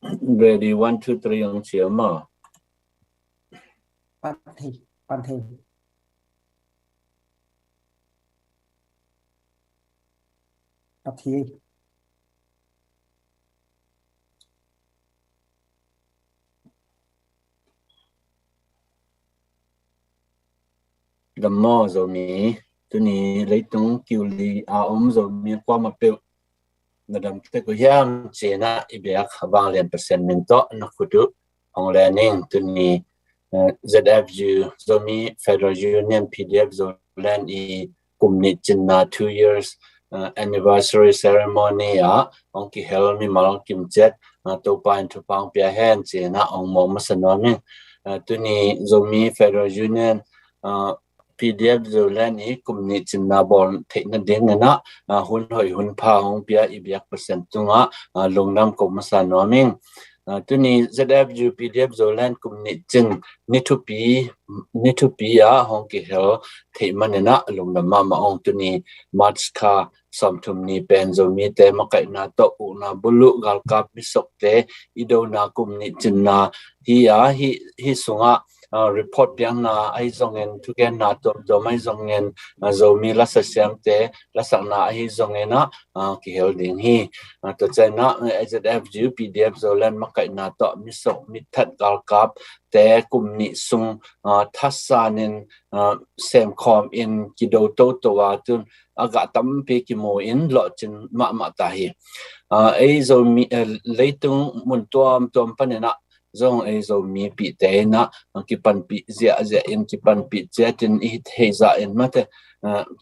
Ready 1 2 3 ang chiều mà. Pan thi. Đầm mò rồi mi, tôi ní lấy tung kiều li rồi mi qua mà biểu. Nó đầm cái của giang chỉ na ibiak vang liền percent min to nó kudu hong learning tôi ní ZFU rồi mi Federal Union PDF rồi lên i cùng ní trên na 2 years anniversary ceremony ông kỳ hel mi mal kim jet to pain to pang pia hen chỉ na ông mong mà sanh mi tôi ní rồi mi Federal Union PDF rồi lên ý cùng ní trên na bon thế nên đến na hun hoi hun pa hong pia ibiak percent tunga long nam ko masa noming tu ni ZFU PDF rồi lên cùng ní trên need to be hong ki hel thế mà na long nam ma ong tu ni march ka som thum ni pen zo mi te ma kai na to u na bulu gal kap bisok te ido na cùng ní trên na hi sunga report biang na ai zongen tugen na to mai zongen zo mi la sa siam te la sang na ai zongen na ki holding hi to chen na ZFU PDF zo len ma kai na to mi sok mi that gal kap te kum ni sung thasanin sem khom in kido to wa tun aga tam pe ki mo in lo chin ma ta hi ai zo mi leitung mun tom panena zong ai zo mi pi te na ki pan pi zia in ki pan pi chetin i theiza in mate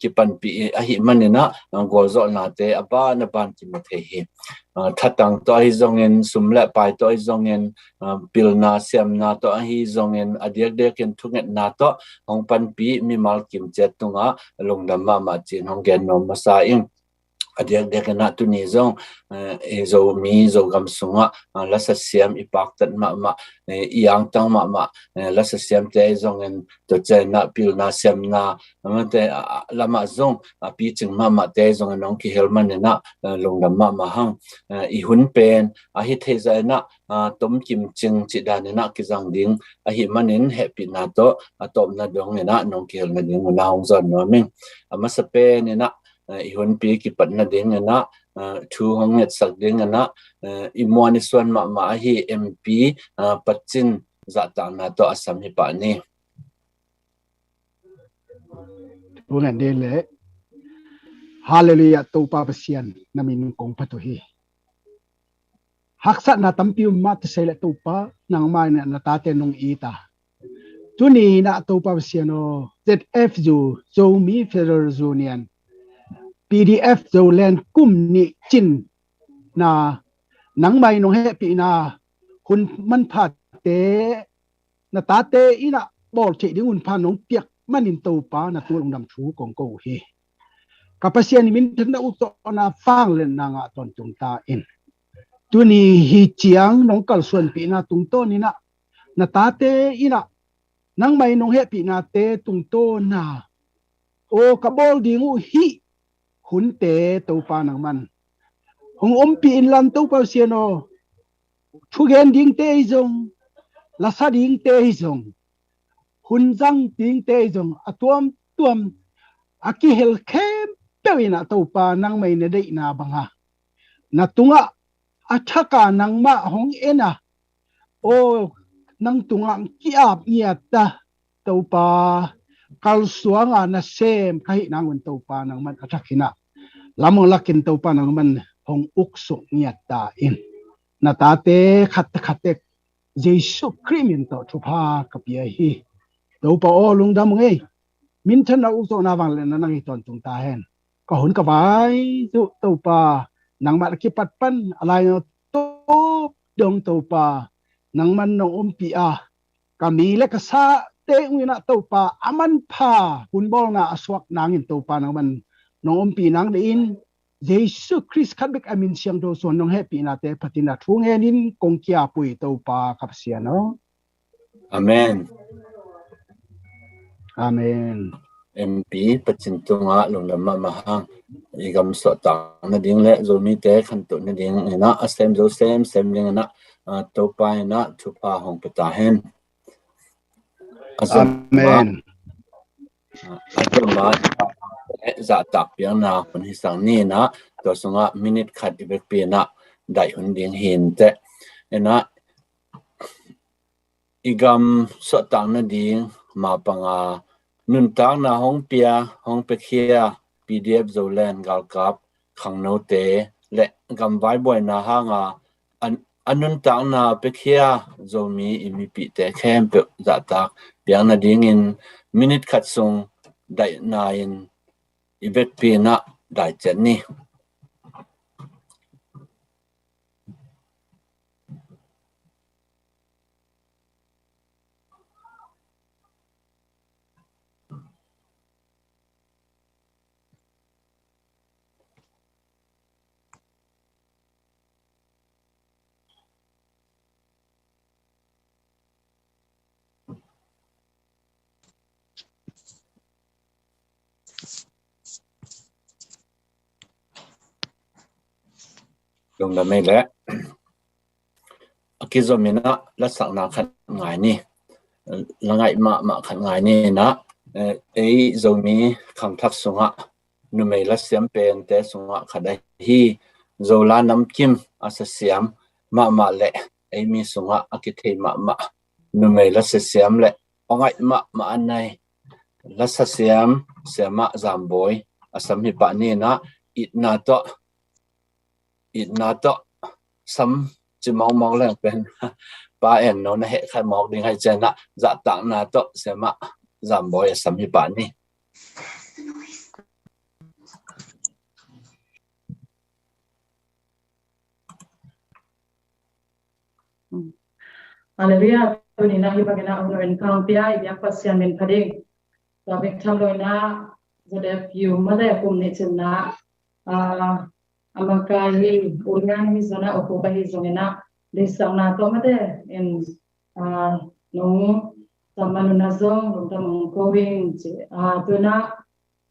ki pan pi a hi manina go zo na te aba na ban ki ma the hi thatang to hi zong in sumla pai to hi zong in pil na siam na to hi zong in adiak dek in thunget na to hong pan pi mi mal kim chet tunga lungdam ma chin hong gen no ma sa in adiak dek na tu ni zong zo mi zo gam sunga la sa siam ipak tat ma yang tang ma la sa siam te zong en to che na pil na siam na amate lama zong pi ching ma te zong nong ki helman na longdam ma hang I hun pen a hi theza na tom kim ching chi dan na ki jang ding a hi manin happy na to atom na dong na nong ki helman ding na hong zon no ming ama sa pe ni na ihun pi ki pat na ding na thu hong net sak ding na imoni swan ma hi MP pachin za ta na to asam hi pa ni bulan dele hallelujah to pa pasian namin kong patuhi haksa na tampi mat sele to pa nang mai na tate nong ita tuni na to pa pasiano ZFU zo mi Federal Union PDF zo len kum ni chin na nang mai nong happy na hun man phat te na ta te ina bol che ding un phan nong piak manin to pa na tu long dam thu kong ko hi kapasian min thna na to na fang len na nga ton tung ta in tu ni hi chiang nong kal suan pi na tung to ni na ta te ina nang mai nong happy na te tung to na o ka bol ding u hi hun te to pa nang man hong pi in lan to pa siano thu gen ding te jong la sa ding te jong hun jang ting te jong tuam aki hel khem pewina to pa nang mai ne dei na banga na tunga athaka nang ma hong ena o nang tunga ki ap nia ta to pa kal suanga na sem kai nang un to pa nang man athakina lamong lakin to pa nang man hong ukso nia ta in na ta te khat Jesu krimin to thupa kapia hi to pa o lung dam ngai min than na ukso na wang le na nang ton tung ta hen ka hun ka vai to pa nang ma ki pat pan alai no to dong to pa nang man no pi a ka mi le ka sa te ngina to pa aman pha hun bol na aswak nang in to pa nang man no pi nang de in Jesu Christ khat bek amin siang do son nong happy na te phatina thung henin kong kia pui to pa kapsia no amen amen MP pachintunga lunglama mahang igam so tang na ding le zomi te khan tu na ding na asem zo sem ding na to pai na thupa hong pata hen amen azama za tak piang na hun hi sang ni na to sunga minute khat ibek pi na dai hun ding hin te ena igam so tang na ding ma panga nun tang na hong pia hong pe khia PDF zolen gal kap khang no te le gam vai boy na hanga anun tang na pe khia zomi imi pi te khem pe za tak piang na ding in minute khat sung dai na in ibek pi na dai chen ni lung da mai le akizomina la sak na khat ngai ni langai ma khat ngai ni na ei zomi khang thak sunga nu mai la siam pen te sunga khadai hi zola nam kim asa siam ma le ei mi sunga akithei ma nu mai la se siam le ongai ma anai la sa siam sema zamboi asam hi pa ni na itna to sam chỉ mong là bên ba em nó hệ khai mọc đến hay chân á dạ tặng là tốt sẽ mà giảm bồi sắm như bạn đi Hallelujah tôi đi nói với bạn ông nội con tia ya pasian men phading và việc tham lôi na giờ đẹp yêu mà đẹp cùng nệ chân na amakai ulian hi zona okoba hi zona de sana to mate in no tamanu na zong no tam going che to na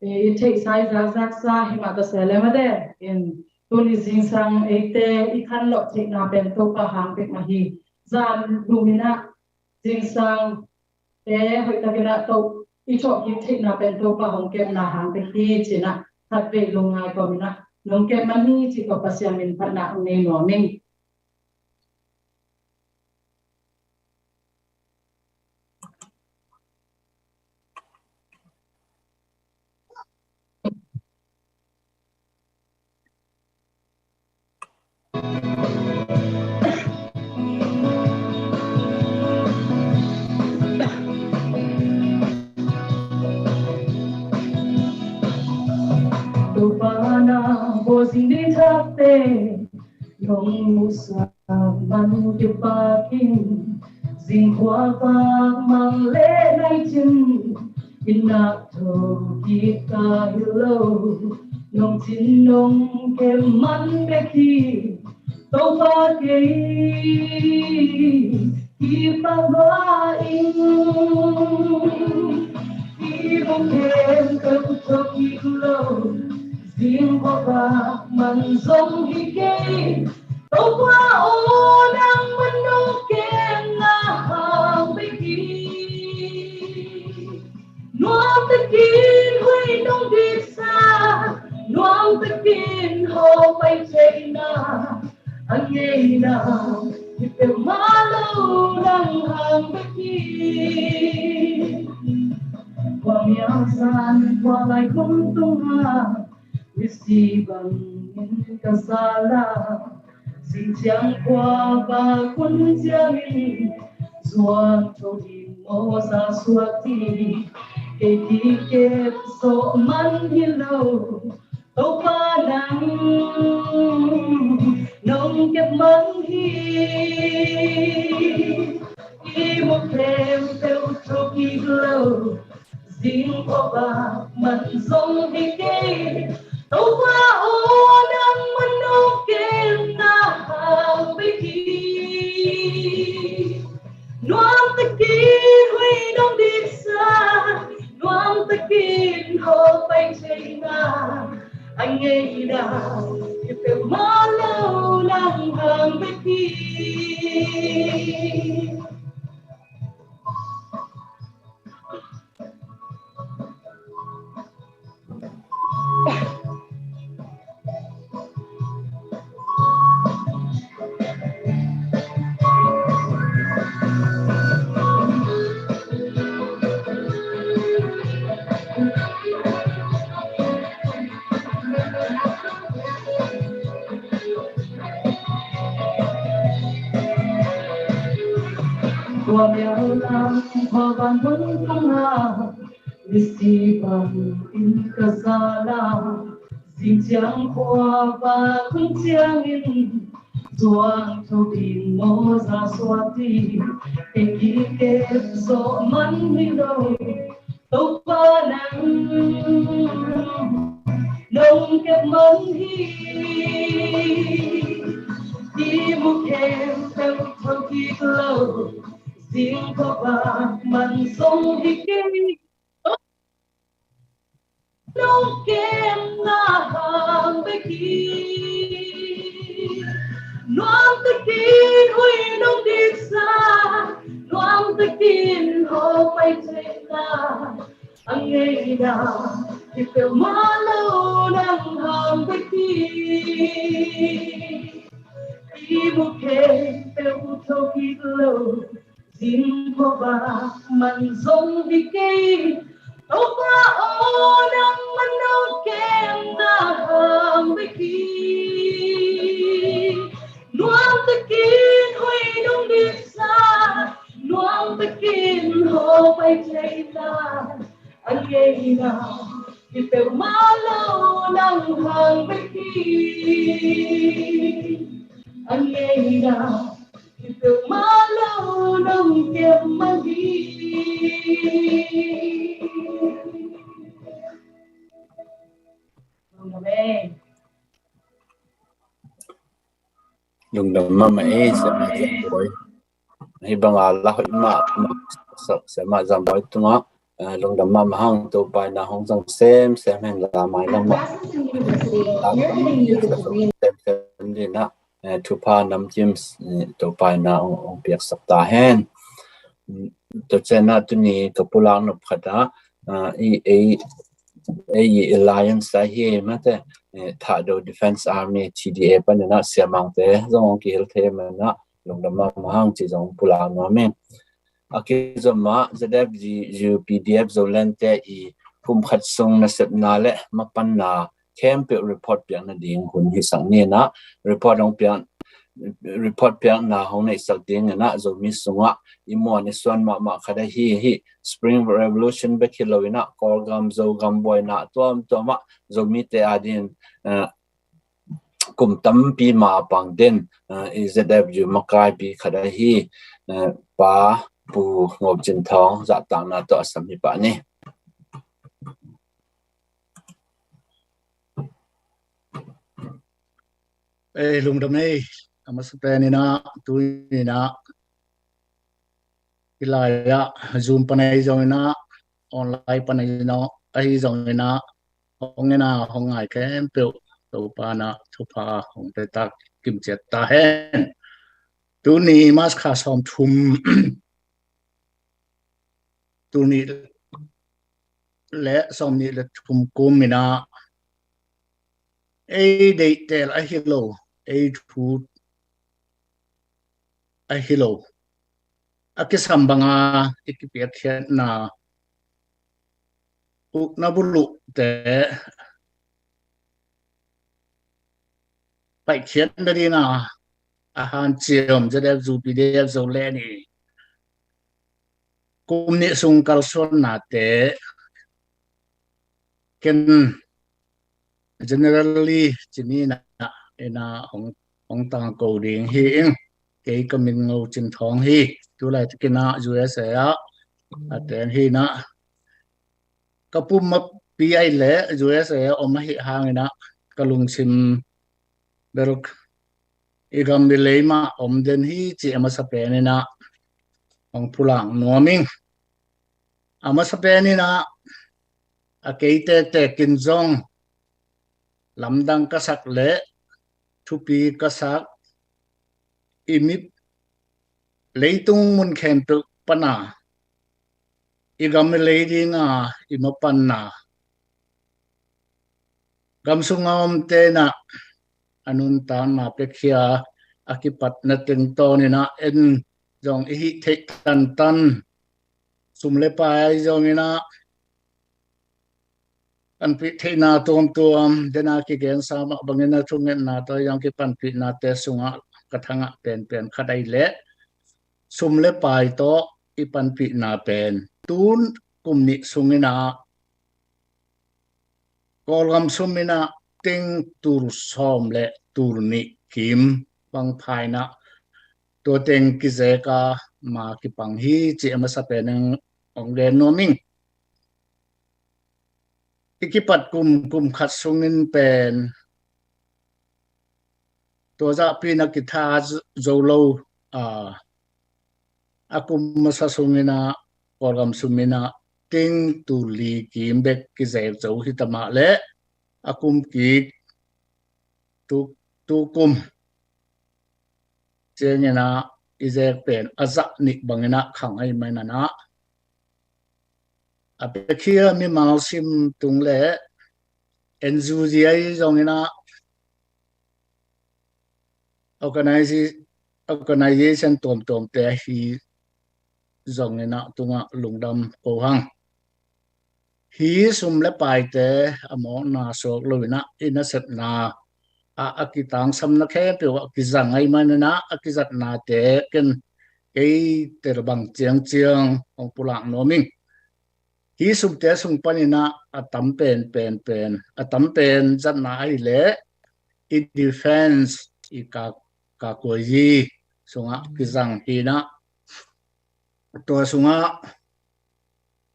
e take size sa hi ma ta sele mate in to ni jing sang ete I khan lo thik na pen to pa hang pek ma hi zan lumina jing sang te hoi ta kena to I chok hi thik na pen to pa hong kem na hang pek hi che na that ve lungai ko mina nông kem mani chỉ có pasien min phát na nei no min Bozing di tape, nong musa man kepaking, zing kwa mang le nai chin, inak to kita hello, nong chin nong ke man beki, to pa ke ipa ba ing, ibu kem ke to hello. Riêng có ba màn giống hi kê tàu qua ô đang vẫn nô kê na hàng bê kì nuông tê kín huy nông đi xa nuông tê kín hồ bay chạy na anh nghe na thì phải má lâu đang hàng bê kì qua miao san qua lại không tung ha Isibang kasala Sinjang kwa ba kun jamin Zuan chodi mo sa suati Eti kep so man hilaw Tau pa nang nong kep man hi Imo kem teo choki glow Zing ko ba man zong hikay tàu qua ô đang mân ô kê na hàng bê kì nuông tê kì huy đông đi xa nuông tê kì hàng bên kia qua mèo lam hoa ban vẫn không nào si bằng in kasala xin chàng qua và không chàng in tuang thu bin mo ra swati eki ke so man mi đâu tàu ba nắng nông kẹp mân hi đi một em theo thâu khi lâu riêng có bà mặn sông đi kinh nông kem na hàng bên kia noam ta kin hui nông đi xa noam ta kin hồ bay trên ta anh nghe nào thì phải má lâu nắng hàng bên kia đi một kề theo thâu khi lâu xin có bà mặn sông đi cây ốc ra ô nắng mặn nấu kem na hàng bên kia nuông ta kín hui nông đi xa nuông ta kín hồ bay chạy ta anh nghe nào thì phải má lâu nắng hàng bên kia anh nghe nào thì phải má lâu nông kem mang đi lung đầm mà mấy sẽ mà giảm bồi hay bằng là hội mà sẽ mà giảm bồi tung á lung đầm mà hang tụ bài là hong rong xem hàng là mai năm mà xem đi na thu pa nam chim tụ bài na ông biếc sắp ta hen tụ trên na tụi ni kapulang nộp khát á alliance hi mà thế thà đồ defense army TDA bên nó sẽ mang thế giống cái health thêm nó lồng đầm mà hang chỉ giống pula nó men cái giống mà ZF PDF rồi lên thế cùng khát sung nó sẽ nã lệ mà pan na camp report biển nó điên hun hi sang nè na report ông biển report piang na hong nei sak ding na zo mi sunga imo ni swan ma khada hi spring revolution be khilowina korgam zo gam boy na tom ma zo mi te adin kum tam pi ma pang den izw makai bi khada hi pa pu ngop chin thong za tang na to asam hi pa ni lung đầm này mà sắp tới na tôi na cái lại zoom panay rồi na online panay nó ai rồi na ông nghe na ông ngài cái em biểu tàu pa na tàu pa ông để ta kiểm tra ta hen tôi ni mas khá xong thum tôi ni lẽ xong ni là thum côm mình na ai để tel ai hello ai thu ai hello akisam banga ikipet na na bulu te pai khian dari na ahan chiom jadep zu pdf zo le ni kum ni sung kal son na te ken generally chini na ena ong tang ko ding hi ing ke kamin ngo chin thong hi tu lai tikina USA a aten hi na kapum ma pi le USA om hi hangina kalung sim beruk igam bilema om den hi chi ama sapeni na ong pulang noming ama sapeni na akeite te kinjong lamdang kasak le thupi kasak imip leitung mun khem tu pana igam leidinga imapanna gamsungam te na anun ta na pekhia akipat na teng to ni na en jong hi thek tan tan sumle pai jong ina an pi the na tom tom dena ki gen sa ma bangena thungen na to yang ki pan pi na te sunga kathanga pen pen khadai le sumle pai to i pan pi na pen tun kumni sungina kolgam sumina ting tur som le tur ni kim bang phai na to teng ki zeka ma ki pang hi chi ama sa pen ong le no ming ikipat kum khat sungin pen to za pina ki tha zolo akum masa sungina kolgam sumina ting tu li kim bek ki zek zo hi tama le akum ki tu kum chengena izek pen azak ni bangena khang ai mai na na apekhia mi malsim tung le enzuziai zongena organization tom te hi zongena tunga lungdam ko hang hi sum le pai te amo na sok loina ina set na akitang sam na khe pe ki zangai manana akizat na te ken ei terbang chiang ong pulang noming hi sum te sum panina atam pen atam pen zat na ai le i defense i ka ko yi sunga ki zang hi na to sunga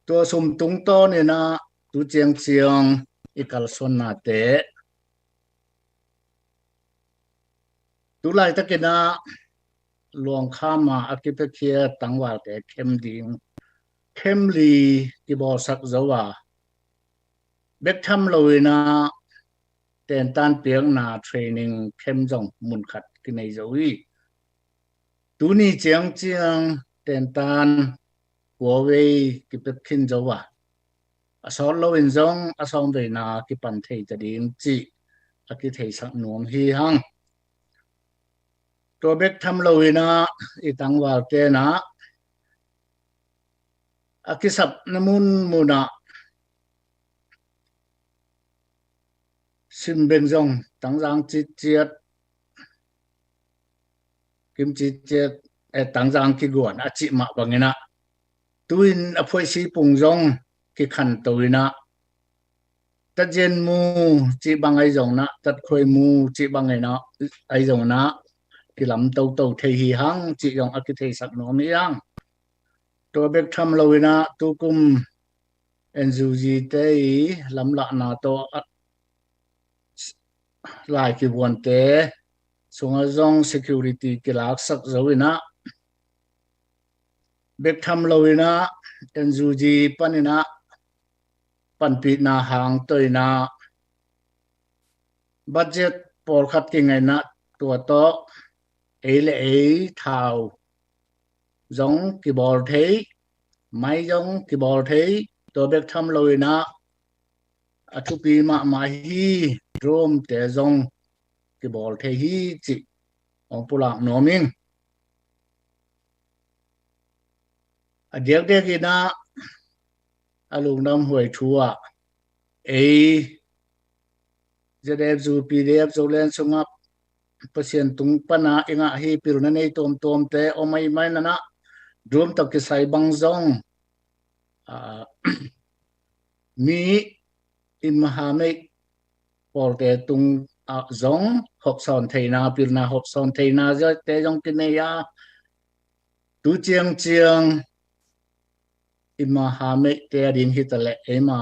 to sum tung to ne na tu chiang i kal son na te tu lai takena luang khama akipekhia tangwa te khem li ki bo sak zawa bek tham loina ten tan piang na training khem jong mun khat ki nei zawi tu ni chiang ten tan huawei ki pekhin zawa asol lo in jong asong ve na ki pan thei ta ding chi aki thei sak nom hi hang to bek tham loina itang wa te na akisap namun muna simbeng jong tangjang chi chiat kim chi chiat tangjang ki guan achi ma bangena tuin aphoi si pung jong ki khan toina ta jen mu chi bangai jong na tat khoi mu chi bangai na ai jong na ki lam to thei hi hang chi jong aki thei sak no mi yang to bek tham loina tu kum enzuji te lam la na to lai ki bon te sunga jong security ki lak sak zoina bek tham loina enzuji panina panpi na hang toina budget por khat ki ngai na to to le thao giống ki bol thei mai giống ki bol thei to bek tham loina athupi ma hi rom te jong ki bol thei hi chi ong pulak noming adiak de ki na alung nam huai thua ZF zu PDF zo len sunga pasien tung pana inga hi piruna nei tom te omai mai nana drum tak ki sai bang zong mi in mahame por te tung zong hop son theina pirna hop son theina jo te jong ki ne ya tu chiang in mahame te din hitale ema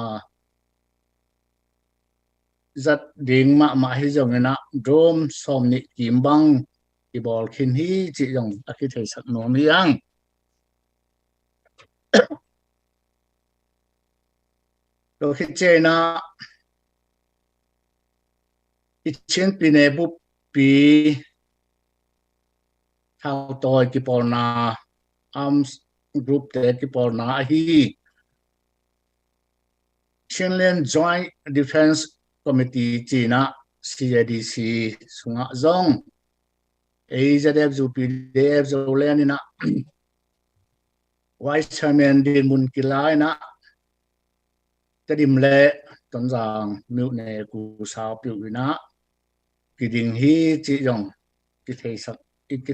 zat ding ma hi jong na drum som ni kimbang ki bol khin hi chi jong aki thei sak no mi yang lo hi che na i chen pi ne bu pi thao tôi cái bò na arms group te cái bò na hi Chinland Joint Defense Committee China CJDC sunga zong AZF zu PDF zo len na Vice Chairman din mun kilai na tadim le ton jang miu ne ku sao piu na ki ding hi chi jong ki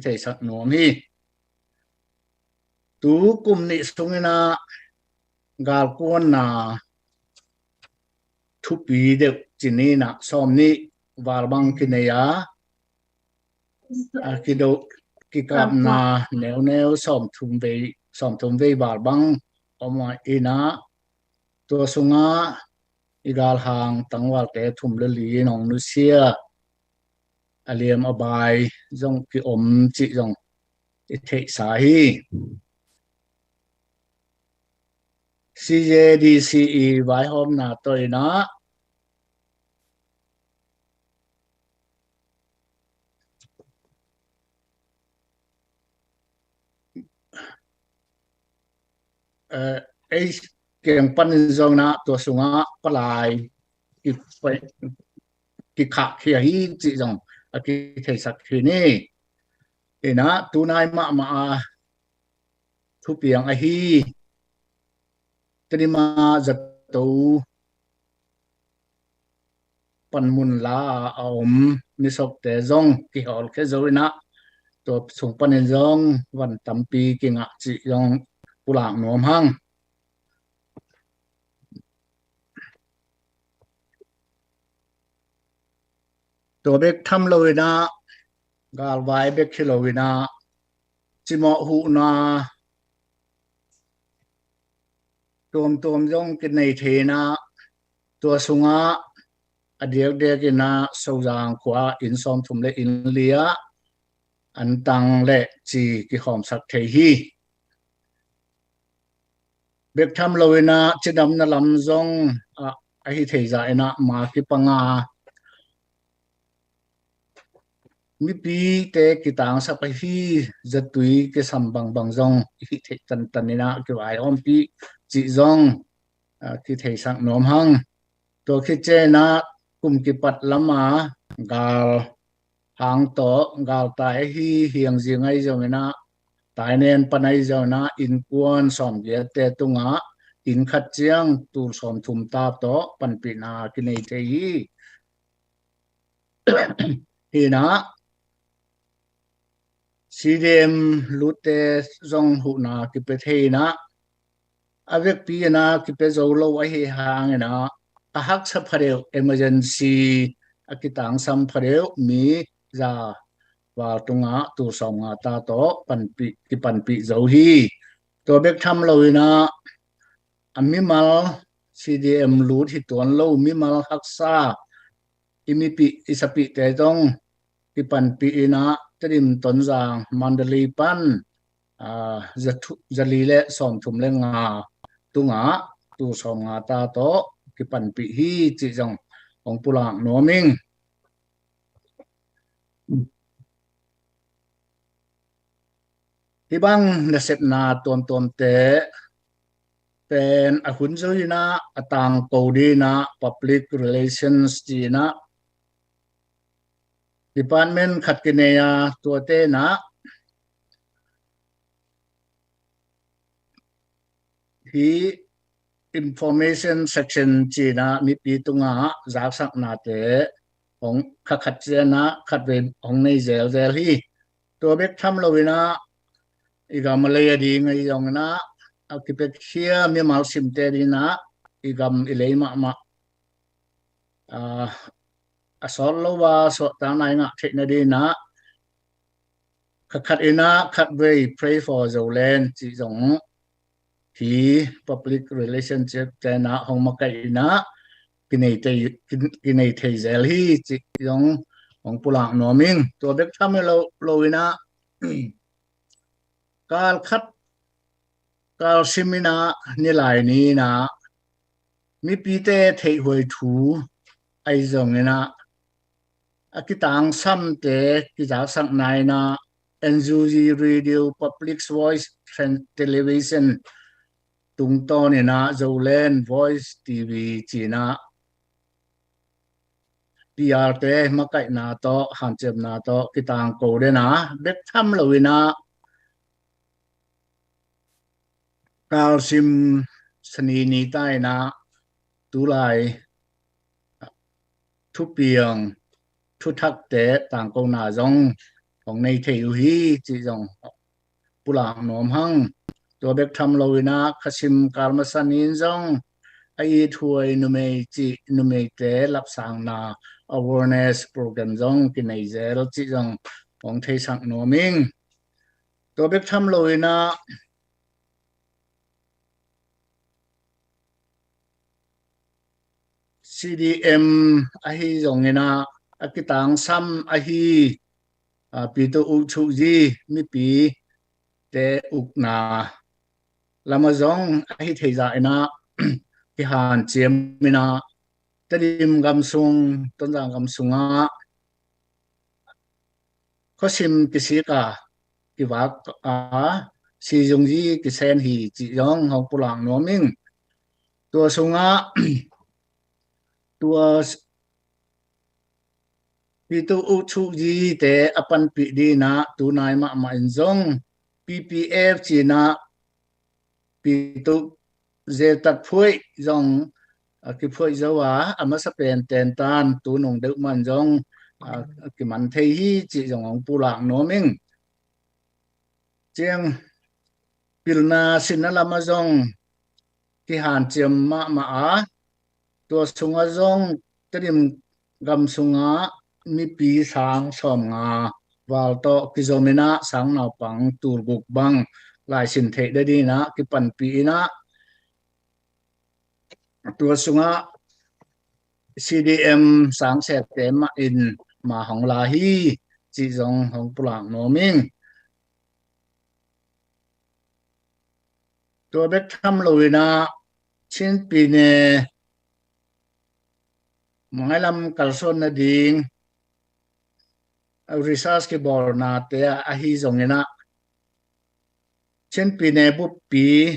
thei sak nom hi tu kum ni sungina gal kon na thu pi de chini na som ni war bang ki ne ya ki do ki kap na neu som thum ve war bang oma ina to sunga igal hang tangwal te thum le li nong nu sia aliam abai jong ki om chi jong i thei sa hi CJDCE vai hôm na tôi nó ấy kiềng pan zong na tua sunga palai ki phải ki khạc khi hi chỉ dòng ki thầy sắc khi nè thì na tu nai mà thu piang a hi tani ma giật tu pan mun la om ni sop te zong ki hol ke zo na to sung pan zong van tampi ki nga chi zong pulang nom hang to bek tham loi na gal vai bek khiloi na chi mo hu na tom zong ki nei the na to sunga adiak de ki na so jang kwa in som thum le in lia an tang le chi ki khom sak the hi bek tham loi na chidam na lam zong a hi thei za ina ma ki panga mi pi te ki tang sa pa hi zatui ke sam bang zong hi thei tan ina ki ai om pi chi zong ki thei sak nom hang to khi che na kum ki pat lama gal hang to gal tai hi hiang jing ai zo na tai nen panai zo na in kuan som ge te tunga in khat chiang tu som thum ta to pan pi na ki nei te hi hi na CDM lute zong hu na ki pe thei na avek pi na ki pe zo lo ai hi hang na a hak sa phareu emergency akitang sam phareu mi za wa tunga tu som nga ta to pan pi zo hi to bek tham loina ami mal CDM lut hi ton lo mi mal hak sa imi pi isapi te tong ki pan pi ina trim ton jang mandali pan zali le som thum le nga tunga tu som nga ta to ki pan pi hi chi jong ong pulang noming hi bang na set na ton te pen a hun zo na atang ko di na public relations ti na department khat ki ne ya to te na hi information section China mi pi tunga jak sak na te ong khat chena khat ve ong nei zel hi to bek tham lovina iga malaya di ngai yong na akipek khia mi mal sim te di na igam ilei ma asol lo wa so ta nai nga thekna di na khat ina khat ve pray for zolen chi jong hi public relationship te na hong ma kai na ki nei thei zel hi chi yong hong pulang noming to bek tham lo ina kal simina ni lai ni na mi pi te thei hoi thu ai zong ina akitang sam te ki ja sang nai na NUG Radio Public Voice Television tung to ni na Zolen Voice TV chỉ na PR te makai na to hanchep na to kitang ko de na bek tham loina kalsim sani ni tai na tu lai thu piang thu thak te tang ko na jongของในเทวฮีจีจงปุลางนอมหังตัวเบกทำลอยนะขชิมการมาสันินจงไอถวยนุเมจีนุเมเตรับสั่งนา awareness program จงกินในเจรจีจงของเทสังนอมิงตัวเบกทำลอยนะ CDM ไอจงนะอากิตังซ้ำไอปีตัวอุชุจีมีปีเตอุกนาลำมาจงไอ้เทใจนะที่หานเจียมมินาตดิมกำซุงต้นจางกำซุงอ่ะก็ชิมกิสิกากิวักสีจงจีกิเซนหีจีจงของปุลังนัวมิงตัวซุงอ่ะตัวปีตัวอุชุจีเตอปันปีดีนะตัวนายมาอินจง PPF จีนะปีตัวเจตัดพวยจงกิพวยจาวาอามาสเปนเตนตันตัวนงเด็กมันจงกิมันเทฮีจีจงของปุลังโนมิงเจียงปิลนาสินละมาจงกิหานเจียมมาตัวสุงจงตริมกำสุงมีปีสังสมงาวาลโตกิโจมินะสังนาปังตูร์กุกบังลายสินเทได้ดีนะกิปันปีนะตัวสุงะ CDM สังเสตเตมอินมาของลาฮีจีจงของปุลังโนมิงตัวเบกทำลุยนะชินปีเนมังลำกัลซอนนาดิงresearch ke bor na te a hi zong ena chen pi ne bu pi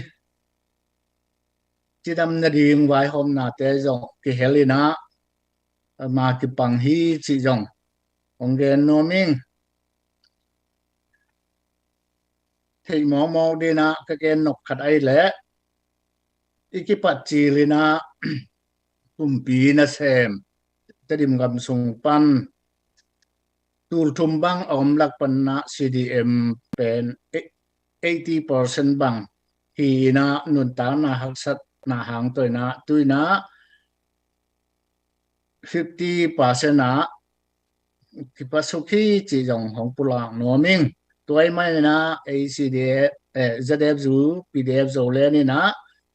chidam na ding wai hom na te zong ke helina ma ki pang hi chi zong ong gen no ming thei mo de na ka gen nok khat ai le ikipat chi lina kum pi na sem tadim gam sung panตูลทุมบังอมลักปันนะ CDM เป็น 80% บังฮีนะนุนตานะหักสัตนะหางตัวนะตุยนะ 50% นะที่ปัสสุขีจีจงของปุลังนัวมิงตัวไม่นะ ACDF ZFZ PDF โซเลนี่นะ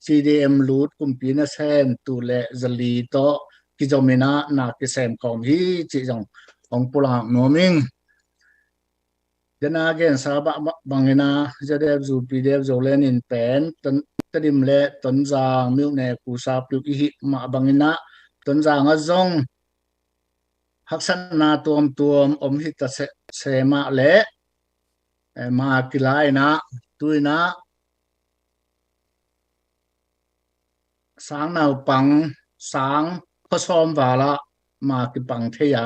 CDM รูดกุมปีนะเซมตูเลจลีโตกิจมินะนักเซมคอมฮีจีจงของปุลังโนมิงเดนาเกนซาบะบังเนาจะได้จูปีเดฟโจเลนินเป็นตันดิมเลตันจางมิวเนกูซาปลุกอิมาบังเนาตันจางอจงฮักษณะตัวอมหิตเสมาเลมากิลายนะตุยนะสางนาวปังสางผสมวาละมากิปังเทีย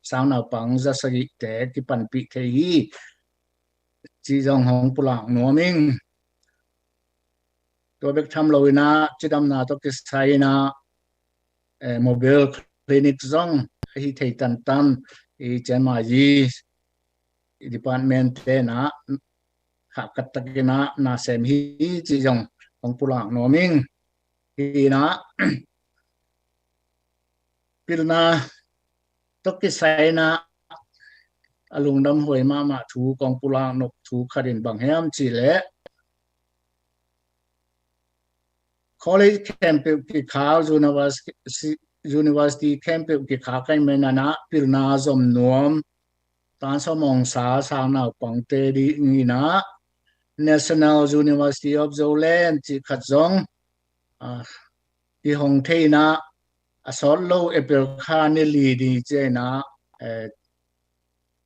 สาวนาวปังจะสกิเตกิปันปิเทียจีจงของปุลังนัวมิงตัวเบกทำลอยนะจิดำนาตกิสไซนะโมบิลคลินิกจงให้เทตันเจมาจีดีพาร์ตเมนต์เตนะขับกัตตกินะนาเซมฮีจีจงของปุลังนัวมิงฮีนะปิลนาตกิไซนะอลุงดำหวยมาถูกองปุลางนกถูขดินบางแหมจีเละคอลเลจแคมป์กิขาวยูนิเวอร์ซิตี้แคมป์กิขาวกันเมนานะปิลนาจอมนวมตานสมองสาสางนาวปังเตดีงีนะ National University of Zoland จีขัดจงที่ฮงเทนะสอนโลเอเปิลคาเนลีดีเจนะ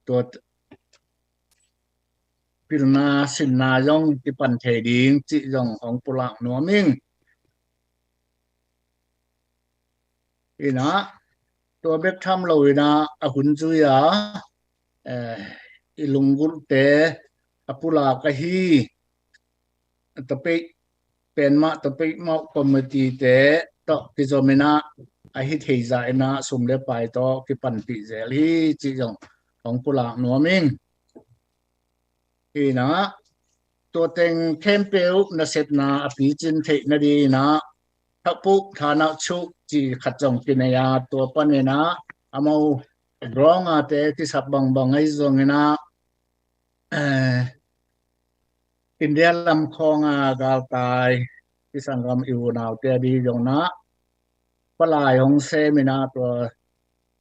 ตัว pilna sinna jong ti pan the ding chi jong ong pulak nuaming ina to bek tham loina a hun chu ya ilungul te apula ka hi tape penma tape ma committee te to ki zomina a hi theiza ina sumle pai to ki pan pi zel hi chi jong ong pulak nuaming ina to teng campeu na set na api chin the na di na thapu thana chu chi khat jong kinaya to panena amau gronga te ti sap bang bang ai zong ina India lam khonga gal tai ti sangam iu naw te di jong na palai hong se mina to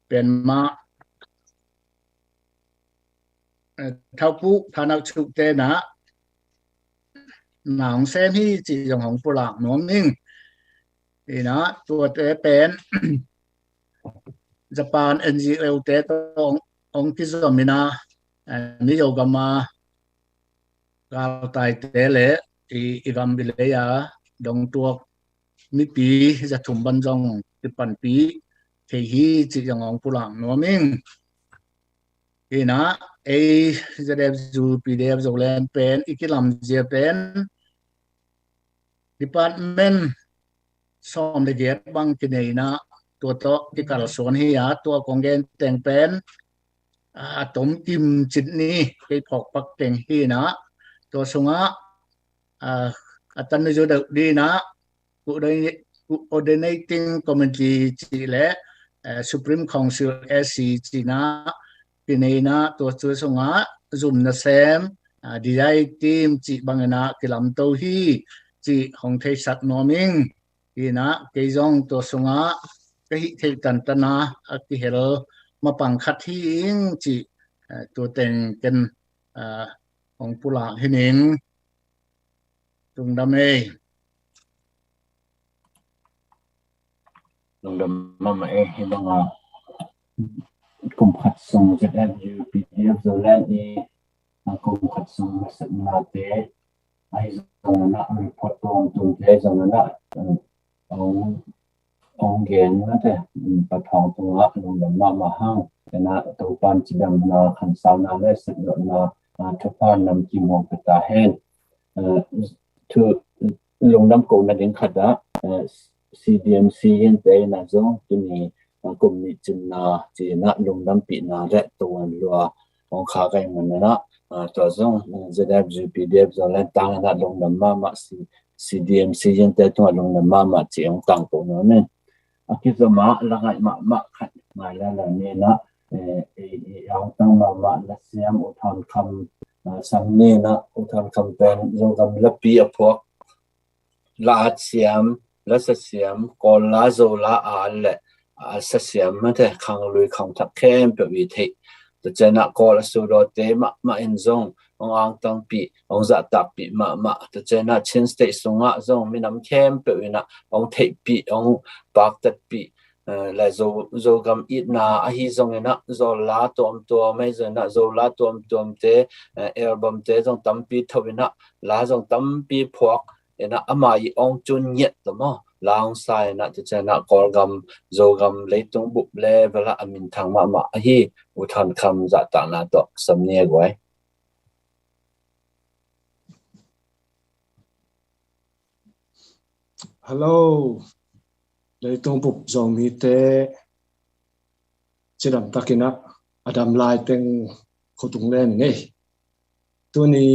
pen ma thapu thana chu te na nang se hi chi jong hong pulak nuam ning ina to te pen Japan NGO te tong ong ki zomina ni yogama gal tai te le i gam bile ya dong tuak mi pi za thum ban jong ti pan pi the hi chi jong ong pulang nuaming ina za dev zu pdf zo len pen ikilam je pen department som de get bang kineina to to ki kal son hi ya to kongen teng pen tom kim chit ni ke phok pak teng hi na to sunga atan jo di na coordinating committee chi le Supreme Council SC chi na kineina to chu sunga zum na sem DI team chi bangena kilam to hi chi hong thei sat noming ina ke jong to sunga ke hi thei tan tana ki hel ma pang khat hi ing chi to teng ken hong pula hining tung dame lung dam mama hi banga kum khat song ZFU PDF zo lan ni kum khat song sat na te ai zong na report tong tung te zong na ong gen na te pa thong tung la lung dam mama hang na to pan chi dam na khan sa na le sit na thupan nam ki mo ta hen to lung dam ko na ding khada CDMC yen te na zong tu ni kum ni chin na chi na lung dam pi na re to an lua ong kha kai man na to zong ZFU PDF zo lan tang na lung dam mama CDMC yen te to lung dam mama chi ong tang ko na men akizoma la ngai ma khat ngai la ni na ong tang ma la siam u thon kham sam ne na u thon kham pen zong gam la pi a phok la siam la sa siam ko la zo la a le sa siam ma te khang lui khang thak khem pe wi the to chena ko la su do te ma in zong ong ang tang pi ong za tak pi ma to chena chin state sunga zong minam khem pe wi na ong the pi ong pak tat pi la zo gam it na a hi zong na zo la tom mai zo na zo la tom te album te zong tam pi thawina la zong tam pi phok ena amai ong chun nyet to mo lang sai na te chena kol gam zo gam leitung bup le bala amin thang ma a hi u than kham za ta na to samne goi hello leitung bup zong mi te chidam takina adam lai teng khotung len nei tu ni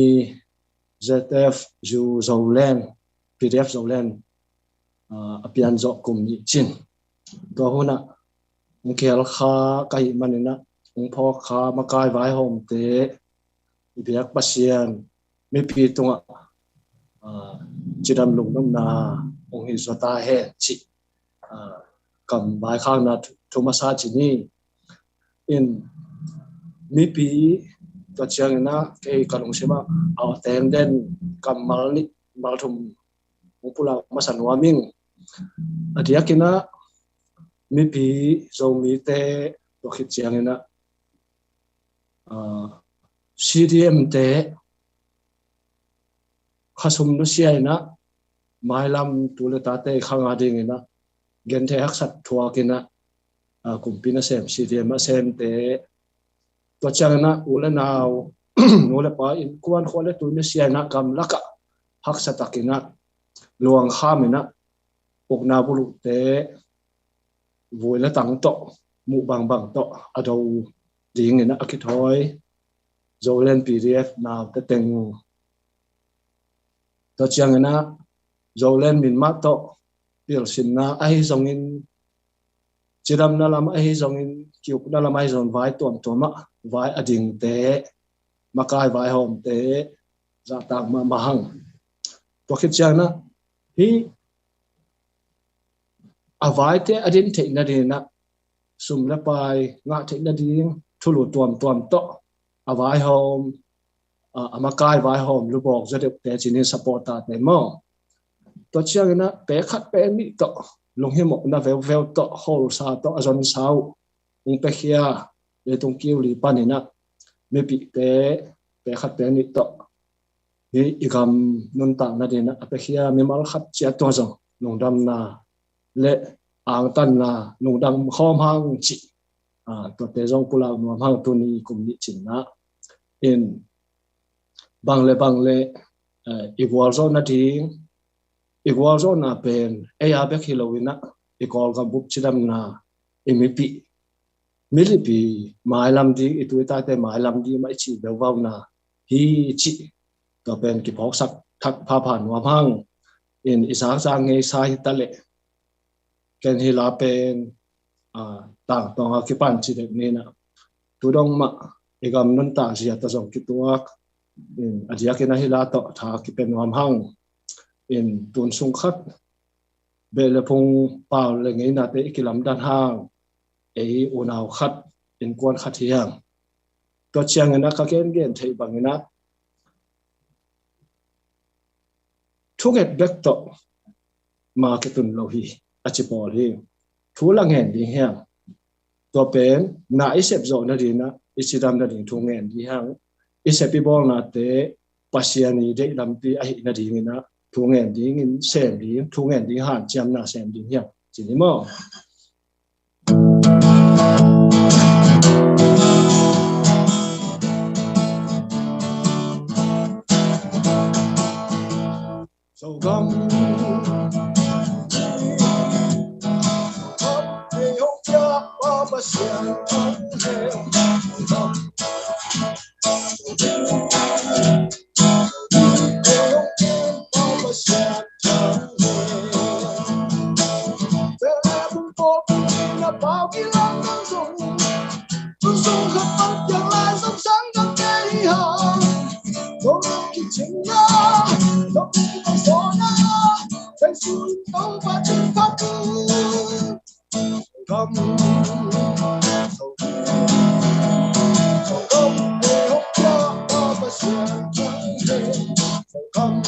ZF ju zo len PDF zo len apian zo kum ni chin to hona ngkel kha kai manina ngpho kha makai vai hom te biak pasian mi pi tunga chidam lung nam na ong hi zota he chi kam bai khang na thuma sa chi ni in mi pi to chiang na ke kalung sema aw teng den kam mal ni mal thum pula masan warming adiakina mi pi zo mi te to khit chiang na CDM te khasum nu sia na mailam tulata te khanga ding na gen the hak sat thua kina kumpina sem cdm sem te to changna ula naw ula pa in kuan khole tu ne sia na kam laka hak satakina luang khamina pokna bulu te voila tang to mu bang to ado ding na akithoi zolen pdf na te teng to changna zolen min ma to pil sin na ai zongin chiram na lam ai zongin kiuk na lam ai zon vai tom toma vai ading te makai vai hom te za tak ma mahang to khit changna hi avai te adin the na de na sum la pai nga the na ding thulu tom to avai hom amakai vai hom lu bok za de te chini support ta te mo to changna pe khat pe mi to long hi mo na vel to hol sa to azon sau ung pe khia le tung kiu li panina me pi te pe khat pe mi to hi igam nun ta na de na pe khia me mal khat chia to zo nong dam na le ang tan na nong dam khom hang chi to te jong pula no hang tu ni kum ni chin na in bang le igual zo na ding igual zo na pen aya be khilowina ikol ka bup chidam na imipi milipi mailam di itu ta te mailam di mai chi be waw na hi chi to pen ki phok sak thak pha phan wa phang in isa sang nge sai tale ken hi la pen ta to ha ki pan chi de ni na tu dong ma igam nun ta sia ta jong ki tuak in adia ke na hi la to tha ki pen wa hang in tun sung khat bele phung paw le ngei na te ikilam dan hang ei unaw khat in kwan khat hiang to chiang na ka ken gen thei bangina thuget bek to marketun lo hi achipol hi thulang hen di hiang to pen na isep zo na dina isidam na ding thungen di hang isepi bol na te pasiani de lampi ai na dingina thungen ding in sem ding thungen ding han cham na sem ding hiang chini mo so gam hey ho ya ba ba xian hey gam bao kỳ lăng nắng rụng khắp mặt tương lai sống sáng ngập cây hồng không kỳ chính nhớ không kỳ bằng số nhớ cây suối không và chân khắp cầm sầu không hề hốc cho và sườn trắng hề sầu không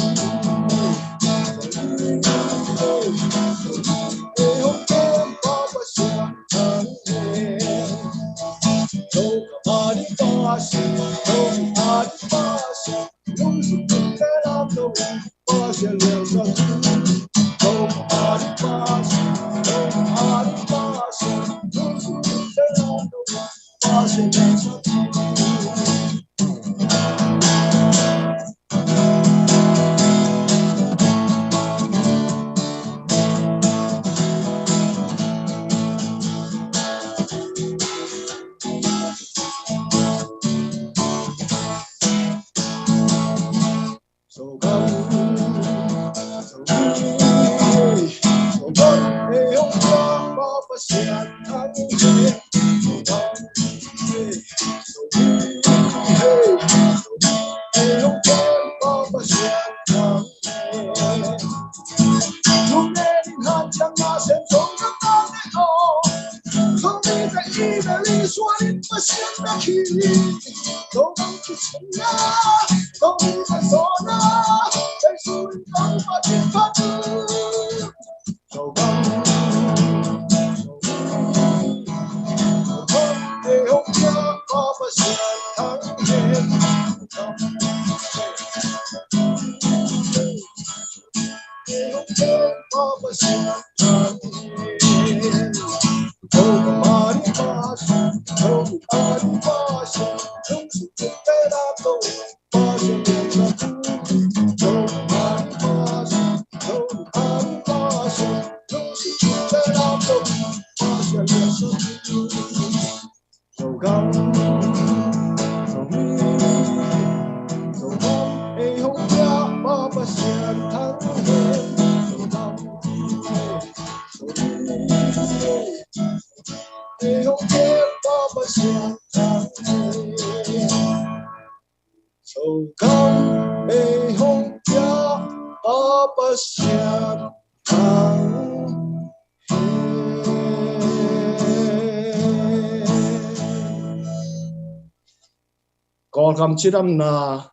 Call kam chidam na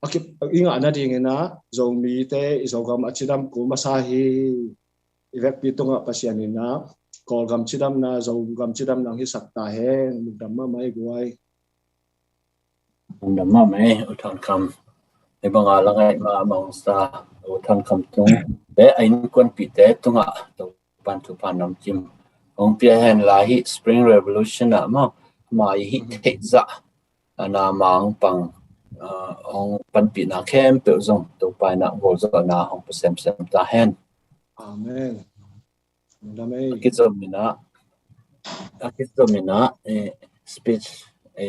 akip inga na ding na zomi te izogam achidam ku masahi ivek pitunga pasianina call kam chidam na zogam chidam nang hi sakta he mudamma mai guai mudamma mai utan kam ibanga langai ma mangsa utan kam tung be ain kon pi te tunga to pan tu panam kim ong pia hen la hi spring revolution ma mai hi te za ana mang pang ong pan pi na kem pe zong to pa na go zo na ong sem ta hen amen damai akizomina speech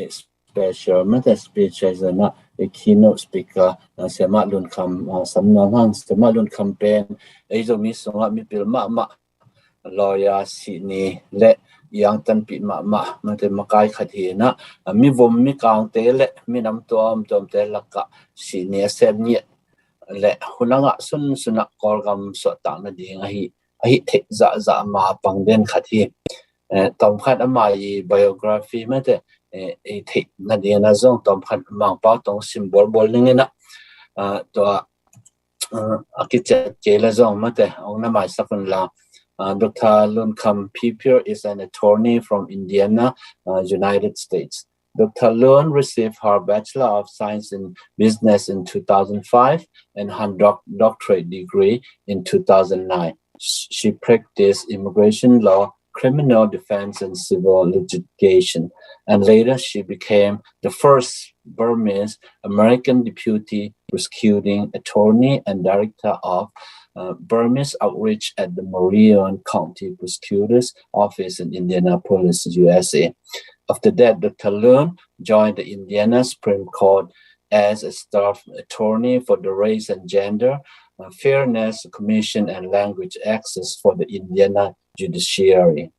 special mata speech as na keynote speaker sema lun kam samna hang sema lun campaign ezomi songa mi pil ma lawyer sini le yang tan pi ma mate makai khathi na mi vom mi kaung te le mi nam tom te laka sini sem ni le hunanga sun suna kolgam so ta na ding hi the za ma pangden khathi tom khat amai biography mate the na dia na zong tom khat mang pa tong symbol bol ningena to akiche chela zong mate ong na mai sakun la Dr. Lun Kam Pipir is an attorney from Indiana, United States. Dr. Lun received her Bachelor of Science in Business in 2005 and her doctorate degree in 2009. She practiced immigration law, criminal defense, and civil litigation. And later she became the first Burmese American deputy prosecuting attorney and director of Burmese outreach at the Marion County Prosecutor's Office in Indianapolis, USA. After that, Dr. Lun joined the Indiana Supreme Court as a staff attorney for the Race and Gender, Fairness Commission, and Language Access for the Indiana Judiciary.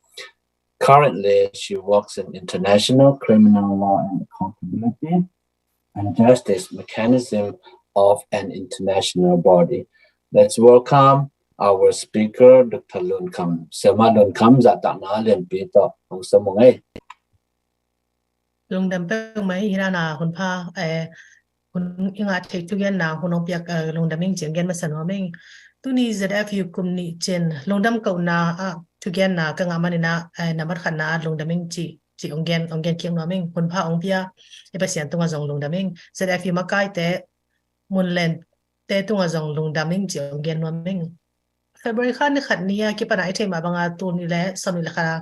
Currently, she works in international criminal law and accountability and justice mechanism of an international body. Let's welcome our speaker, Dr. Lun Kam. Sema Lun Kam zata na len pito ang samungay. Lung dam pe mai hina na hun pha hun inga thek tu gen na hunong piak lung dam ing chen gen ma san wa meng tu ni zf yu kum ni chen lung dam ko na tu gen na ka nga mani na na mat khan na lung dam ing chi ong gen kieng no meng hun pha ong pia e pa sian tu nga zong lung dam ing zf yu ma kai te mun len te tu nga zong lung dam ing chi ong gen no meng February khan ni khat nia ki pa na ai thai ma banga tu ni le sam ni la kha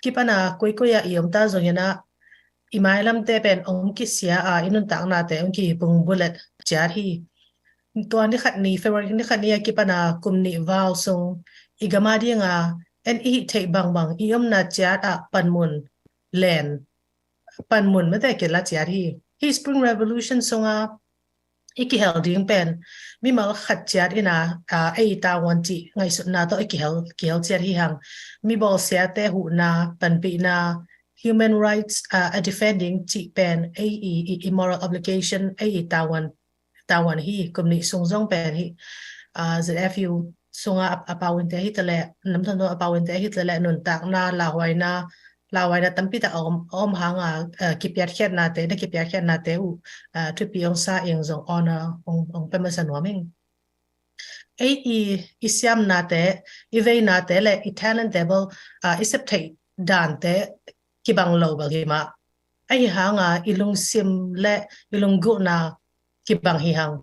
ki pa na koi ya iom ta zong yana imai lam te pen ong ki sia inun tak na te ong ki pung bullet char hi to ni khat ni February ni khat ni ki pa na kum ni vaw song igama di nga en I thei bang iom na char panmun len panmun ma te ke la char hi spring revolution songa iki hel ding pen mi mal khat chat ina ai ta wan chi ngai su na to iki hel chat hi hang mi bol sia te hu na pan pi na human rights defending chi pen ai immoral obligation ai ta wan hi kumni sung jong pen hi zfu sunga apawin te hi tele nam thon do apawin te hi tele nun tak na lawai na tampi ta om hanga kipyat khet na te u thupi ong sa eng zong honor ong pemasan waming ai isyam na te ivei na te le talent table isepthei dan te kibang lo bal hima ai hanga ilung sim le ilung gu na kibang hi hang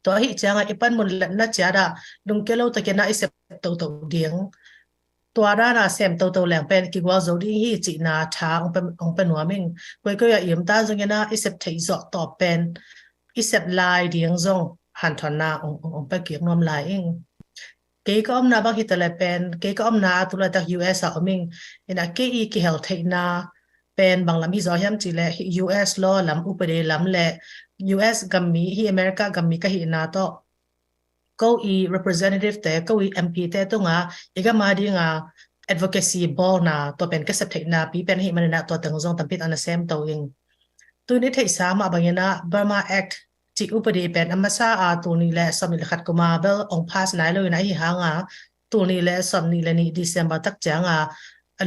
ตัวhi changa ipan mun na chada lung kelo ta kena isep to dingตัวด้านเซมตัวแหลงเป็นกี่ว่าจะดีที่จีน่าช้าองเป็นหัวมิงก็อย่าอิ่มตาจงนะอิสเทจต่อเป็นอิสลายเดียงจงหันทนาองไปเกี่ยวนอมลายเองเกี่ยก็อมนาบางทีแต่ละเป็นเกี่ยก็อมนาตัวละจาก US อ่ะมิงเห็นเกี่ยกี่เฮลเทนาเป็นบางลำที่จอยมจีเล่ US ล้อลำอุปเดลำเล่ US กัมมีที่อเมริกากัมมีก็เห็นนาโตก็representative แต่ก็MP แต่ตัวงาอีกมาดีงา advocacy ball นะตัวเป็นก็สับเทนาปีเป็นให้มันนะตัวตั้งจงตั้งปิดอันเซมตัวเองตัวนี้ที่สามบางอย่างนะ Burma Act ที่อุปเดเป็นอันมาซาตัวนี้แหละสมัยขัดกุมาเบลองพาสไหนเลยนะที่หางตัวนี้แหละสมัยนี้ December ตักจัง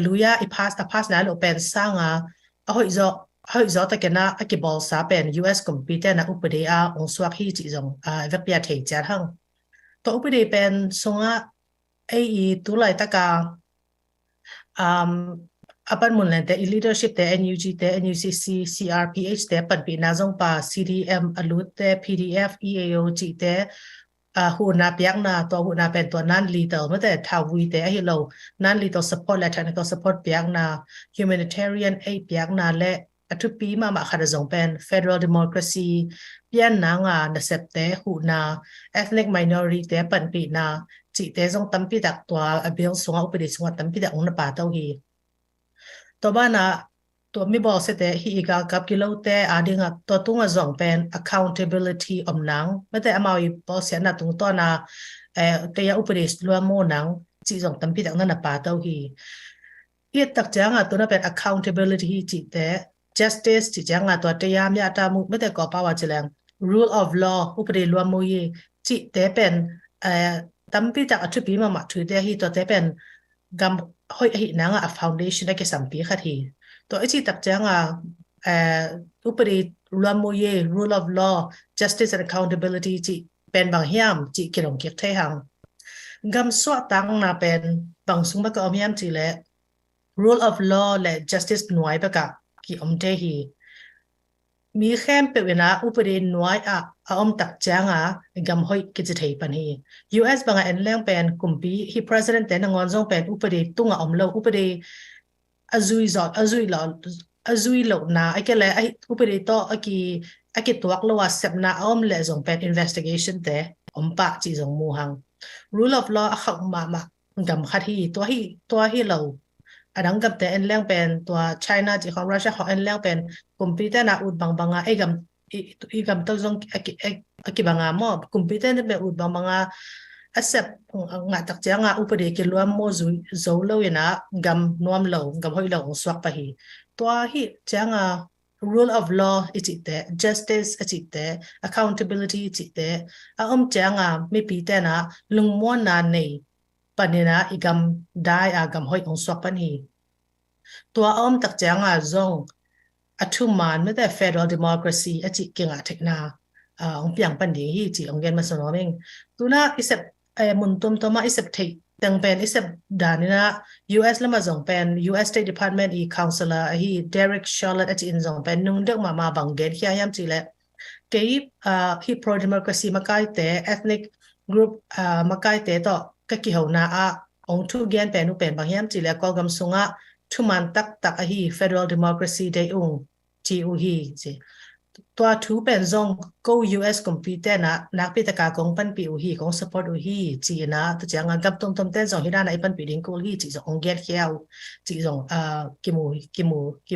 ลุยอีพาสไหนเลยเป็นสร้างเขาอีกตะกันนะไอ้กี่บอลซาเป็น US กุมปีแต่นะอุปเดองสวักที่จีจงเว็บเปียเทจัดหังตัวอุปเดเป็นส่งไอ้ตัวไหลตะกาapan munlan te leadership te NUG te NUCC CRPH te panpi nazong pa CDM alut te PDF EAO chi te hu na piak na to hu na pen to nan lethal ma te thawi te hi lo nan lethal support le technical support piak na humanitarian aid piak na le atupi ma khada zong pen federal democracy pian na nga na sep te hu na ethnic minority te panpi na chi te zong tampi dak to abil songa upedi songa tampi dak ong na pa taw hiตัวบ้านนะตัวไม่บอกเสด็จฮีกากับกิโลแต่ดีงตัวตุ้งจงเป็น accountability อมนังไม่แต่มาอีบอกเสียนะตรงตัวนะแต่ยาอุปนิสัยรวมโมนังจีจงตั้งพิจารณาป่าเต้าฮีตักจังตัวนั้นเป็น accountability จีแต่ justice จีจังตัวเตียมยาตามุไม่แต่ก่อป่าวจีแรง rule of law อุปนิสัยรวมโมยีจีแต่เป็นตั้งพิจารณาทุบีมาถือแต่ฮีตัวแต่เป็นกำห้อยหินางfoundation ได้แค่สัมปีค่ะทีตัวไอ้ที่ตักจังอุปนิรวมโมเย rule of law justice and accountability จีเป็นบางย่ามจีกิลงเกียรติหังกำสวดตั้งน่ะเป็นบางสุ่มก็อมย่ามจีและ rule of law และ justice หน่วยประกาศกี่อมเทฮีมีแค่เป็นเวลาอุปนิหน่วยอมตักจังกำห้อยกิจเทปันฮี US บางอันเรื่องเป็นกุมปีที่ president แต่นางอนจงเป็นอุปนิตุ้งอมโลอุปนิอาจุยหลอกนะไอ้แกเลยไอ้อุปนิโตไอ้กี่ตัวกลัวเสพนาอมเลยจงเป็น investigation แต่อมปะจีจงมูหัง rule of law ขังมากำขัดฮีตัวฮีเราอันนั้นกับแต่อันเรื่องเป็นตัว China จีของ Russia ของอันเรื่องเป็นกุมปีแต่นาอุดบางไอ้กำตัวจงไอ้กี่บางมอบกุมปีแต่เนี่ยเป็นอุดบางอาศัยงาตักเจ้างาอุปเดกิลวมโมจุยโจเลวนะกำนวมเลวกำห้อยเลวสวักไปฮีตัวฮีเจ้างา rule of law อิจิตเต justice อิจิตเต accountability อิจิตเตเจ้างาไม่ปีแต่นะลุงม้วนนานี่ปนินะอีกำได้กำห้อยองสวักปันฮีตัวตักเจ้างาจงทุมานไม่แต่ federal democracy อิจิเก่งเทคนาองเปียงปันดีฮีจีองเกนมาสนอมิงตัวน่ะอิสมุนตุมตัวมาอิสเทตั้งเป็นอิสดานินะ US แล้วมาส่งเป็น US State Department Counselor ฮี Derek Charlotte อินส่งเป็นนุ่งเด็กมาบังเกนที่ยามจีเล่เกี่ยฮี pro democracy มาใกล้แต่ ethnic group มาใกล้แต่ต่อก็กี่หัวหน้าองทุเกนเป็นนุเป็นบางยามจีเล่ก็กำส่งทุมันตักฮี federal democracy ได้จีฮีจีตัวทูเป็นจงก็ US กุมปีแต่นะนักพิจารณาของปันปีอุฮีของ support อุฮีจีนะตัวจังกับตรงแต่จงที่ด้านไอ้ปันปีดิ้งกูฮีจีจงองเกตเขียวจีจงกิ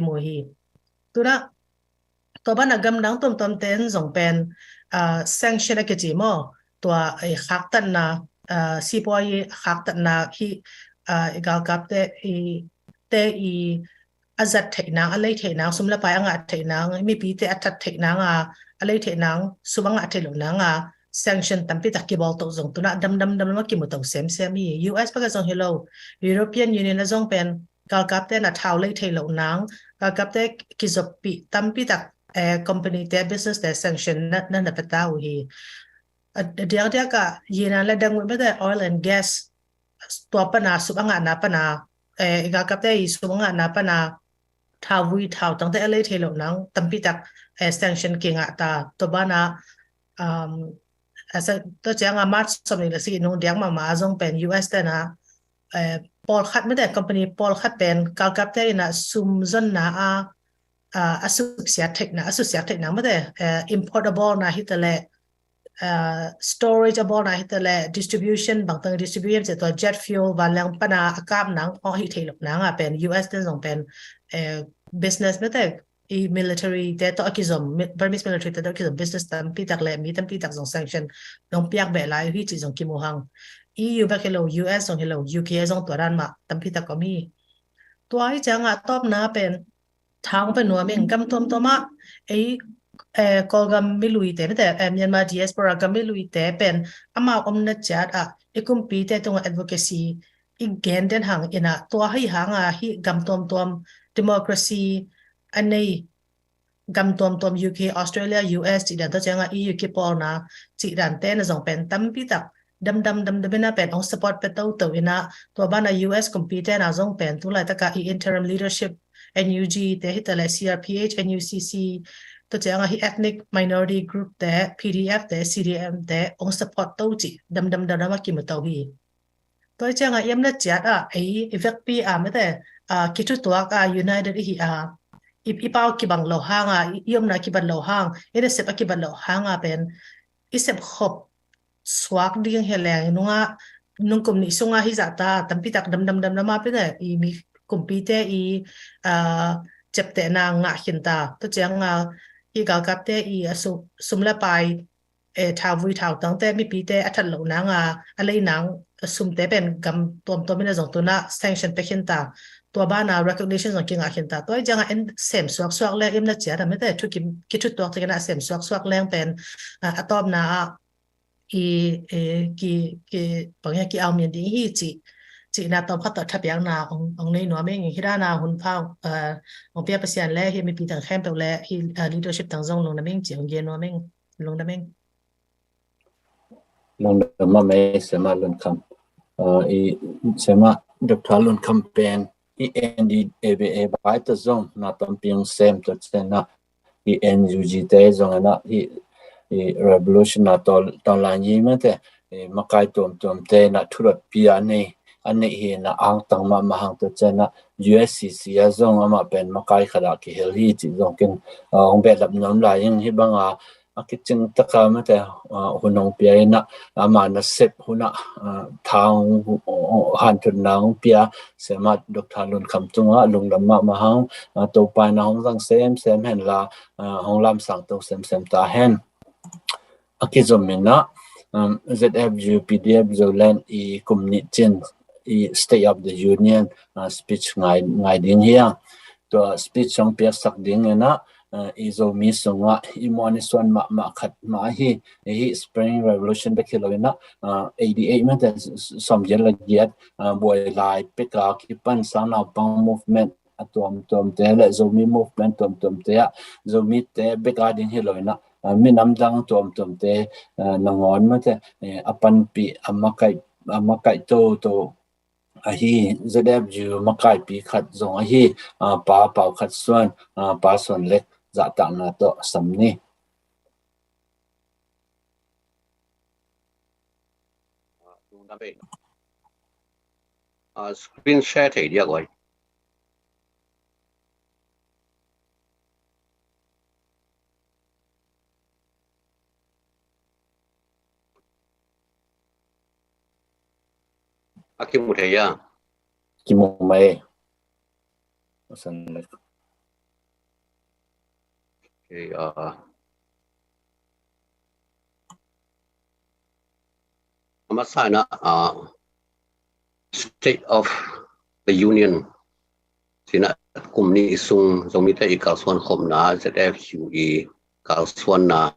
มูฮีตัวน่ะตัวบ้านนักกำลังตรงแต่จงเป็นsanction อะไรจีโมตัวไอ้ขักตันนะซีพอยขักตันนะที่กากับแต่อาจัดเทนังอะไรเทนังสมละไปอ่ะเทนังไม่ปีแต่อาจัดเทนังอะไรเทนังสุบังเทหลงนังsanction ตั้งปีตะกี้บอกตัวจงตัวน่ะดำว่ากี่หมดตัวเซมมี US ปะก็จง hello European Union ละจงเป็นกากับแต่น่ะเท่าเลยเทหลงนังกากับแต่กิจปีตั้งปีตะcompany แต่ business แต่ sanction นั่นน่ะเป็นตาหูฮีเดี๋ยวก็ยีนั่นแหละดังไม่ได้ oil and gas ตัวปนาสุบังน่ะปนากากับแต่สุบังน่ะปนาท้าววิท้าวตั้งแต่อะไรเทโลนังตั้งปีตักsanctionเก่งตาตัวบ้านะ ตัวเจ้ามาร์ชสมัยละสิน้องเดียงมาจงเป็น US แต่นะปอลคัดไม่ได้ company ปอลคัดเป็นการกับแต่นะซุมจนนะassociated นะไม่ได้importable นะฮิตเลยstorageable นะฮิตเลย distribution บางตัว distribution จะตัว jet fuel วันแรงปนาอากาศนังอ๋อฮิตเลยนังเป็น US แต่จงเป็นbusiness ไม่ได้military แต่ตัวกิจกรรม Burmese military แต่ตัวกิจกรรม business ตั้มปีตักเลยมีตั้มปีตักจง sanction น้องเปียกแบบไรที่จีจงกิโมหัง EU แบบเฮล US จงเฮล UK จงตัวด้านมาตั้มปีตักก็มีตัวที่จังตอบนะเป็นทางเป็นหน่วยกำตัวมาก็กำไม่ลุยแต่เมียนมา diaspora กำไม่ลุยแต่เป็นมานัดจัดกุมปีแต่ตรง advocacy อีกแกนเดินหางตัวให้หางที่กำตัว democracy อันนี้กำตัว UK Australia US จีดันตัวจังEU กี่ปอนะจีดันเต้นจงเป็นตั้มปีตักดำเป็นเป็นองค์ support เป็นตัวตัวบ้านUS กุมปีแต่จงเป็นตัวอะไรตะกะ interim leadership NUG แต่ที่แต่ละ CRPH NUCC ตัวจังethnic minority group แต่ PDF แต่ CDM แต่องค์ support ตัวจีดำมากี่มื้อตัวฮีตัวจังยังนัดจัดeffect ปีไม่แต่คิดตัวUnited อีเป้ากี่บังโลหางยมนากี่บังโลหางเสพกี่บังโลหางเป็นเสพขบสวากดิ้งเฮลังนุ่งกลุ่มนี้ส่งฮิจัตตาตั้มปีตักดำมาเป็นมีกลุ่มปีเตเจ็บแต่นางหินตาตัวจังกากับเตสุมละไปทาวิทาวตั้งแต่มีปีเตอัฐเหล่านางอะไรนางสุมเตเป็นกำตัวไม่ได้ส่งตัวน่ะ sanction ไปหินตาตัวบ้านrecognition ของกิงหินตาตัวจังเสมสวกแรงน่าจะไม่ได้ทุกคิดตัวที่กันเสมสวกแรงเป็นตอบนะบางอย่างกี่เอาเมียนดิ้งฮีจีน่าตอบเขาตอบทับอย่างนาของในหน่วยไม่อย่างที่ด้านนาหุ่นเผาของเปียประเสียนแรกที่มีปีต่างแคมป์ตัวแรกที่ leadership ต่างจงลงน้ำไม่จีของเย็นหน่วยไม่ลงน้ำไม่ไม่เสมาลงคำเสมาดรลงคำเป็นNDABA ไปตัวจงน่าต้องเพียงเซมตัวเจนะNUG เตจงนะrevolution น่าตอนหลังยี่มันแต่มาไกลตัวเตนะทุรปีอันนี้นะอ่างตั้งมาหังตัวเจนะ USCC จงมาเป็นมาไกลขนาดที่เฮลีจีจงกันองแบบรับน้ำลายยังที่บางคิดจึงตะการมาแต่หุ่นองเปียนะมานะเสพหุ่นทางหันทุนนางเปียเสมาดรลุนคำจุงลงดำมาหังตัวไปนะห้องสังเสมเห็นละห้องลำสั่งตัวเสมตาเห็นคิดจมินะZFU PDF จะเล่นกลุ่มนี้จินState of the Union speech ไงดิ้งเฮียตัว speech ของเปียสักดิ้งนะizo mi sunga imoni swan ma khat ma hi spring revolution be khilona 88 man som yen la giat boy lai peka ki pan sana pang movement atom te la zomi movement tom te zomi te beka ding hilona mi nam dang tom te nangon ma te apan pi amakai to hi ZFU makai pi khat zong hi pa khat swan pa swan lek dạ tặng là to sầm ni screen share thì được rồi kim một thầy à kim một mày sẵn lek Masana State of the Union sina kumni isung zomita ikalswan khomna ZFU kalswan na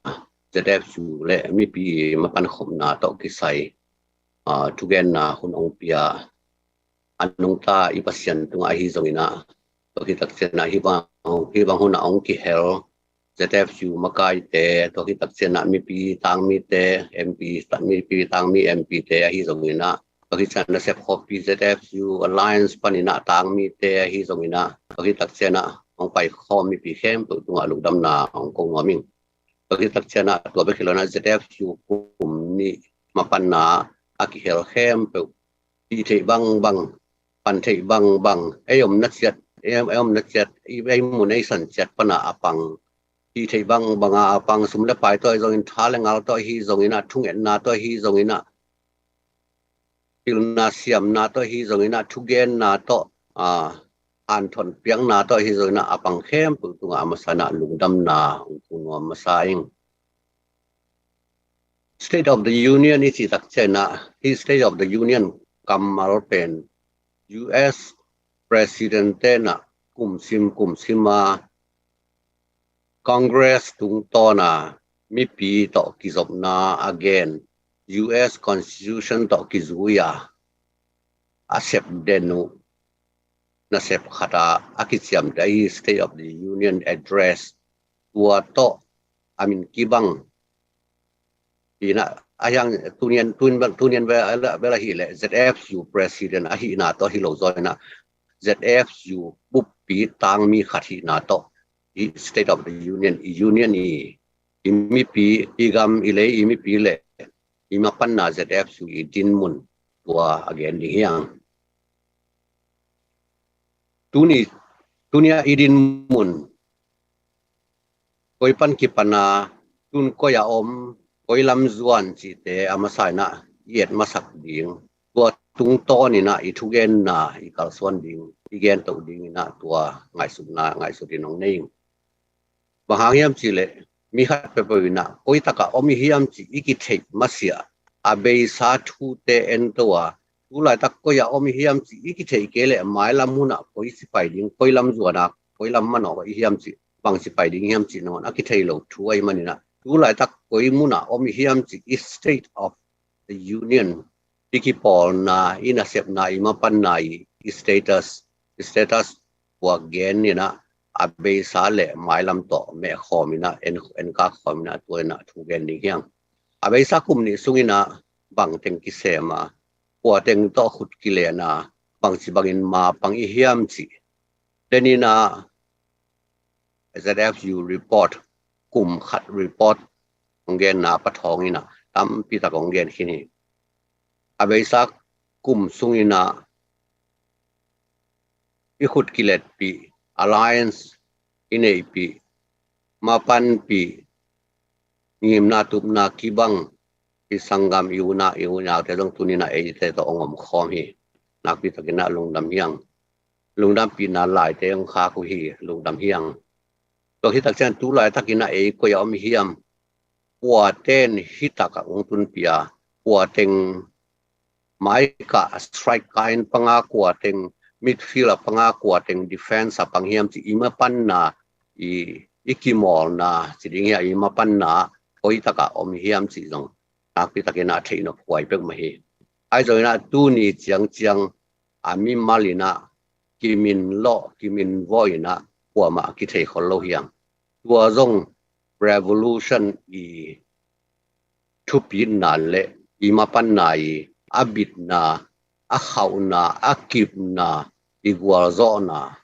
ZFU le mi pi mapan khomna to kisai tugen na hunong pia anung ta ipasyan tunga hi zomina to kitak sena hibang huna ong ki hel ZFU makai te to kitak sena mi pi tang mi te MP stat mi pi tang mi MP te hi zomina to kitak na sep copy ZFU alliance panina tang mi te hi zomina to kitak sena ong pai khom mi pi khem to tunga lugdam na ong kong ngoming to kitak sena to be khilona ZFU kum ni mapanna aki hel hem pe ti thei bang pan thei bang ayom na chat ayom na chat ai mun ai san chat pana apang ti thei banga apang sumle pai to zong in thale ngal to hi zong ina thung en na to hi zong ina til na siam na to hi zong ina thugen na to an thon piang na to hi zong ina apang hem pu tunga masana lungdam na unwa masaing State of the Union is takchena his State of the Union kamal pen US President na kumsima Congress tung to na mi pi to kizop na again US Constitution to kizuya accept denu na sep khata akisiam dai State of the Union address tua to amin kibang ina ayang tunian bela hile ZFU president ahi na to hilo zoina ZFU bupi tang mi khati na to State of the Union i imipi igam ile imipi le imapan na ZFU i dinmun tua again dihang tunia idin mun koipan kipana tun koya koi lam zuan chi te amasai na yet masak ding tua tung to ni na ithugen na ikal suan ding igen to ding na tua ngai su dinong nei bahangiam chi le mi khat pe pe na koi taka omi hiam chi iki thei masia abei sa thu te en towa ulai tak koya omi hiam chi iki thei kele mai lam huna koi si pai ding koi lam zuana koi lam mano i hiam chi bang si pai ding hiam chi no na ki thei lo thu ai manina ulai tak koi muna omi hiam chi State of the Union iki pol na ina sep na imapan na status wa gen ni na abe sale mailam to me khomina en ka khomina to na thu gen ni hyang abe sa kum ni sungina bang teng ki sema wa teng to khut ki le na bang si bangin ma pang i hiam chi denina ZFU report kum khat report nggen na pathong ina tam pi ta nggen khini abeisa kum sungina i khut kilet pi alliance inei pi mapan pi ngim na tup na kibang pi sangam iuna te long tunina e te to ongom khom hi nak pi takina lungdam pi na lai te ong kha ku hi lungdam hiang to hi tak chen tu lai takina e ko yom hiam wa ten hitaka ungtun pia wa teng mai ka strike kain panga kwa teng midfielder panga kwa teng defense apang hiam chi ima pan na ikimol na chiding ya ima pan na koi taka om hiam chi jong akpi takena theino khwai pek ma hi ai joina tu ni chiang ami malina kimin voina kwa ma ki thei kholo hiam tua jong revolution thupin na le imapan na abit na akhaw na akip na igwal zo na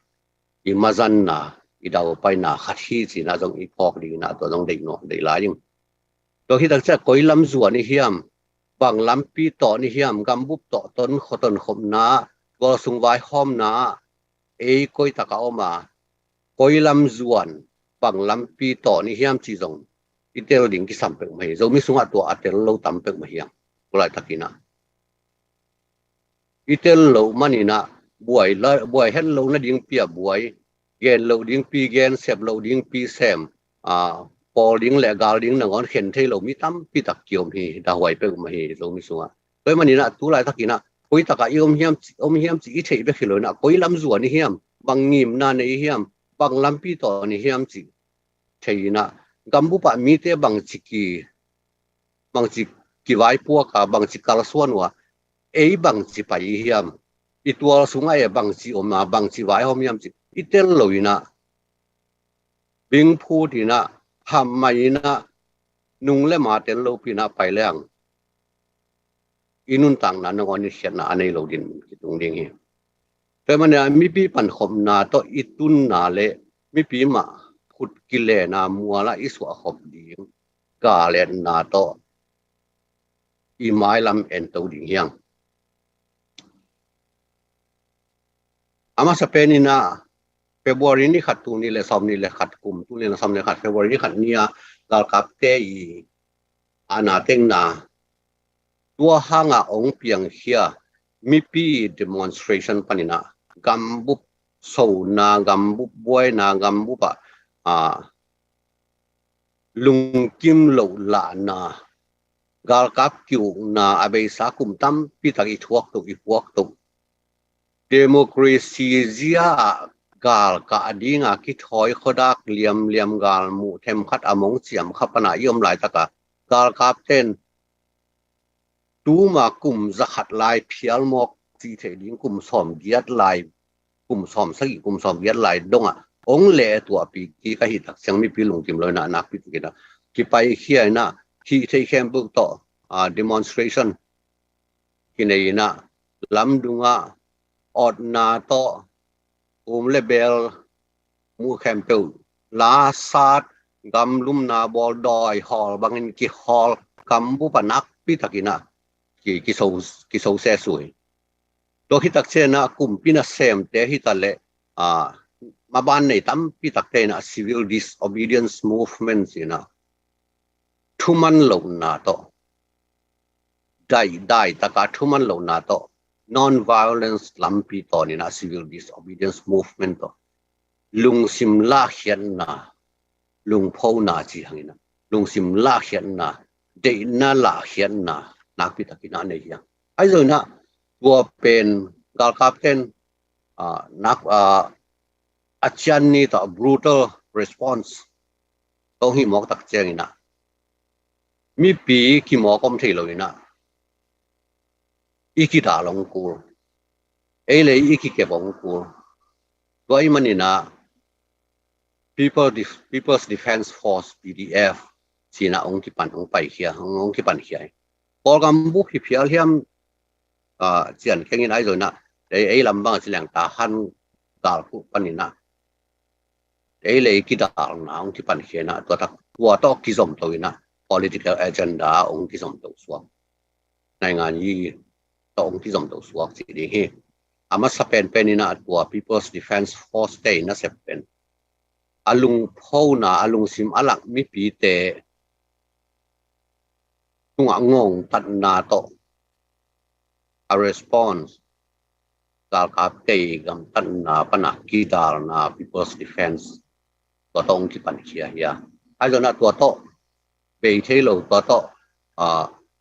imazan na idaw pai na khathi chi na jong ipok ding na to jong dei no dei la jing to hi tak cha koilam zuan ni hiam bang lampi to ni hiam gambup to ton khoton khom na go sungwai hom na e koi taka oma koilam zuan bang lampi to ni hiam chi jong itel ding ki sampek mai zo mi sunga to atel lo tampek mai hiam kulai takina itel lo manina buai hen lo na ding pia buai gen lo ding pi gen sep lo ding pi sem pol ding le gal ding na ngon khen thei lo mi tam pi tak kiom hi da huai pe ma hi zo mi sunga toi manina tu lai takina koi taka om hiam chi i thei be khilo na koi lam zuan ni hiam bang ngim na nei hiam bang lampi to ni hiam chi theina gambu pa mi te bang ki vai pu ka bang chi kal suan wa ei bang chi pai hiam itual sunga e bang chi oma bang chi vai hom hiam chi itel loina bing phu dina ham mai na nung le ma tel lo pi na pai leng inun tang na ngon ni hian na anei lo din ki tung ding hi te man mi pi pan khom na to itun na le mi pi ma khut ki le na muala iswa khop ding ka le na to i mai lam en to ding hiang ama sa penina February ni khat tu ni le som ni le khat kum tu ni le som ni khat February ni khat nia gal kap te i ana teng na tua hanga ong piang hia mi pi demonstration panina gambu so na gambu boy na gambu pa lung kim lo la na gal kap kyu na abe sa kum tam pi tak i thuak tu i puak tu democracy zia gal ka adinga ki thoi khodak liam gal mu them khat among chiam khapana yom lai taka gal kap ten tu ma kum zakhat lai phial mok chi the ding kum som giat lai kum som sagi kum som giat lai donga ong le tua pi ki ka hi tak sang mi pi lung kim lo na nak pi ki na ki pai khia na ki thei khem bu to demonstration ki nei na lam dunga od na to lebel mu khem pe la sat gam lum na bol doi hol bangin ki hol kam bu panak pi takina ki so se sui to hi tak che na kum pina sem te hi tale ma ban nei tam pi tak te na civil disobedience movement sina thuman lo na to dai taka thuman lo na to non violence lampi to ni na civil disobedience movement to lung sim la hian na lung phau na chi hangina lung sim la hian na de na la hian na nak pi takina nei hiang ai zo na tua pen gal captain nak achian ni ta brutal response to hi mok tak cheng ina mi pi ki mo kom thei lo ina iki ta long ku ei le iki ke bong ku toi manina people's defense force pdf sina ong ki pan ong pai khia ong ki pan khia por gam bu hi phial hiam chian kengin ai zona ei lambang silang ta han dal ku panina ei le ki dal na ong ki pan khia na to tak wa to ki zom to ina political agenda ong ki zom to suam nai ngan yi to ong ki zom to suak chi di hi ama sapen penina tua people's defense force te na sepen alung phau na alung sim alak mi pi te tunga ngong tat na to a response gal kap te gam tan na pana ki dal na people's defense to tong ki pan khia ya ai jona tua to be thelo to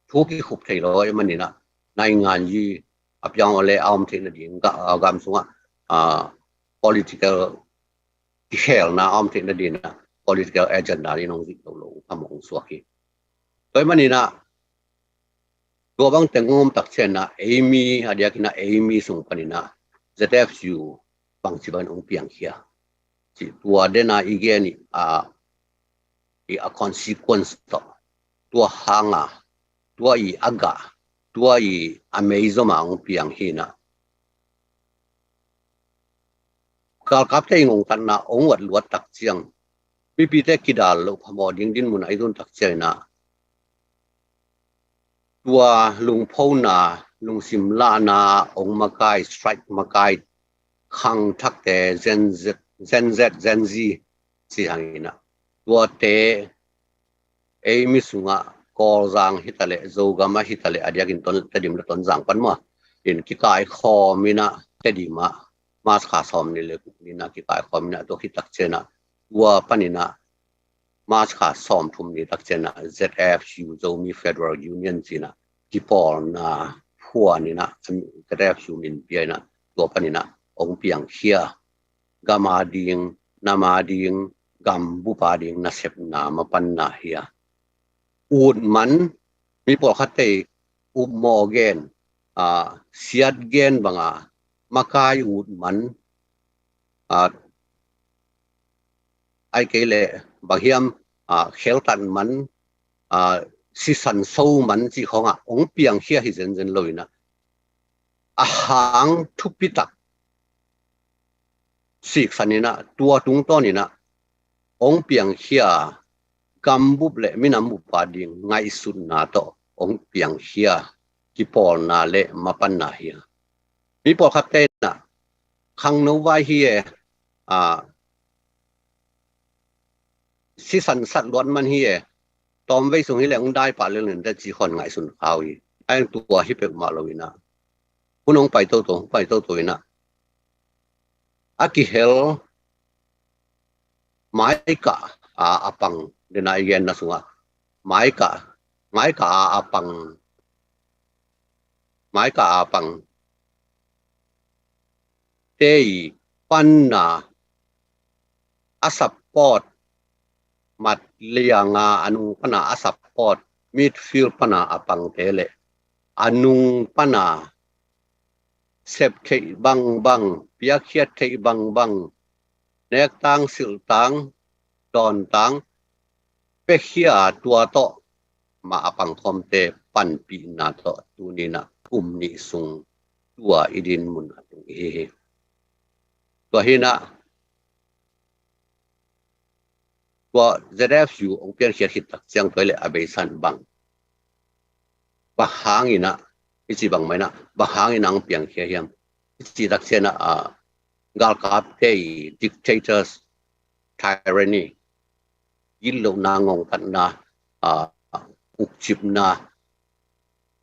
thu ki khup thelo ai manina nai ngan yi apyang ole aum thina ding ga gam sunga political hell na aum thina dina political agenda ni nong zik lo among suaki toy manina to bang tengom tak chena amy adia kina amy sung panina zfu bang chiban ong piang khia chi tua dena igeni a consequence to tua hanga tua I aga tua I amazing ong piang hina kal kap te ngong tan na ong wat luat tak chiang pi te kidal lo phamo ding din mun ai don tak chena tua lung phau na lung sim la na ong makai strike makai khang thak te zen z si hangina tua te ei mi sunga kol zang hitale zogama hitale adiakin ton tadim la ton zang pan ma in ki kai kho mina tadima mas kha som ni le ni na ki kai khom na to hitak chena wa panina mas kha som thum ni tak chena zfu zomi federal union china ki por na phua ni na zfu min piana to panina ong piang khia gama ding nama ding gam bu pa ding na sep na ma pan na hia ud man mi por khate mo gen siat gen banga makai ud man ai kele bahiam kheltan man si san so man chi khonga ong piang hia hi zen loina a hang thupitak sik sanina tua tung to ni na ong piang hia gambup le minam bu pa ding ngai sun na to องเปียงเฮียกิปอลนาเลมาปันนาเฮียมีปอขับเต้นนะขังโนวาเฮียสิสันสัตว์ล้วนมันเฮียตอมไว้ส่งให้แหลงได้ป่าเรื่องนั้นแต่จีคนไงสุนเขาอีไอ้ตัวที่เป็นมาลวินะคุณน้องไปโตนะอากิเฮลไม้กะอาปังเดนายเย็นนะสุงะไม้กะอาปังเตยปันนาอาสับปอดมัดเลียงอนุปนาอาสับปอดมิดฟิลปนาอาปังเตเลอนุปนาเซบเทบังเปียกเขียดเทบังเนกตังสิลตังดอนตังเปเขียตัวโตมาอาปังคอมเตปันปีนาโตตูนีนะกุมนิสุงตัวอิดินมุนตุงเฮตัวเฮนะตัว ZFU องเปียนเขียดหิดตักเสียงตัวเลอเบสันบังบะหางอินะอิจิบังไหมนะบะหางอินังเปียงเขียดยังอิจิตักเสียนะกาลกาเตย dictators tyranny ยินโลนางงกันนะอุกจิบนะ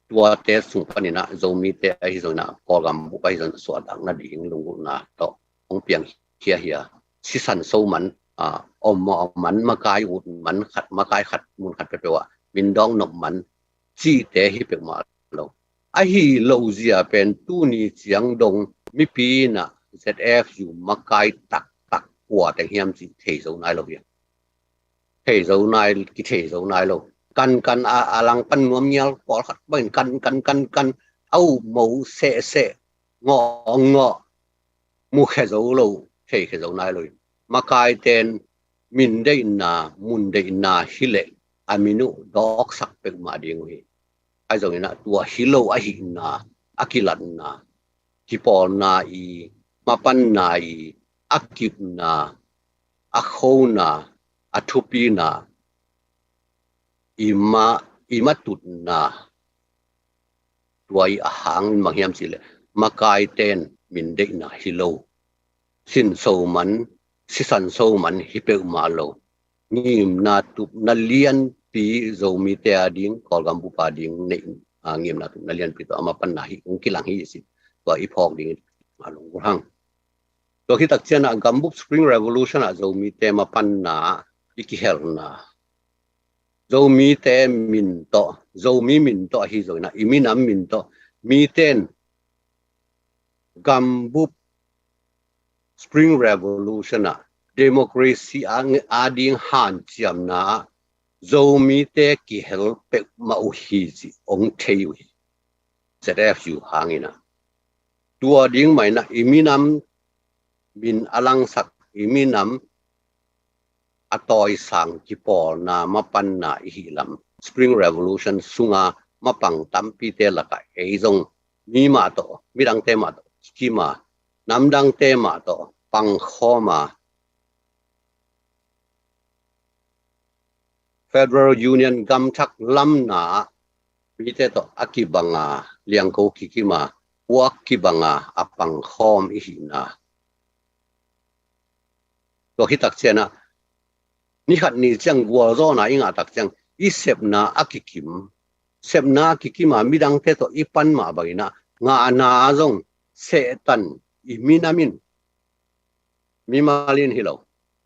ตัวเตสุงปนินะโจมีเตไอโซนะกอลกัมบุไปโซนสวดดังนะดิ่งลุงนะต่อองเปียงเขียเฮียสิสันโซมันอมมันมากายอุดมันขัดมากายขัดมุนขัดไปว่ามินดองนบมันจีเตฮิเปมาโลไอฮีโลเซียเป็นตู้นี้เสียงดงมิปีนะ ZF อยู่มากายตักกว่าแต่เฮียมจีเทโซนายโลเบียเทโซนายกิเทโซนายโลกันอาลังปันนวมเงียลปอขัดเป็นกันเอาหมูเสงอมูเขโซโลเทเขโซนายเลยมากายเตนมินได้นามุนได้นาฮิเลอามินุดอกสักเป็นมาดีงวยไอ้ตรงนี้นะตัวฮิโลอาหินาอากิลันนาฮิปอนาอีมาปันนาอีอากิบนาอาโคนาอาทุปีนาอิมาตุดนาตัวอาหางมาเฮียมสิเลมากายเตนมินได้นาฮิโลสินโซมันสิสันโซมันฮิเปมาโลนี่นาตุนาเลียนปีโจมีเตอดิ้งกอลกัมบุปาดิ้งในงี้นาตุนาเลียนปีตัวอามาปันนาฮิองกิลังฮิสิตัวอีพอกดิ้งมาลงกุรังตัวที่ตักเจนะกัมบุปสปริงเรวิลูชันโจมีเตมาปันนาอิกิเฮลนาโจมีเตมินโตโจมีมินโตฮิโจนะอิมินามมินโตมีเตนกัมบุปSpring Revolution democracy ading han chiam na zomi te ki help ma uhizi ong thei ZFU hangina tua ding mai na iminam min alang sak iminam atoi sang ki pol na mapan na hilam Spring Revolution sunga mapang tampi te laka eizong mi ma to midang te ma to skima namdang tema to pangkhoma Federal Union gamthak lamna mite to akibanga liangko kikima wakibanga apangkhom ihina to hitak chena ni khat ni chang guazo na inga tak chang isepna akikim sepna kikima midang te to ipan ma bagina nga ana zong setan iminamin mimalin hilaw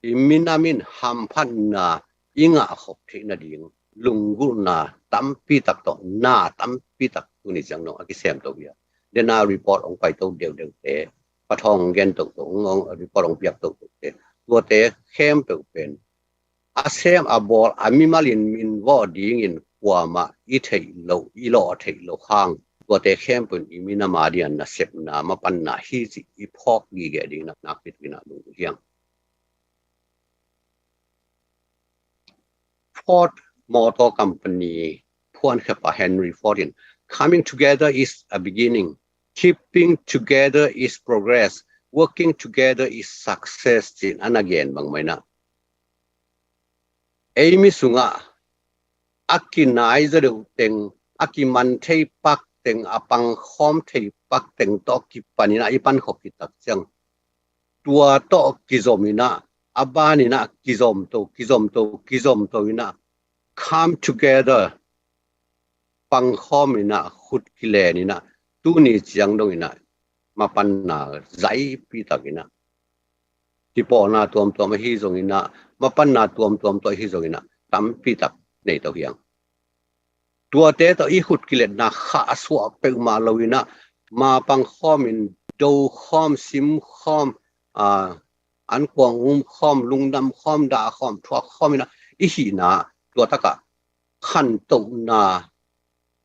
iminamin hampan na inga khop thina ding lungu na tampi tak to na tampi tak tuni chang no akisem to bia dena report ong pai to deu te pathong gen to ngong report ong piak to te tua te khem pe pen asem abol amimalin min wo ding in kwama I thei lo I lo thei lo khangตัวเตะเข้มเป็นอิมินามาเดียนนะเสพนามาปันนาฮิจิอีพอกดีแกดีนักปิดวินาลุงเฮียง Ford Motor Company พวนขับHenry Ford coming together is a beginning keeping together is progress working together is success จินอันนั้นเย็นบางไหมนะเอมิสุงะอักกินไนจะเดือดเต็ง อากิมันเทปักเต็งอปังคอมเทปักเต็งตอกิปันินะอีปันขบกิตักจังตัวตอกิจอมินะอาบานินะกิจอมโตอินะ come together ปังคอมินะขุดกิเลนินะตูนี่จังดงอินะมาปันนาใจปีตักินะที่ปอนาตัวมาฮิจงอินะมาปันนาตัวฮิจงอินะตามปีตักในตัวเฮียงตัวเตตัวอีขุดกิเลสนะข้าสวะเปิงมาลวินะมาปังข้อมินดูข้อมซิมข้อมอันกวางข้อมลุงดำข้อมด่าข้อมทั่วข้อมินะอีหีนะตัวตะกะขันตุนา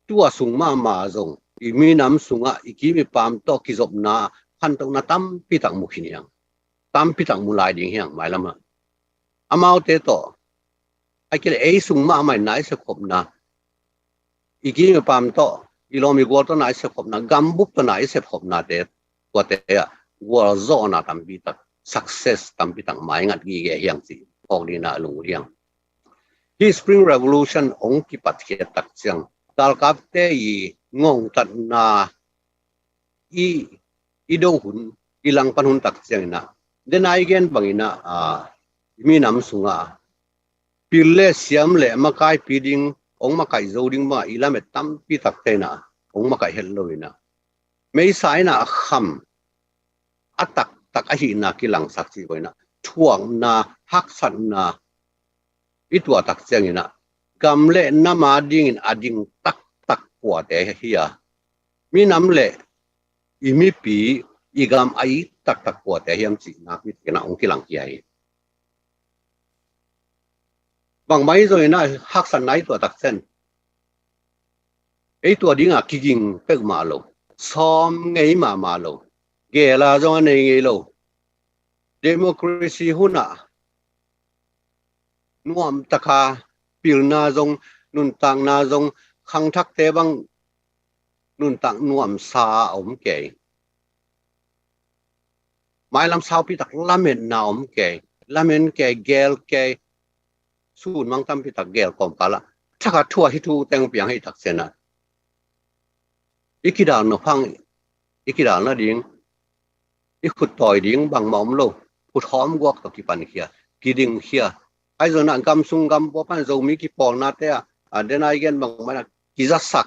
ตัวสูงมาจงอีมีน้ำสูงอีกีมีปามตอกิจบนาขันตุนาตั้มปีตักมุขินียงตั้มปีตักมุลายดิ่งเฮียงหมายละมาอามาเตโตไอ้กิเลสสูงมาไม่ไหนสักขบนาอีกอย่างปั๊มโตอีลอมีกัวตัวไหนเสพผมนะกัมบุกตัวไหนเสพผมนะเด็ดกัวเตะกัวโซน่าตั้มปีตัก success ตั้มปีตักหมายงัดกี่แก่ยังสิพอกดีน่าลุงเลี้ยงที่ Spring Revolution องค์กิปัตเขตักเชียงตาลกับเตยงงตัดนาอีดูหุ่นอีหลังปันหุ่นตักเชียงนะเดนไอเกนบังอินะมีน้ำสุงปิลเล่เสียมเล่มาไกปีดิงองมาไก่โจดิงมาอีลาเมตัมปีตักเตนะองมาไก่เฮลโลวินะไม่สายนะคำอัตักอหินากิลังสักทีไว้นะท่วงนาฮักสันนาอีตัวตักเจียงนะกำเล่น้ำมาดิ่งอดิ่งตักปวดแต่เฮียมีน้ำเล่อีมีปีอีกำไอตักปวดแต่เฮียมจีนักวิทยาองกิลังใหญ่บางไม่ตัวน่ะฮักสันไหนตัวตักเส้นไอตัวดิ้งกิจิงเป็กมาโลซ้อมไงมาโลเกล้าจงอันไงโลเดโมคราซีหุ่นน่ะนวมตะคาปิลนาจงนุนตังนาจงขังทักเตบังนุนตังนวมซาอมเกยหมายลำสาวพี่ตักละเมนนาอมเกยละเมนเกยเกลเกยสูนมังตั้มพิตักเกลกอมกาละถ้าขาทั่วให้ทูเต็งเปียงให้ตักเสนะอีกดาวนพังอีกดาวน่ะดิ้งอีขุดต่อยดิ้งบางหมอมโลขุดหอมกวกตะกี้ปันเขียกีดิ้งเขียไอ้ส่วนนั้นกำซุงกำปอปันโจมีกี่ปองนาเตะเดนไอเกนบางมันกิจสัก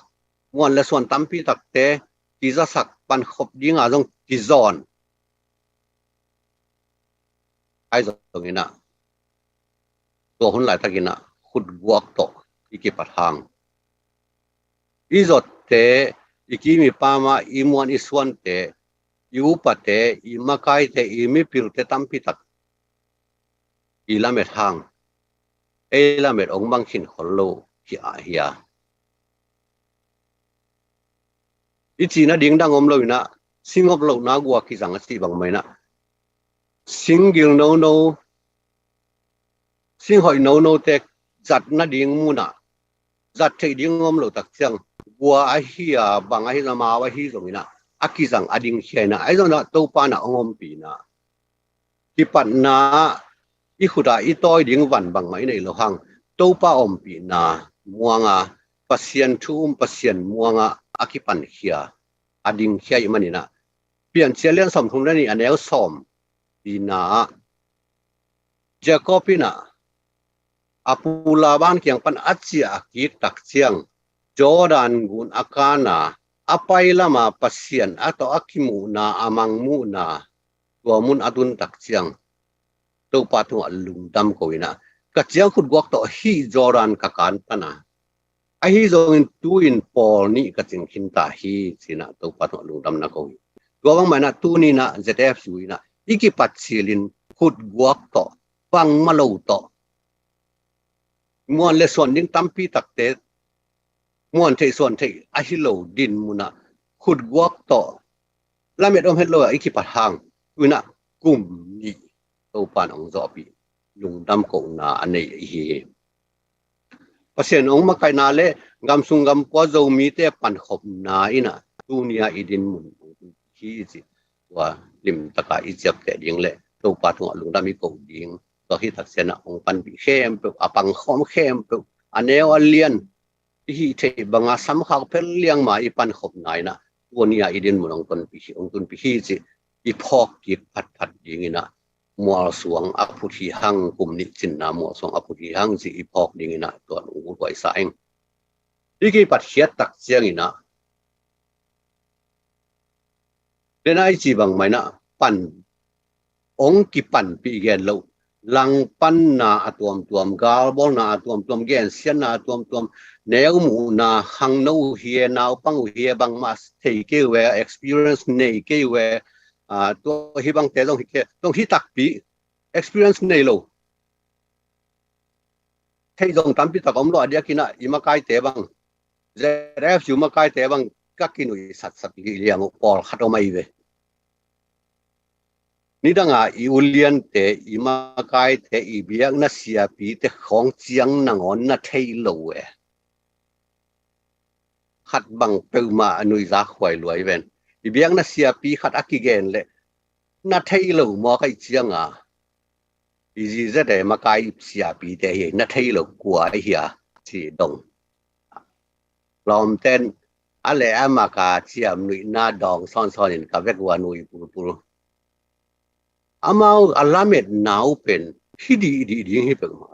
มวนและส่วนตั้มพิตักเตะกิจสักปันขบดิ้งอาจงกิจอนไอ้ส่วนนี้นะตัวคนหลายตะกินะขุดบวกโตอีกปัดหางอีจดเตอีกมีปามาอีมวนอีส่วนเตอีอุปเตอีมาไกเตอีมีปิลเตตั้มพิตักอีละเม็ดหางเอละเม็ดองบังขินขอโลฮิอาฮิยาอีจีน่ะดิ้งดังอมโลนะสิงอบโลนะกัวกิสังสีบังไม่นะสิงกิลโนสิ่งหอยโนเตกจัดนาดิ่งมูน่ะจัดที่ดิ่งอมโลตักเชียงบัวไอเฮียบางไอจะมาไว้ที่ตรงนี้นะอากิสังอดิ่งเชียนะไอตรงนั้นตัวปานะองอมปีนะที่ปันนาอีขุดาอีต้อยดิ่งวันบางไม้ในโลหังตัวปาอมปีนะมัวงาปัสเซียนทุ่มปัสเซียนมัวงาอากิปันเฮียอดิ่งเฮียมันนี่นะเปลี่ยนเชียเลี้ยงสมทุนได้นี่อันเดียวสมปีนะเจ้าก็ปีนะอาปูลาบานเกียงปันอัจฉริกิตักเชียงจอดันกุนอาคานาอภัยละมาปัสเซียนอัตอาคิมูนาอามังมูนาตัวมุนอดุนตักเชียงตัวปาตุอัลลุงดำโกวินะกัจเจียงขุดกวกต่อฮีจอดันกักันปนะไอฮีจงอินตูอินปอลนี่กัจจิงขินตาฮีสินะตัวปาตุอัลลุงดำนักโกวิตัวบางมันนะตูนี่นะเจเอฟยูนะอีกิปัจเซียลินขุดกวกต่อฟังมาโลต่อมวนเลส่วนดิ้งตั้มปีตักเตะมวนเทส่วนเทอหิโลดินมุนะขุดกวกต่อละเม็ดอมเฮลโลอีกิปัดหางวินะกุมนี่ตัวปานองจอปีลุงดำกงนาอันนี้เฮเพราะฉะนั้นองมาไกนาเลกำซุงกำปัวโจมีเตปันขบนาอินะตูเนียอีดินมุนที่สิว่าลิมตะกาอีเจ็บแต่ดิ้งเละตัวปาถุลุงดำมีกงดิ้งตัวที่ตักเสนาองปันปีเข้มเปอปังข้อมเข้มเปอันเนวเลียน hi the banga sam khak pel liang ma i pan khop nai na wonia idin munong ton pi hi chi i phok ki phat dingina mual suang aphuthi hang kumni chinna mual suang aphuthi hang chi i phok dingina ton u wai sa eng iki pat hiat tak chiangina denai chi bang maina pan ong ki pan pi gen lo lang pan na atuam gal bol na atuam gen sian na atuam neu mu na hang no hie nau pang hie bang mas thei ke we experience nei ke we to hi bang te long hi ke tong hi tak pi experience nei lo thei dong tam pi ta kom lo dia kina ima kai te bang zrf ju ma kai te bang ka kinui sat li liang pol khato mai ve ni danga i ulian te ima kai te i biak na sia pi te khong chiang nangon na thei lo we khat bang pe ma anui za khwai loi ven i biak na sia pi khat akigen le na thei lo mo kai chiang i ji za de ma kai sia pi te hi na thei lo kwa hi chi dong lom ten ale ama ka chiam nui na dong son in ka vek wa nui pur amau alamet nau pen hidi hi pe ma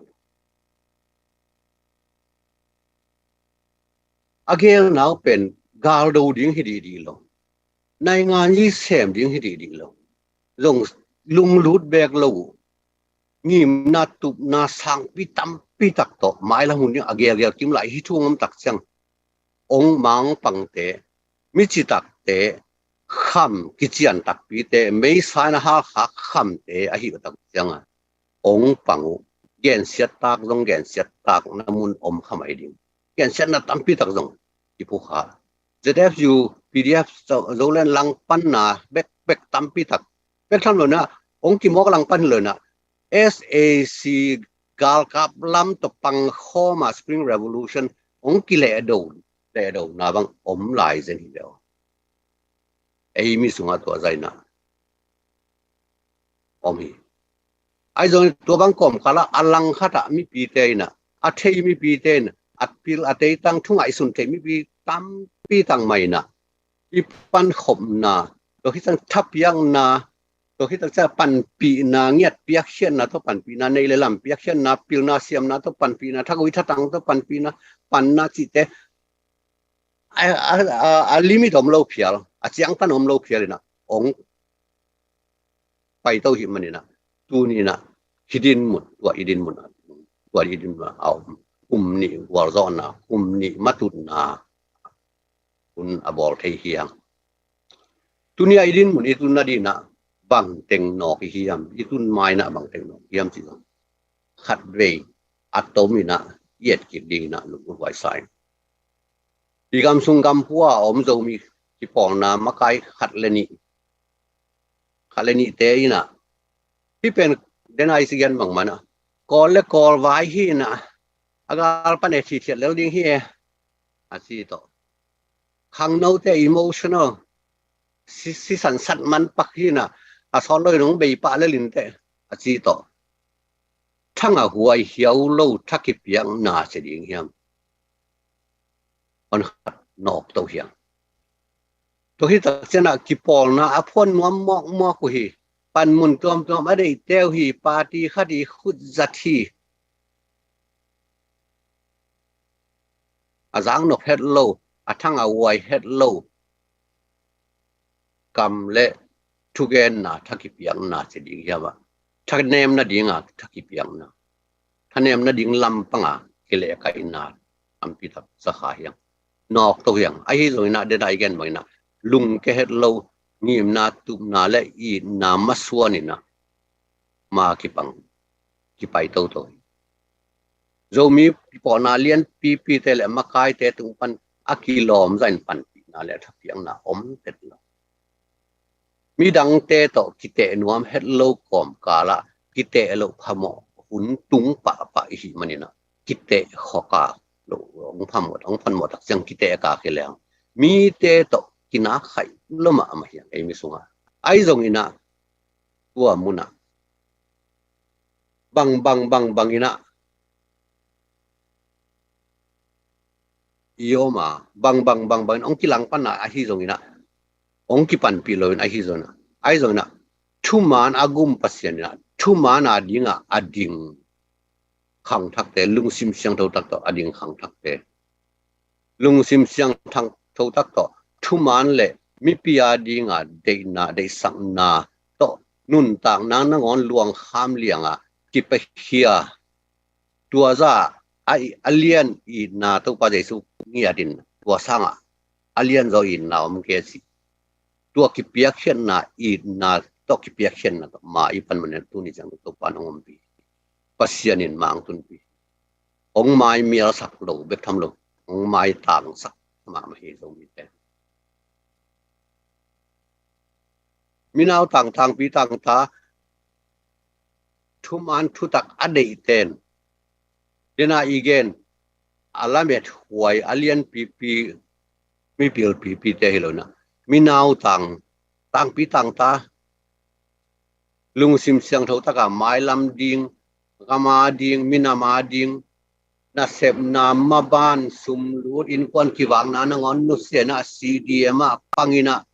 agel nau pen gal do ding hidi lo nai ngan yi sem ding hidi lo lung lut bek lo ngim na tup na sang pi tak to mai la hun ni agel kim lai hi thungam tak chang ong mang pang te mi chi tak te kham ki chian tak pi te mei sai na ha kham te a hi tak chang ong pang gen siat tak long gen siat tak na mun om khamai ding gen siat na tam pi tak zong ki pu kha zfu pdf zo len lang pan na bek tam pi tak bek tham lo na ong ki mok lang pan lo na sac gal kap lam to pang khoma spring revolution ong ki le do na bang om lai zen hi lo ei mi sunga to zaina om hi ai zon to bang kom kala alang khata mi pi te na a thei mi pi te na apil atei tang thungai sun te mi pi tam pi tang mai na i pan khom na to hi tang thap yang na to hi tang cha pan pi na ngiat piak hian na to pan pi na nei le lam piak hian na pil na siam na to pan pi na thagoi thatang to pan pi na pan na chi te a limit om lo phial a chiang pan om lo phial na ong pai to hi manina tu ni na hidin mun wa idin mun au ni war zon na ni matut na un abol thei hiang tunia idin mun itun na di na bang teng no hi hiam itun mai na bang teng no hiam chi khat ve atomina yet ki ding na lu wai sai di gam sung gam puwa om zo mi ki pong na makai khat leni te ina pi pen denai sigan bang mana kol vai hi na agal pan e thi thiat lo ding hi a si to khang no te emotional si san sat man pak hi na a son loi nong bei pa le lin te a si to thang a huai hiau lo thaki piang na se ding hiam on nok to hiang to hi ta chena ki pol na a phon mo ku hi pan mun tom a dei teu hi party khadi khut zathi azang no het lo athang a wai het lo kam le thugen na thaki piang na che ding yawa thanem na dinga thaki piang na thanem na ding lam panga kele ka ina ampi thap sa kha yang nok to yang ai lo na de dai gen mai na lung ke het lo ngim na tup na le i na maswani na ma ki pang ki pai to zomi po na lian pi te le makai te tung pan akilom zain pan pi na le thapiang na om tet la mi dang te to kite nuam het lo kom kala kite lo phamo hun tung pa hi manina kite khoka lo ong pham mo tak chang kite ka kheleang mi te to kina khai loma ma hian ei mi sunga ai zong ina tua muna bang ina iyo ma bang ong kilang pan na ahi zongina ong kipan piloin ahi zona ai zona thuman agum pasien na thuman adinga ading khang thak te lung sim siang tho tak to ading khang thak te lung sim siang thang tho tak to thuman le mi pia dinga de na de sang na to nun tang nang na ngon luang kham lianga ki pe khia tua za ai alien I na to pa jesu ngi adin tua sanga alien zo in na om ke si tua ki pia khen na I na to ki pia khen na ma I pan man tu ni jang to pa nong bi pasianin mang tun bi ong mai mi sak lo be tham lo ong mai tang sak ma ma hi zo mi te minaw tang pi tang ta thuman thutak adei ten dena igen alamet huai alien pp mi pil pp te hilona minaw tang pi tang ta lung sim siang tho taka mai lam ding gama ding minama ding na sep na maban sum lut in kwan kiwang na ngon nu se na cdm pangina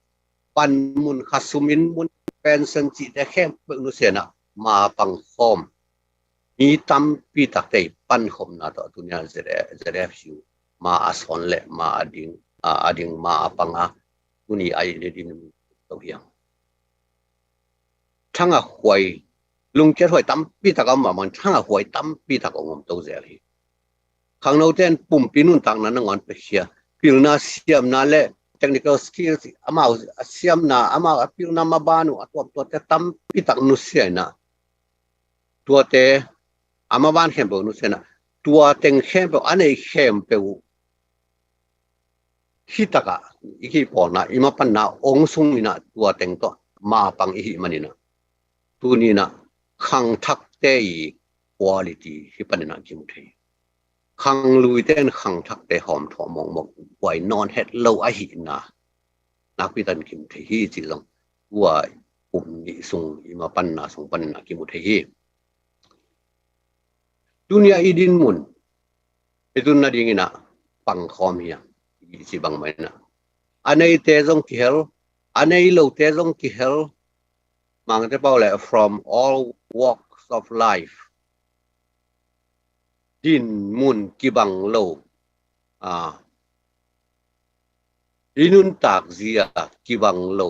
pan mun khasumin mun pension chi te khem nu se na ma pang khom ni tam pi tak te pan khom na to dunya zrf hu ma ason le ma ading ma panga uni ai le din to yang thanga huai lung ke huai tam pi tak ma man thanga huai tam pi tak ngom to zel hi khang no ten pum pinun tang na ngon pe khia pilna siam na le technical skills amao siam na amao pilna mabanu atop to te tam pi tak nu sia na tua te amaban khem bo nu sia na tua teng khem bo anei khem pe hitaka iki po na imapan na ong sung ina tua teng to ma pang hi manina tu ni na khang thak te quality hi panina kim thei khang lui ten khang thak te hom tho mong mok wai non het lo a hi na nak pi tan kim thei hi chi long wa ni sung imapan na sung pan na kim thei hi dunia idin mun itun na dingina pang khom hi si bang mai na anei te jong ki hel anei lo te jong ki hel mang te pau le from all walks of life din mun ki bang lo inun tak zia ki bang lo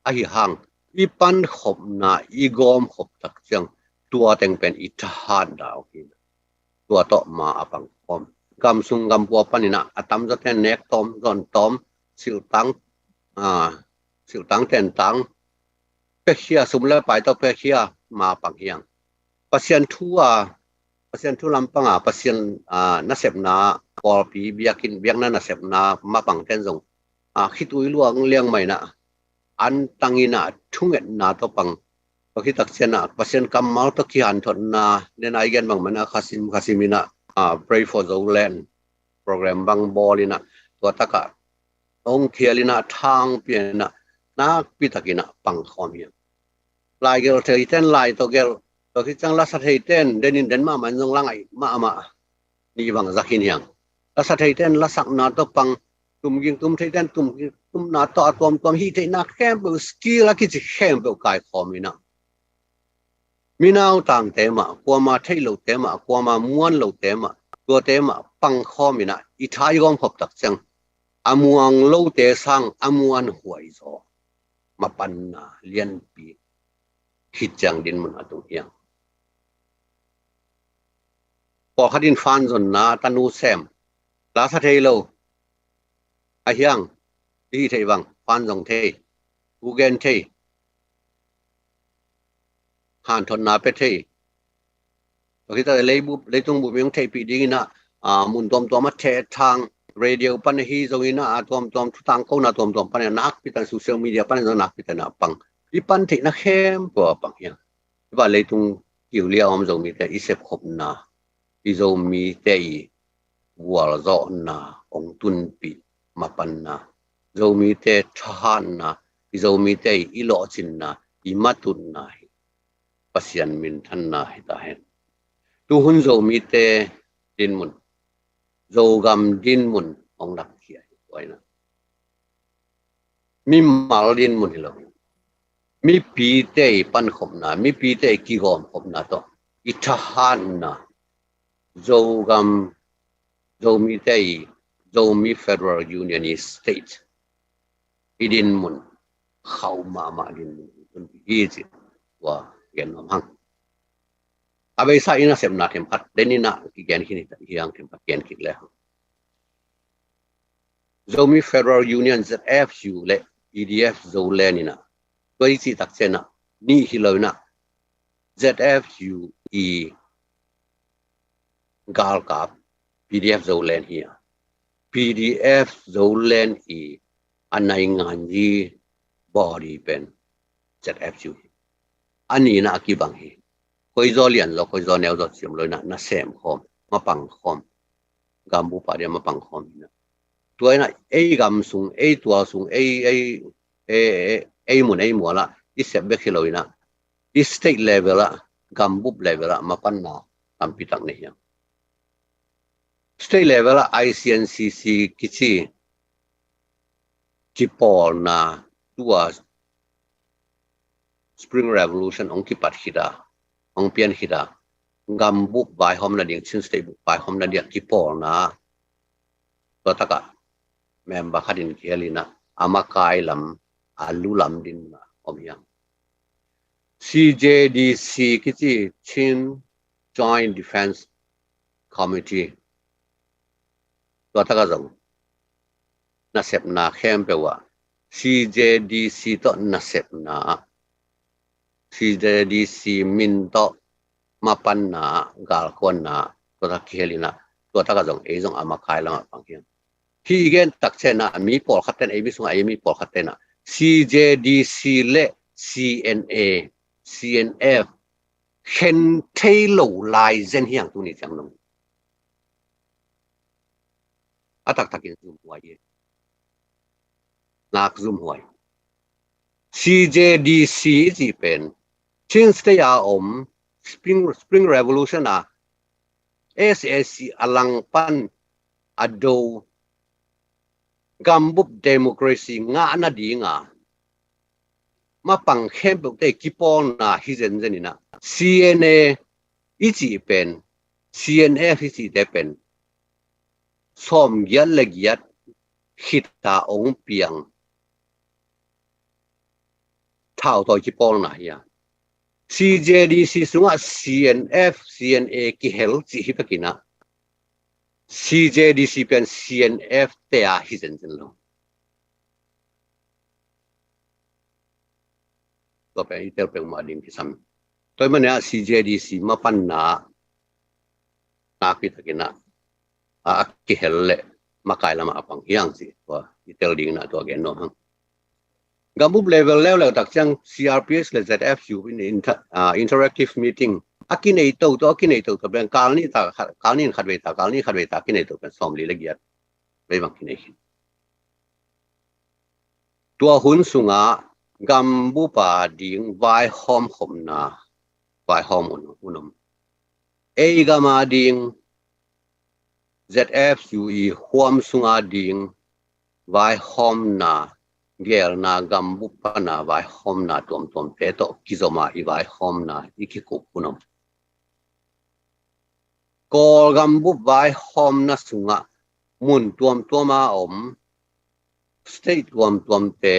a hi hang I pan khop na I gom khop tak chang tua teng pen I than dau ki tua to ma apang khom kam sung gam po panina atam za ten nek tom zon tom sil tang ten tang pe khia sum la pai to pe khia ma pang hiang pasien thu lampanga pasien na sep na kol pi biakin biak na sep na ma pang ten zong khitui luang liang mai na an tangina thunget na to pang khi tak chena pasien kam mal to ki an thon na nen ai gen bang mana khasimina pray for the land program bang bolina to taka ong thialina thang piana na pi takina pang khom hi lai gel thei ten lai to gel to khi chang la sa thei ten denin den ma man jong langai ma ni bang zakin yang la sa thei ten la sak na to pang tum ging tum thei ten tum na to tom hi thei na khem bu skill la ki chi khem bu kai khomina minaw tang te ma kwa ma thei lo te ma kwa ma muan lo te ma to te ma pang khomina I thai gom phop tak chang amuang lo te sang amuan huai zo ma pan na lian pi khit chang din mun atung yang po khadin fan zon na tanu sem la sa thei lo a hiang hi thei wang fan jong thei u gen thei han thon na pe thei to kita lei tung bu myong thei pi ding na mun tom ma the thang radio pan hi zongina tom thu tang ko na tom pan nak pi tan social media pan zo nak pi tan pang I pan thei na khem po pang ya ba lei tung kiu lia om zo mi te I sep khop na I zo mi te wal zo na ong tun pi ma pan na zo mi te than na I zo mi te I lo chin na I matun na pasian min than na hi ta hen tu hun zo mi te din mun zo gam din mun ong dak kia wai na mi malin mun hilo mi pi te pan khom na mi pi te ki gom khom na to itahan na zogam zomi te zomi federal union is state idin mun khau ma din mun hi chi wa gen nam hang abai sa ina sem na them pat denina ki gen hini ta hiang them pat gen ki le zomi federal union zfu le edf zolenina toi chi tak chena ni hiloina zfu e gal kap pdf zolen here pdf zolen e anai nganji body pen zfu ani na ki bang hi koi zo lian lo koi zo neo zo sim lo na sem khom ma pang khom gam bu pa dia ma pang khom na tuai na e gam sung e tua sung e mun e mo la i sep be khiloina i state level la gam bu level la ma pan na am pitang ne hiang state level la ICNCC kichi Kipol na tua Spring Revolution ong kipat hida ong pian hida gambuk bai hom na ding chin state bai hom na dia Kipol na to taka member khadin kelina amakai lam alulam din na omiang CJDC kichi Chin Joint Defense Committee to taka zong na sep na khem pe wa CJDC to na sep na CJDC min to mapan na gal kon na to ta khelina to ta ka jong e jong ama khai la pang hian hi gen tak chena mi pol khaten e bi sunga e mi pol khatena CJDC le CNF khen thei lo lai zen hiang tu ni chang nong atak takin zum wai nak zoom hoài CJDC gì pen Chin State Spring Revolution SSC alang pan ado gambuk democracy nga na di nga mapang khembuk te kipol na hizen zenina CNA iji pen CNF iji te pen som gyal lagiat hita ong piang thao toi ki pol na ya CJDC sunga CNF CNA ki hel chi hi pakina CJDC pen CNF te a hi zen zen lo to pe itel pe ma ding ki sam toy mania CJDC ma pan na ki takina a ki hel le makai lama apang yang si wa itel ding na to again no hang Gambub level tak chang CRPS le ZFU in interactive meeting akinei to ben kalni khadwe ta kinei to ben somli legiat be bang kinei tua hun sunga gambu pa ding vai hom khomna vai hom unum e gama ding ZFU huam sunga ding vai hom na gel na gambu pa na vai hom na tom te to kizoma I vai hom na ikikup punam kol gambu vai hom na sunga mun tuama om state tuam te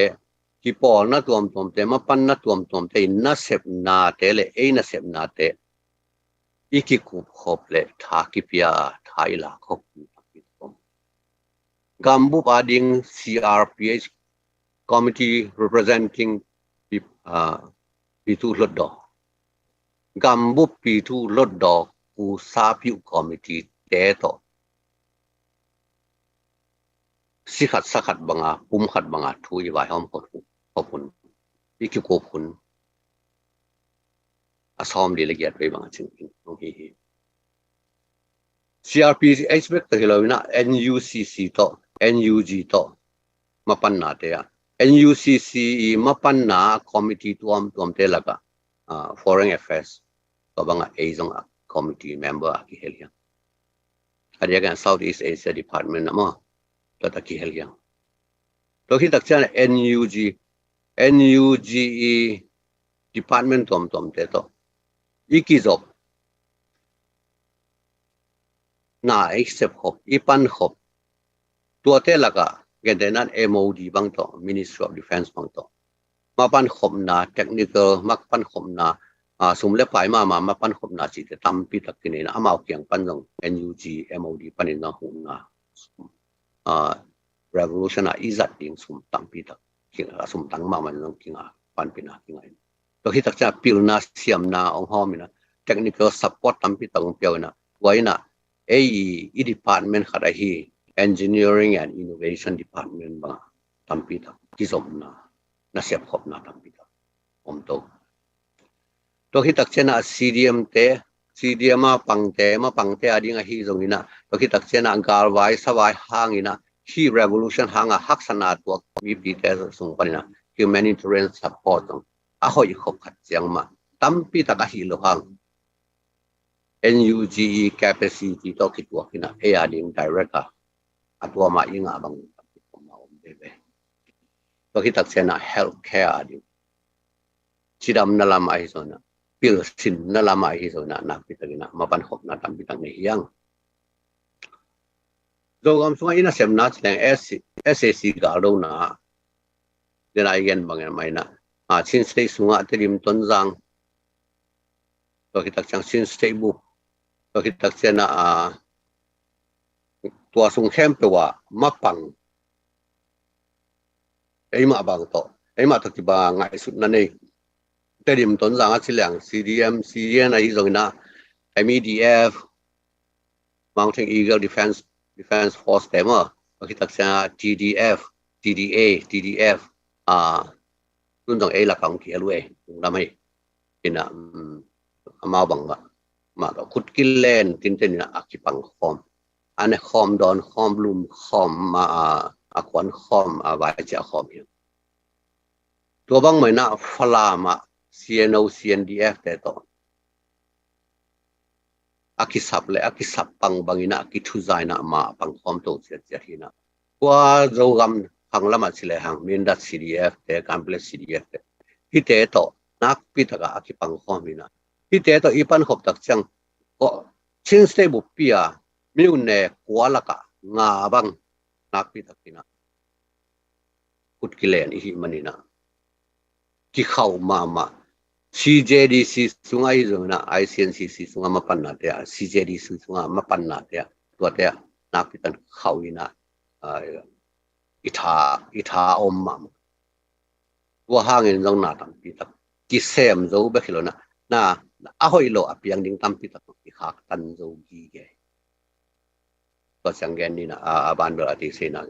kipol na tuam te mapan na tuam te na sep na te le e na sep na te ikikup khop le thakipia thaila khop gambu ading CRPH committee representing P2 Loddo gambu P2 Loddo ku sapiu committee teto sikhat sakhat banga pumkhat banga thui vai hom khopun ikikopun asom delegate vai banga chin hi CRPH expect to hilawina NUCC to NUG to mapan na te NUCC mapan na committee tuam te laga foreign affairs to banga azong committee member ki helia adiagan Southeast Asia department mo ตัวตะกี้เฮียงตัวที่ตักเช่น NUGE department ตัวเตโตอีกิจบน่าเอ็กเซปขบอีปันขบตัวเตละก็เกิดนั้น MOD บางตัว Ministry of Defense บางตัวมาปันขบนา technical มักปันขบนาสมเล็บไปมาปันขบนาจิตตั้มปีตักกินนะอามาเกี่ยงปันตรง NUG MOD ปันนะหุ่นนะrevolution อีจัดดิ่งสมตั้มปีตักกินสมตั้งมามันต้องกินปันปีนะกินไงตัวที่ตักจะพิลนาเสียมนาองห้อมนะ technical support ตั้มปีตักเปียวนะไว้นะอีdepartment ขดาฮี engineering and innovation department บางตั้มปีตักที่สมนะเสียบขบนะตั้มปีตักผมตัวที่ตักเช่นCDM เต CDM มาปังเตอดีงฮีตรงนี้นะตัวที่ตักเช่นกาลไว้สบายห่างนี้นะฮี revolution ห่างฮักษณะตัวมีดีเทลส่งไปนะ humanitarian support ตรงหอยขบขัดเสียงมาตั้มปีตักฮีโลห่างNUGE capacity ตัวคิดว่าที่นะดิ่ง direct ตัวมาอีกบางตัวที่ตักเช่นhealthcare ดิ่งชิดำนั่นละมาอีกส่วนนะพิลสินนั่นละมาอีกส่วนนะนักพิจารณามาปันขบนะตั้มปีตักนี้ยังโดยความสมัยนั้นเสมนัดแสดง SAC กาโดนะเดี๋ยวอีกอย่างบางอย่างไม่นะชินสเตย์สุงะที่ริมต้นจังตัวที่ตักจังชินสเตย์บุตัวที่ตักเจนะตัวสุงเข้มเปว่ามาปังมาบางโตมาตักที่บางไงสุดนั่นเองที่ริมต้นจังที่เลี้ยง CDM อะไรส่วนนะ MEDF Mountain Eagle Defense Force เต็มตัวที่ตักเจนะ TDF รุ่นตรงละของเขียนด้วยทำไมเป็นมาบังมาเราคุดกินเล่นตินนะอากิปังคอมอันนี้คอมดอนคอมลุมคอมมาขวัญคอมวายเจ้าคอมอย่างตัวบางเหมือนนะฟลามา CNO CNDF แต่ต่ออากิสับเลยอากิสับปังบางนะอากิทุใจนะมาปังคอมตัวเสียทีนะว่าเรากำหังละมาสิเลยหังมินดัต CDF แต่การเปลี่ยน CDF แต่ที่แต่ต่อนักพิทักษ์อากิปังคอมนี่นะที่แต่ต่ออีปันขบตักจังก็ชินสเตบุปียมิวเนกัวละกะงาบังนักพิทักษ์นะคุดกิเลนอีมันนี่นะที่เข้ามา CJDC สุงไอโซนะ ICNCC สุงมาปันนาเดีย CJDC สุงมาปันนาเดียตัวเดียนักพิทักษ์เข้าอีนะอิทาอมมาว่าห่างเงินตรงนาตั้มพิทักษ์กิเซมโจเบคิโลนะน่าหอยโลอเปียงดิ้งตั้มพิทักษ์ที่ขากตันโจกีเกก็สังเกตนี่นะบ้านเบลาติเซนะ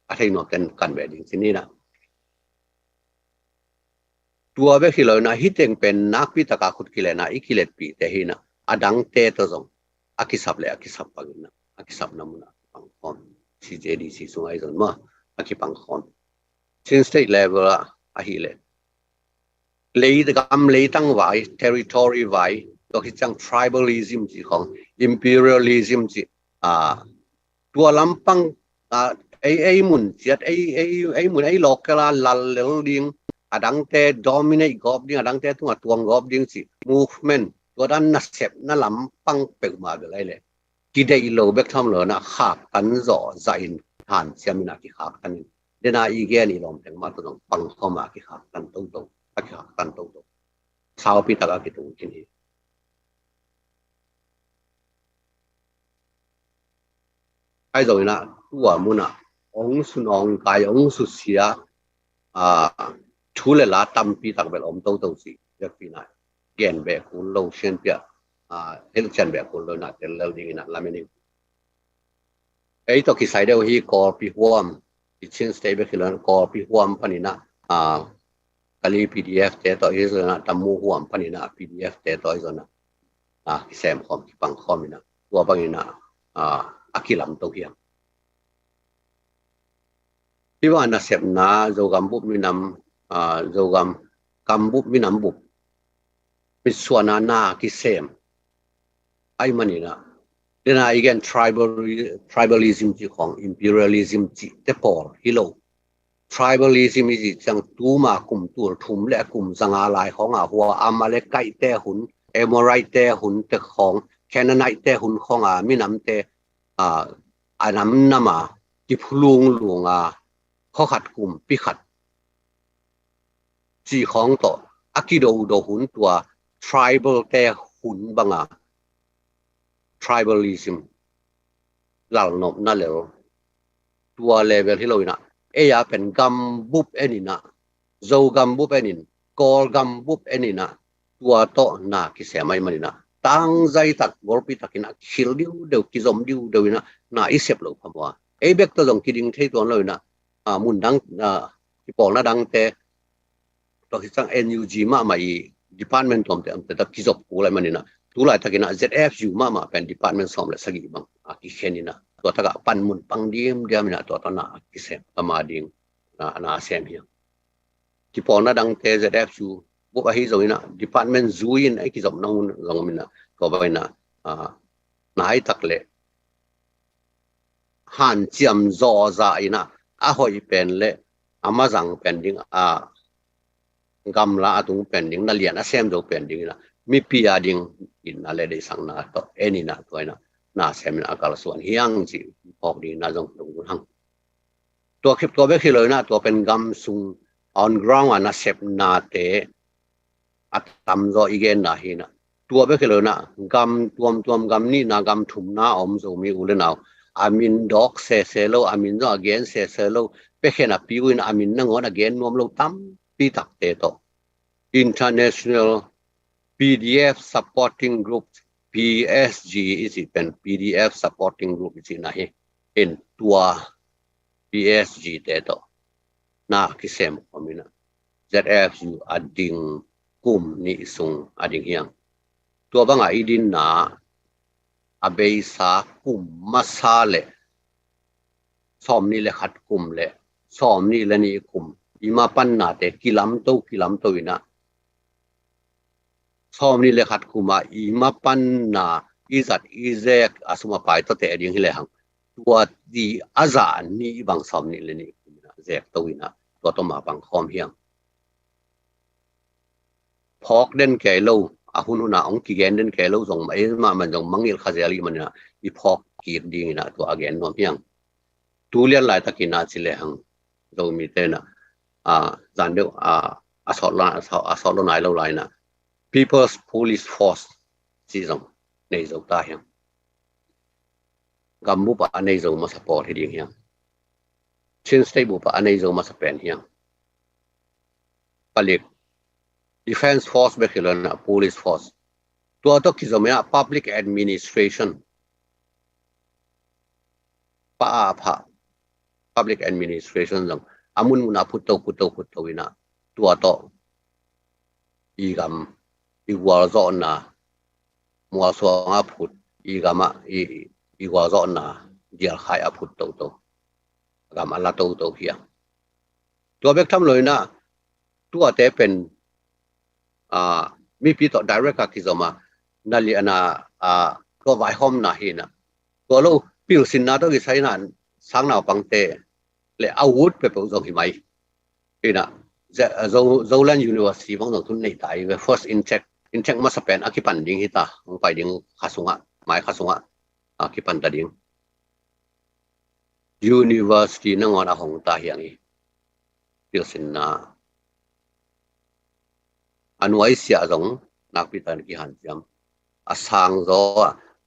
อะไรโนเป็นกันแบบดิ้งสินี่นะตัวเบคิโลนะฮิตเองเป็นนักพิทักษ์ขุดกิเลนะอีกิเลปีแต่หินะอดังเตตัวจงอากิสับเลยอากิสับปากินะอากิสับนามุนะปังคอนCJDC สุงไอจนมาอากิปังคอนชินสเตทเลเวลอะฮิเลเลยกำเลยตั้งไว้ territory ไว้ตัวที่จัง tribalism จีของ imperialism จีตัวลำปังมุนจีมุนโลกละลัลเลลิงอดังเต dominate กอบดิ้งอดังเตตัวงอบดิ้งจี movement ตัวด้านนักเสพนั่นลำปังเปิดมาเลยเลยกิเดอิโลเบกทำเลยนะขากกันจ่อใจทานเสียมินากิขากกันเดน่าอีเกนี่ลมแต่งมาตัวน้องปังเข้ามากิขากกันตรงกิขากกันตรงสาวพิตากากิตรงที่นี่ไอ้ตรงนี้นะตัวมุนะองสุนองกายองสุเสียทุเลละตั้มพิตากเบลอมตรงสิเรียกปีน่ะเกณฑ์แบบคุณลงเชียนเปียเฮลชันแบบคุณเลยนะเดี๋ยวเราดีนะลามินิไอ้ตัวที่ใส่ได้ที่กอพิหวมที่ชินสเตย์แบบคือแล้วกอพิหวมพันนี่นะกะลี PDF แต่ตัวที่สุดนะตัมมูหวมพันนี่นะ PDF แต่ตัวที่สุดนะที่แซมคอมที่ปังคอมนี่นะตัวปังนี่นะอากิลัมตัวเฮียงที่ว่านะเสพนะโจกัมบุบมินำโจกัมบุบมินำบุบมิส่วนนากิเซมไอ้มันนี่นะ เดี๋ยวนะอีกอัน tribalism จีของ imperialism จีเตปอร์ฮิโล tribalism จีจังตูมากลุ่มตัวทุ่มและกลุ่มสังอาลายของหัวอามาเลกไกเตหุนเอโมไรเตหุนเตของแคนาไนเตหุนของมินำเตอันนั้นนมาที่พลุงหลวงข้อขัดกลุ่มพิขัดจีของต่ออากิโดหุนตัว tribal เตหุนบังtribalism หลังนบนั่นเลยตัวเลเวลที่เราอยู่นะยาเป็นกัมบุบเอ็นินะโจกัมบุบเอ็นินกอลกัมบุบเอ็นินะตัวโตน่าคิดเสียไม่มันนะตั้งใจตักวอลปีตักินะคิลดิวเดียวกิจอมดิวเดียวนะน่าอิเสบลูกพม่าเบกตัวจงคิดดิ้งที่ตัวเราอยู่นะมุนดังที่ปองน่าดังแต่ตัวที่สั่ง NUG มา department ตัวแต่ตักกิจอบกูอะไรมันนะตัวไรตักินะ ZFU มาเป็น department สอมเลยสักกี่บังที่เขียนนี่นะตัวทักปันมุนปังดีมเดียมินะตัวตอนน่ะกิเซมประมาดิงน่าเสียมเฮียที่ปอน่าดังเตจเดฟชูบุบะฮิโซอินะดีพาร์ตเมนต์ซูอินไอ้กิจอมน้องลงมินะตัวไปนะน่าให้ตักเล่ฮันเจียมจอซาอินะหอยเป็นเล่มาจังเป็นดิ้งกำลาตุงเป็นดิ้งนั่นเลียนเสียมโดเป็นดิ้งนะมีพิยาดิ้งอินอะไรได้สังนาตัวนี่นะตัวนะน่าเสียมนะกาลส่วนเฮียงจีพอกดีน่าจงตรงหังตัวคลิปตัวเบกเลยนะตัวเป็นกำซุง on ground น่าเสียบนาเตอัตตามจออีกนะฮีนะตัวเบกเลยนะกำตัวกำนี่นะกำทุ่มนาอมจงมีอุลนาอามินดอกเซโลอามินจอ again เซโลเบกนะพิวินอามินนั่งวัน again นวมโลตั้มปีตักเตโต international PDF supporting group PSG is it pen PDF supporting group is it nahi in tua PSG teto na kisem komina ZFU ading kum ni isung ading hiang tua banga idin na abeisa kum masale som ni le khat kum le som ni le ni kum ima pan na te kilam to inaซ้อมนี่เลยขัดคุมาอีมาปันนาอีจัดอีเจกอาสมาไปตั้งแต่เดียงที่เลยหังตัวดีอาจารย์นี่บางซ้อมนี่เลยนี่เจกตัววินะตัวต้องมาบางคอมเฮียงพอกเด่นแก่เราหุ่นน่ะองค์กีเกนเด่นแก่เราส่งมามันส่งมังเงลคาเซลีมันนะอีพอกกีดดีนะตัวอเกนนวมเฮียงตัวเลี้ยนหลายตะกินาสิเลยหังเรามีเต้นะจันเดียวอาสอดลนายเราหลายนะPeople's Police Force ซีซั่นในโซตาเฮียงกัมบุปะในโซมาสปอร์ตที่ดีเฮียงชินสเตบุปะในโซมาสเปนเฮียงผลิต Defense Force เบคิลนะ Police Force ตัวตัวคิดว่า Public Administration ป้าพะ Public Administration จังอามุนมุนาพุทโธวินะตัวโตอีกัมอีกว่าจอนะมัวสวงอาพุทอีกามาอีกว่าจอนะเดียร์ขายอาพุทโตกามาลาโตเพียงตัวเบกทำเลยนะตัวเตเป็นมีปีต่อ direct กิจมานั่นเลยนะก็ไว้ห้อมนะเห็นนะตัวเราพิวสินนะต้องใช้นานสังนาปังเตและอาวุธไปเป็นส่วนที่ไม่เห็นนะZolan University บางตรงในไทย first incheck มาสเปนอากิปันดิ้งฮิตาของไปดิ้งข้าสุงะหมายข้าสุงะอากิปันตาดิ้ง University นั่งวันอาหงตาเฮียงอีเดียวสินนะอันไว้เสียจงนักพิจารณากิหันจำอาสังโซ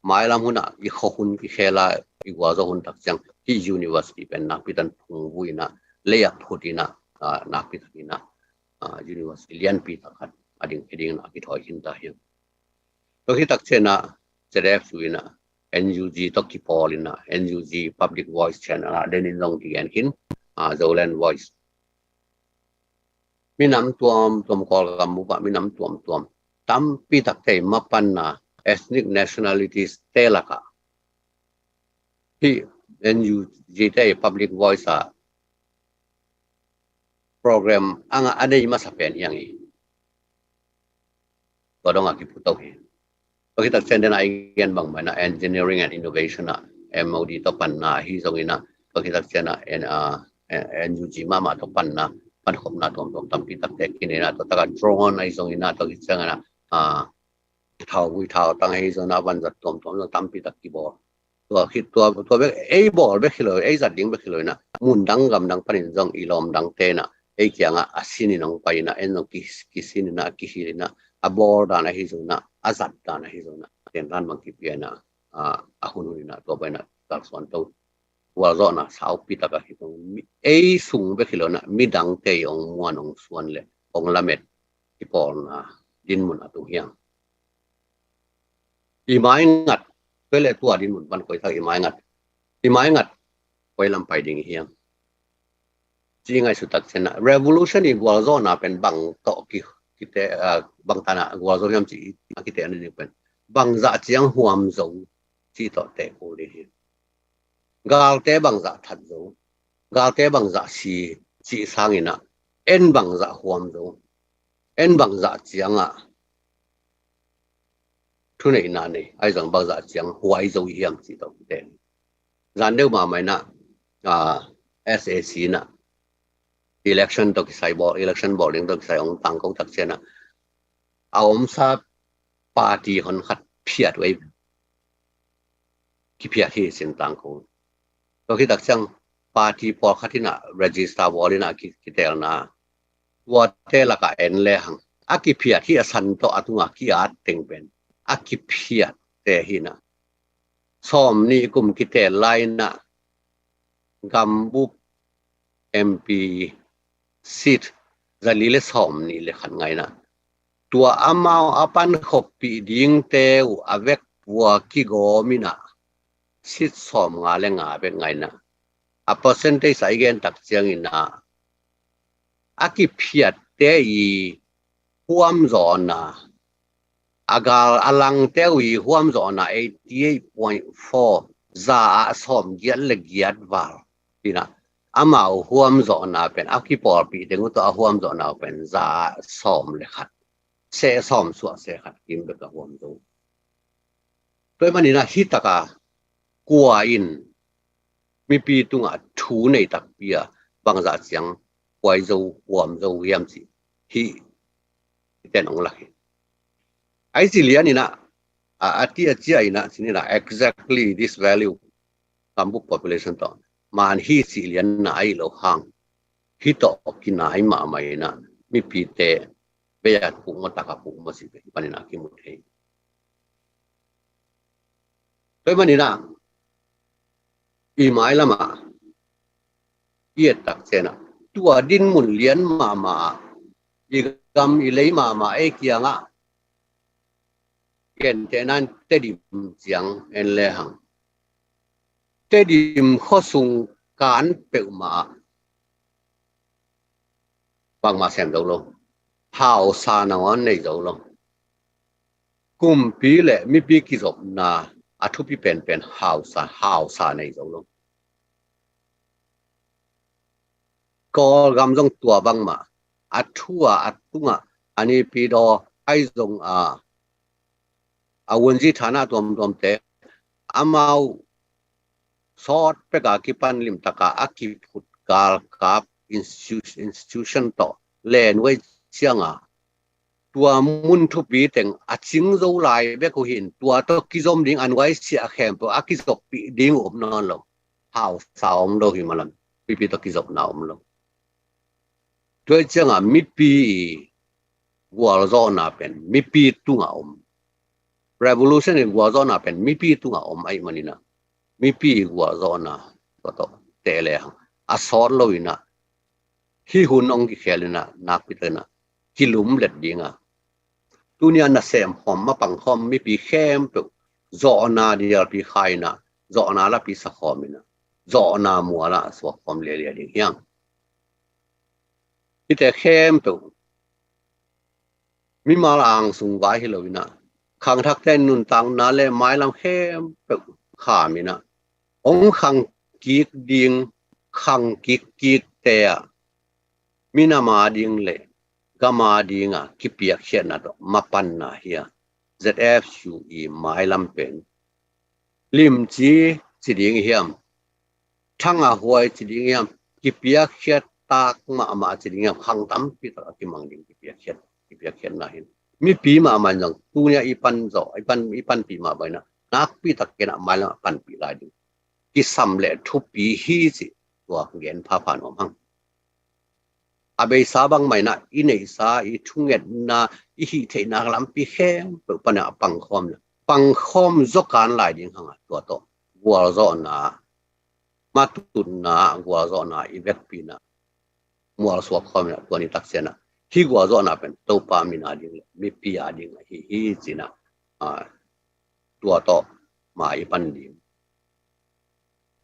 หมายลำหุ่นอีกหุ่นอีเคลาอีกว่าโซหุ่นตักจังที่ University เป็นนักพิจารณาพุงวุยนะเลียกพูดีนะนักพิจารณาUniversity เรียนปีตักขัดอดิ่งนักพิจารณาหินตาเฮียงตัวที่ตักเชนะจะได้สุยนะ NUG ตกิพอลินะ NUG Public Voice Channel เดนินลงที่หินZolan Voice มีน้ำตัวกอลกัมบุปะมีน้ำตัวตั้มปีตักเตมาปันนะ ethnic nationalities เตลักะที่ NUG เต Public Voice program ada di masa pen yang ini. Kodong aki putau kita sendena igen bang mana engineering and innovation na MOD to pan na hi zongina kita sena NUG mama to pan na pan khop na tom tampi tak tek kinena to taka drone ai zongina to kitanga na thao wi thao tang ai zona ban zat tom tampi tak ki borตัวคิดตัวเบกไอ้บอลเบกเลยไอ้จัดดิ้งเบกเลยนะมุนดังกำดังปนินจงอีลอมดังเตนะไอ้เกียงอ่ะสินินองไปนะเอ็นองกิสินนะกิฮิรินะอ่ะบอลดานะฮิซุนะอาจัดดานะฮิซุนะเต็นร้านบางกิเปียนะหุ่นนี่นะตัวไปนะตักส่วนตัวว่าร้อนนะสาวปีตากะฮิตงไอ้สูงเบกเลยนะมีดังเตยองมวนองส่วนเลยองละเม็ดที่ปอนะดินมุนอ่ะตัวเฮียงอีไม้งัดก็เลยตัวดินหมุนบันคอยทักอีไม้งัดคอยลำไปดิ่งเฮียงจริงไงสุดตัดเส้นนะ revolution อีกัวโซน่ะเป็นบังโตกิเตบังตานะกัวโซยามจีกิเตอันนี้เป็นบังจะเจียงหวมโซจีต่อเตะโอเลยเฮียกาลเตบังจะทัดโซกาลเตบังจะสีจีสร้างอินะเอ็นบังจะหวมโซเอ็นบังจะเจียงอ่ะทุนไอ้นั่นนี่ไอ้จังบางจังหัวไอ้โจยามจีตองเด่นรันเดียวมาไม่นะSAC นะ election ตกใส่บอล election balling ตกใส่องต่างกงตักเชนะเอาซาปาร์ตี้คนขัดเพียดไว้ที่เพียดที่สินต่างกงตกที่ตักจังปาร์ตี้พอขัดที่น่ะ register บอลนี่น่ะคิดเตลนะว่าเตละก็เอ็นเลยหังอากิเพียดที่สันโตอตุงอากิอาติงเป็นอากิเพียดแต่หินะซ้อมนี่กลุ่มกิเตไลนะกัมบุMP ซีดจะลีเลซ้อมนี่เลยขันไงนะตัวอามาอาปันขบปีดิ้งเตวอาเวกวัวกิโกมินะซีดซ้อมงาเลงาเป็นไงนะอาเปอร์เซ็นต์ที่ใส่เกณฑ์ตักเจียงอินะอากิเพียดเตอีห่วมจอนะอากาศอลังเตวีห่วมจอนะ 88.4 จะซ้อมเกียรเล็กเกียรวาลพี่นะอามาห่วมจอนะเป็นอากิปอร์ปีเด็กตัวห่วมจอนะเป็นจะซ้อมเลยขัดเสซ้อมสัวเสขัดกินไปกับห่วมจอโดยมันนี่นะฮิตกะกัวอินมีปีตุงอ่ะทูในตักเปียบางจะเสียงไว้จอห่วมจอเยี่ยมสิที่แต่น้องหลักไอ้สิเลียนี่นะที่อาเจียนะสินี่นะ exactly this value คำบุก population ต่อมันฮีสิเลียนนะไอ้เราห่างฮิตอกินไอ้มาไม่นะมีปีเตะเบียดปุ่มมาตากปุ่มมาสิปันนี่นะกิมุดเองโดยมันนี่นะอีไม้ละมาเยียดตักเจนะตัวดินหมุนเลียนมาอีกำอีเลยมาไอ้เกียงอ่ะเกณฑ์เจนั้นเตดิมเสียงเอ็นเลหังเตดิมข้อสูงการเปิลมาบางมาเสียงเจ้าลงหาวสานวันในเจ้าลงกุมปีเล่มีปีกิจบนาอัทุปีเป็นหาวสาในเจ้าลงก็กำลังตัวบางมาอัทุอัตุงอันนี้ปีดอไอ้จงวันที่ฐานะตัวเตะอามาสอดไปกับกิปันลิมตะกาอักิพุดกาลกับ institution ต่อเล่นไว้เชียงตัวมุนทุบีเต็งอาจิงโจไลเบกุหินตัวตัวกิจอมดิ้งอันไว้เสียแคมตัวอากิจบปีดิ้งอมนอนลงหาวสาวมโลหิมาลันปีตัวกิจบนาวมลงด้วยเชียงมิปีวัวโซนาเป็นมิปีตุงอมrevolution ในวัวโซน่ะเป็นมีปีตุงอมไอ้มันนี่นะมีปีวัวโซน่ะก็ต้องเตะเลยอาสอนเลยนะที่หุ่นองค์เขลินะนักพิจารณากิลุมเล็ดดิ้งตัวนี้น่ะเสมหอมมาปังหอมมีปีเข้มเปล่าโซน่าเดียร์ปีไข่นะโซน่าละปีสักหอมนะโซน่ามัวละสวกหอมเลี้ยดิ้งยังที่แต่เข้มเปล่ามีมาลางสูงไว้ให้เลยนะขังทักเต้นนุนตังนาเลไม้ลำเข้มเปิดขามีนะองขังกิกดิ่งขังกิกเตะมีนามาดิ่งเลยก็มาดิ่งกิเปียกเชียนนะดอกมาปันนะเฮีย ZFU อีหมายลำเป็นลิมจีจิดิงเฮียมทั้งอาหวยจิดิงเฮียมกิเปียเขียดตากมาจิดิงเฮียมขังตั้มปีตะกิมังดิงกิเปียเขียดนั่นมีปีมามันจังตัวเนี่ยอีปันจ่ออีปันปีมาไปนะนักปีตะเกียนมาแล้วปันปีลายดิกิสัมเลทุปีฮีจิตัวเงินพาผ่านออกมั่งอาเบยสาบังไม่นะอินเอสาอีทุ่งเงินนะอีฮีเทนักลำปีเข้มเปิดปัญหาปังคอมนะปังคอมจกการลายดิงหังตัวโตวัวจอนะมาตุนนะวัวจอนะอีเวกปีนะมัวสวกคอมนะตัวนี้ตักเสียนะที่วัวจอนะเป็นตัวปามินาดิงมีปีอาดิงฮีจินะตัวโตมาอีปันดิง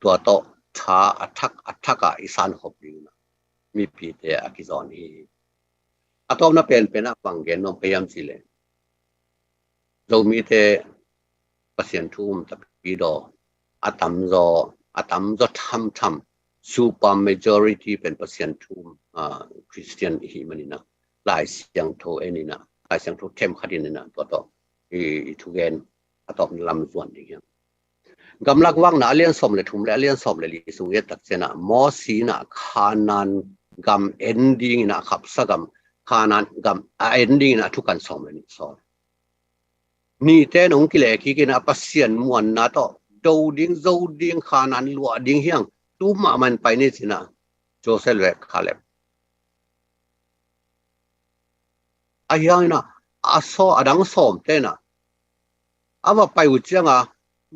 ตัวโตช้าอัทักอีสานขบดิงนะมีปีเตอกิจอนฮีอัตอมน่ะเป็นนักฟังเกนน้องพยายามสิเลยเรามีเตประเสียนทุ่มตะปีดออัตมจอทำซูเปอร์เมเจอริตี้เป็นประเสียนทุ่มคริสเตียนฮีมันนี่นะหลายเสียงโทเอนี่นะหลายเสียงโทเทมคดีนี่นะตัวโตอีทุเกนอัตอมลำส่วนอย่างเงี้ยกำลังว่างนะเลี้ยนสมเลยทุ่มและเลี้ยนสมเลยลิสุเยตักเสนะมอสีนะคานันกำเอนดิ้งนะขับสักำคานันกำเอนดิ้งนะทุกการสมเลยนี่สอนนี่แต่น้องกิเลกิกินะปัสเซียนมวนนะต่อดูดิ้งคานันลัวดิ้งเฮียงตู้มามันไปนี่สินะโจเซลเวกคาเลบไอ้ยังนะอาโซอดังสมเตนะอาว่าไปอุจจัง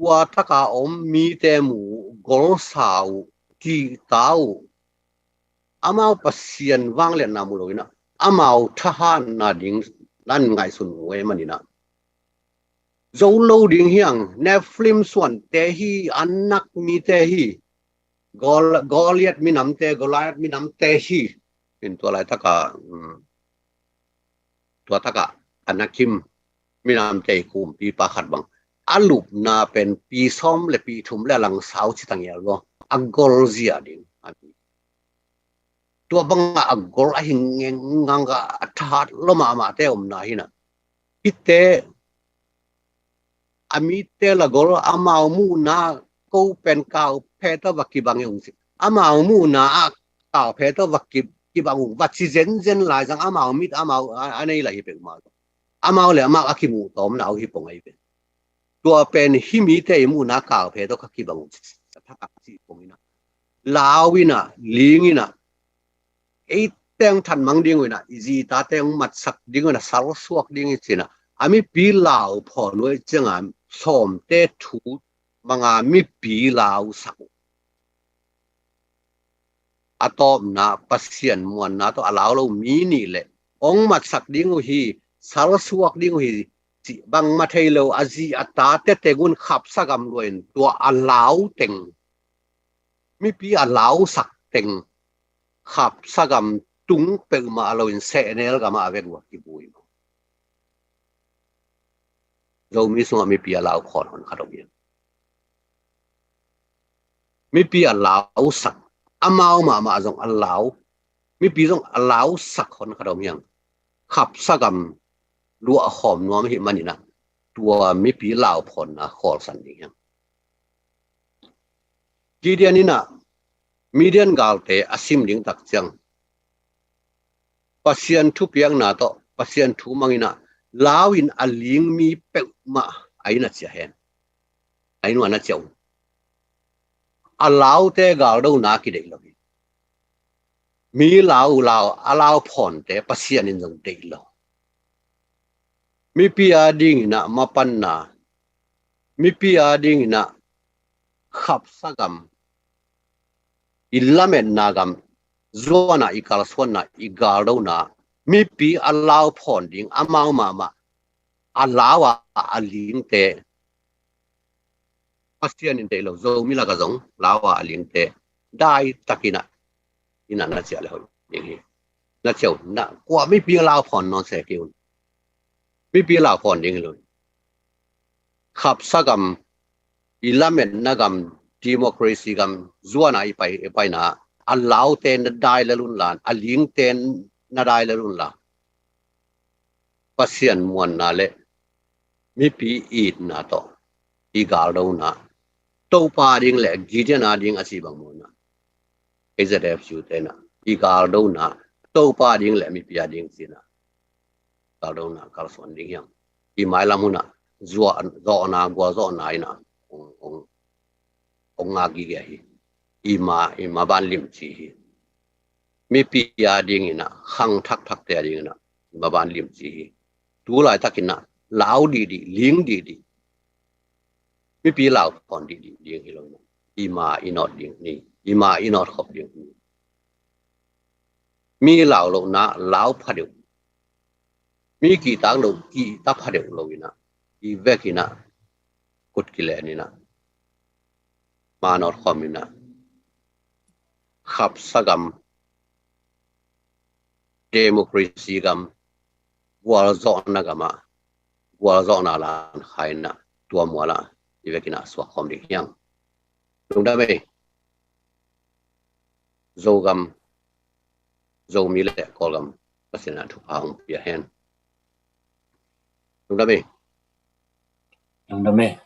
ว่าถ้าเขามีแต่หมูกอลสาวกีตาอามาปัสเซียนว่างเล่นนามูลอยนะอามาทหารนาดิ้งนั่นไงสุนเวมันนี่นะโจโลดิ้งเฮียงเนฟลิมส่วนเตฮีอันนักมีเตฮีกอลิยัดมีน้ำเตกอลายมีน้ำเตฮีเป็นตัวอะไรถ้าเขาตัวถ้าเขาอันนักคิมมีน้ำเตคุมปีปาขัดบังอาลูปนาเป็นปีซ้อมและปีทุ่มและหลังสาวชิตังเยลโลอังกอร์เซียดิ้งตัวบังอังกอร์หิงเงงังกะทัดลมาเตอมนาหินะอิเตอามิเตละกอร์อามามูนากูเป็นกาวเพตวักกิบังยุงสิอามามูนากาวเพตวักกิบังยุงวัดซิเซนหลายจังอามามิดอามาอันนี้ละฮิเป็นมาอามาเลยอามาอากิมูตอมนาฮิปงไอเป็นตัวเป็นฮิมิเตมูนากาวเพตวักกิบังยุงถ้าสิปงอินะลาวินะลิงินะไอเต็งทันมังดิ้งวินะอีจีตาเต็งมัดสักดิ้งวินะสารสวกดิ้งสินะอามิปีลาวพอนุยจังอ่ะสมเตทูมังอามิปีลาวสักอะตอมนะปัสเซียนมวนนะตัวลาวเรามีนี่แหละองมัดสักดิ้งวิสารสวกดิ้งวิจิบังมาเทโลอาจีอัตาเตเตกุนขับสักกำรวยตัวลาวเต็งมิปีลาวสักเต็งขับสักกำตุงเปิลมาเราอินเซเนลกามาเวกวักกิบุยเรามีส่วนมีปีลาวขอนขนมเย็นมีปีลาวสักอามาจงลาวมีปีจงลาวสักขนขนมเย็นขับสักกำรัวหอมนัวไม่เห็นมันนี่นะตัวมีปีลาวผลนะขอสันนี่ยังกีเดียนี่นะมีเดียนกาวเตอซิมลิงตักจังปัสเซียนทุเปียงนาโตปัสเซียนทุมังอินะลาวินอลิงมีเปกมาไอ้น่ะเสียเห็นไอ้นู่นน่ะเจ้าลาวเตกาวดูนาคิดเด็กเลยมีลาวผ่อนเตปัสเซียนนินจงเด็กเลยมีปีอาดิ้งนะมาปันนามีปีอาดิ้งนะขับสักกำอิลลาเมนนากำจวนนะอีกาลสวนนะอีกาดูนะมีปีลาวผ่อนดิ้งอามาลาวอลิงเตปัสเซียนนินเตโลโซมิลากะจงลาวอลิงเตได้ตักินะอินันน่ะเสียแล้วอย่างนี้น่ะเจ้าน่ะกว่ามีปีลาวผ่อนนอนเสกิวมีปีลาวผ่อนดิ้งเลยขับสักกำอิลาเมนนะกำดิโมคราซีกำจวนนะไปนะลาวเตนได้ละลุนลานอลิงเตนน่ะได้ละลุนลาปัสเซียนมวนนาเล mi pi eat na to I gal do na to pa ding le gi jen na ding asi bang mo na AZFU te na I gal do na to pa ding le mi pi ding si na gal do na kal son ding yang I mai la mu na zo na gwa zo na ina ong nga gi ge hi I ma ban lim chi hi mi pi ding ina hang thak te ding na ma ban lim chi hi tu lai takina lao di ling di mi pi lao pon di ding hi lo na I ma inot ding ni I ma inot khop ding ni mi lao lo na lao pha de mi ki tang lo ki ta pha de lo ina I vekina kut ki le ni na ma not khom ni na khap sagam democracy gam wal zo na gama wal zo na la khai na tua mo la I vekina swa khom di yang lung da me zo gam zo mi le kol gam pasina thu pa hong pia hen lung da me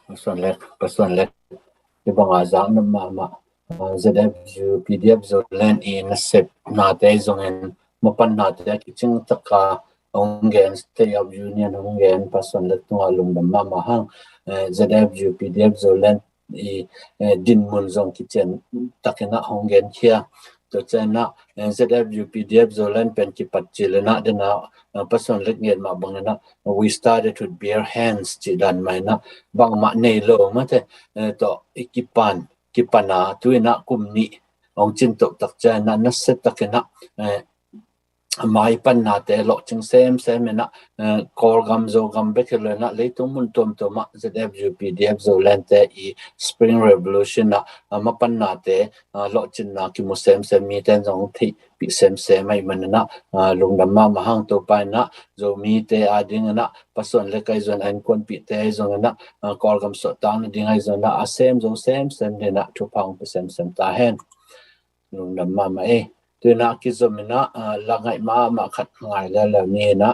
Pasuan let di bang azam na ma ZFU PDF zo land in set na te zong en mapan na te kiching taka ongen state of union ongen pasuan let tu alum da ma hang ZFU PDF zo land I din mun zong kitchen takena ongen kia to chena ZFU PDF zo land pen ki patchilena dena person let ngen ma bangena we started with bare hands chi dan mai na bang ma nei lo ma te to kipana tuina kumni ong chin tok tak chena na set takena mai pan na te lo ching sem na kol gam zo gam bekele na leitung mun tom ma ZFU PDF zo land te I spring revolution na ma pan na te lo chin na ki mu sem mi ten zong thi pi sem mai man na lungdam ma hang to pa na zo mi te ading na pason le kai zon an kon pi te zong na kol gam so tang ding ai zon na sem ne na thu pang sem ta hen lungdam ma tu na ki zomina la ngai ma khat ngai la ni na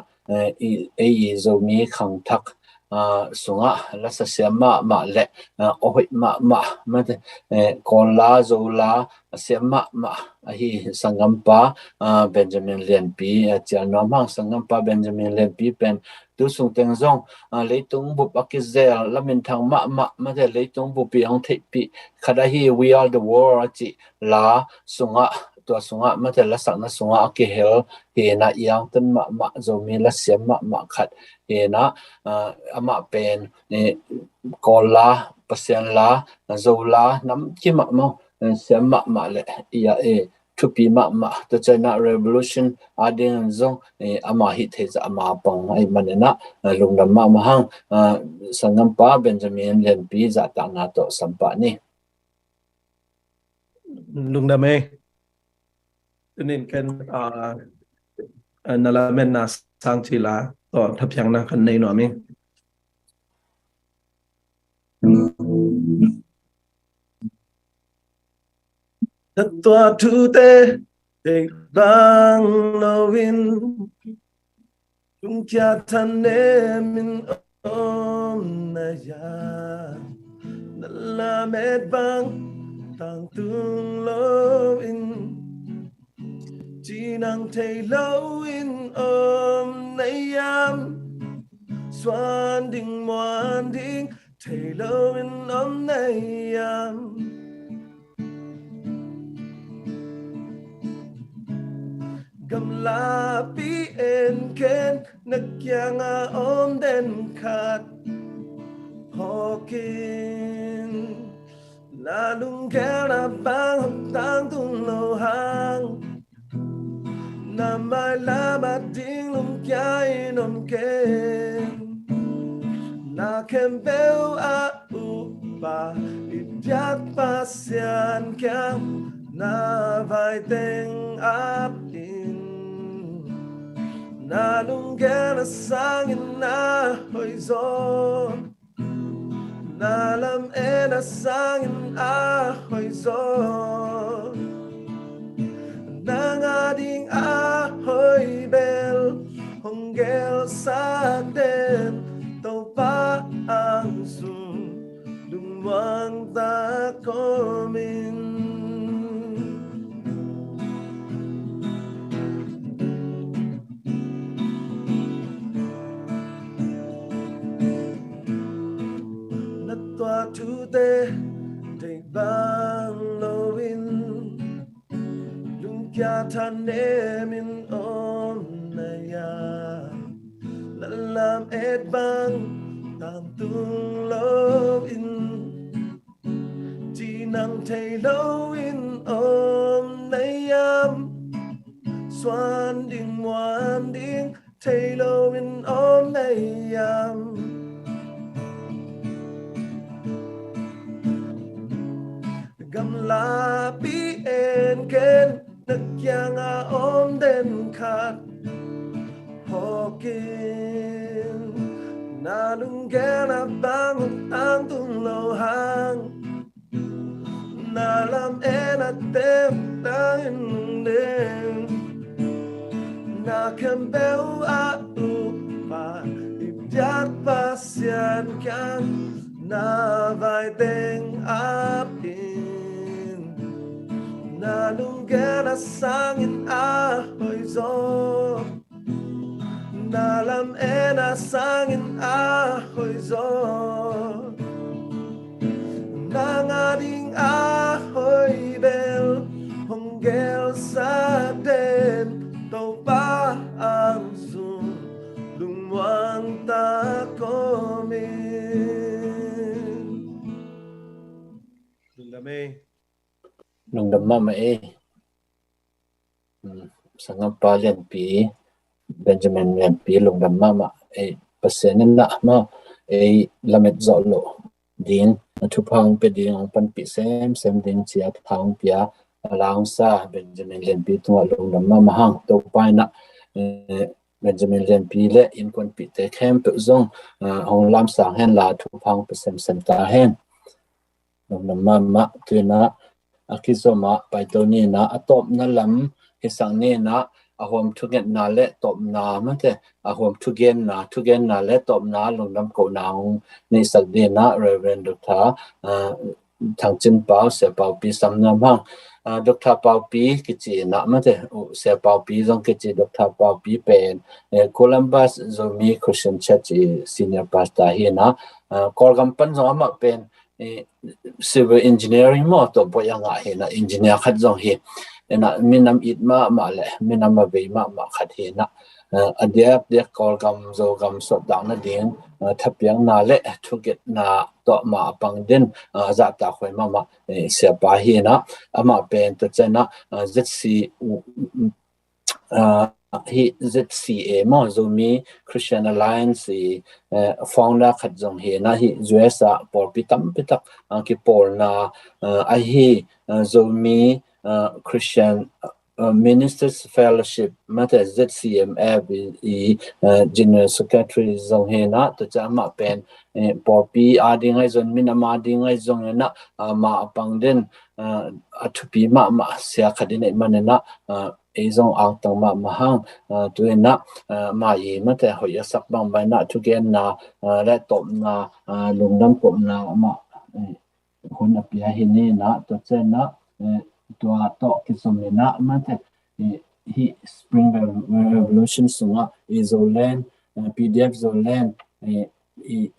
e zo mi khang thak sunga la sa sema ma le oi ma te kon la zo la sema ma hi sangampa Benjamin Lianpi cha no ma sangampa Benjamin Lianpi pen tu sung teng zong leitung bu pakizel lamin thang ma te leitung bu pi hong thei pi khada hi we are the war chi la sunga tua sunga ma te la sakna sunga ki hel he na yang tan ma zo mi la sem ma khat he na ama pen kola pasien la zo la nam ki ma mo sem ma le ya thupi ma to China revolution ading zong ama hi the za ama pong ai manena lungnam ma hang sangam pa Benjamin Lianpi za ta na to sampa ni lungnam cho nên cái là men na sang chỉ là to thập yang na khăn này nó mình thật toa thu tê để bang lovin chúng cha thân em mình ôm na ya là mẹ bang tang tung lovin chỉ năng thấy lâu in nay am xoan đình moan đình thấy lâu in nay am gam la pi en ken nak yang den khat hokin la lung kera bang tang tung lo hang Nam mai la ba ding lum kai nom ken na kem bel a u ba idiat pasian kyang na vai teng ap in na lung gana sang in na hoi zo na lam ena sang in a hoi zo nang ading ahoy bel hong gel sa den tàu pa tu te te bang lovin lung kya than min om na ya lam et bang tam tung lovin chỉ nang thay lovin om na yam xoan ding ngoan ding thay lovin om na yam gam la pi en ken nak yang a om den khat hokin na lung gen a bang tang tung lo hang na lam en a tem tang den na kem bel a u pa ipjat pasian kan na vai teng ap in na lung gen a sang in a hoi zo na lam en a sang in a hoi zo na nga ding a hoi bel hong gel sa den tàu ba ang zoom lung wang ta ko min nung damma ma sanga palian pi Benjamin Lian pi lung damma ma pasenin na ma lamet zolo din thu phang pe ding ong pan pi sem din chia thang pia lang sa Benjamin Lian pi tu lung damma ma hang to pai na Benjamin Lian pi le in kon pi te khem pe zong hong lam sang hen la thu phang pe sem ta hen lung damma ma tu na akizoma paitoni na atop na lam hisang ni na ahom thuget na le top na mate ahom thugen na le top na lungdam ko naung ni sakde na Reverend Dr. Thangchin Pau se Pau pi samna ma Dr. Pau pi kichi na mate se Pau pi jong kichi Dr. Pau pi pen Columbus Zomi Christian Church senior pastor hi na kolgam pan jong ma pen civil engineering mo to boyanga he na engineer khat jong he na minam it ma le minam ma be ma khat he na adiap de kolgam zo gam so dang na ding thapyang na le thuget na to ma pang den za ta khoi ma se pa he na ama pen to chena zc hi ZCA mo Zomi Christian Alliance founder khat jong he na hi US por pitam pitak ki por na a hi Zomi Christian Ministers Fellowship mate ZCMF General Secretary zong he na to chama pen por pi ading ai zon minama ding ai zong na ma pang den athupi ma sia khadin ai manena ezong ang tang ma hang tuina ma yi mate hoya sak bang bai na thugen na le top na lungdam kom na ma hun apia hini na to chena tua to kisomina mate hi Spring Revolution sunga izolen PDF zolen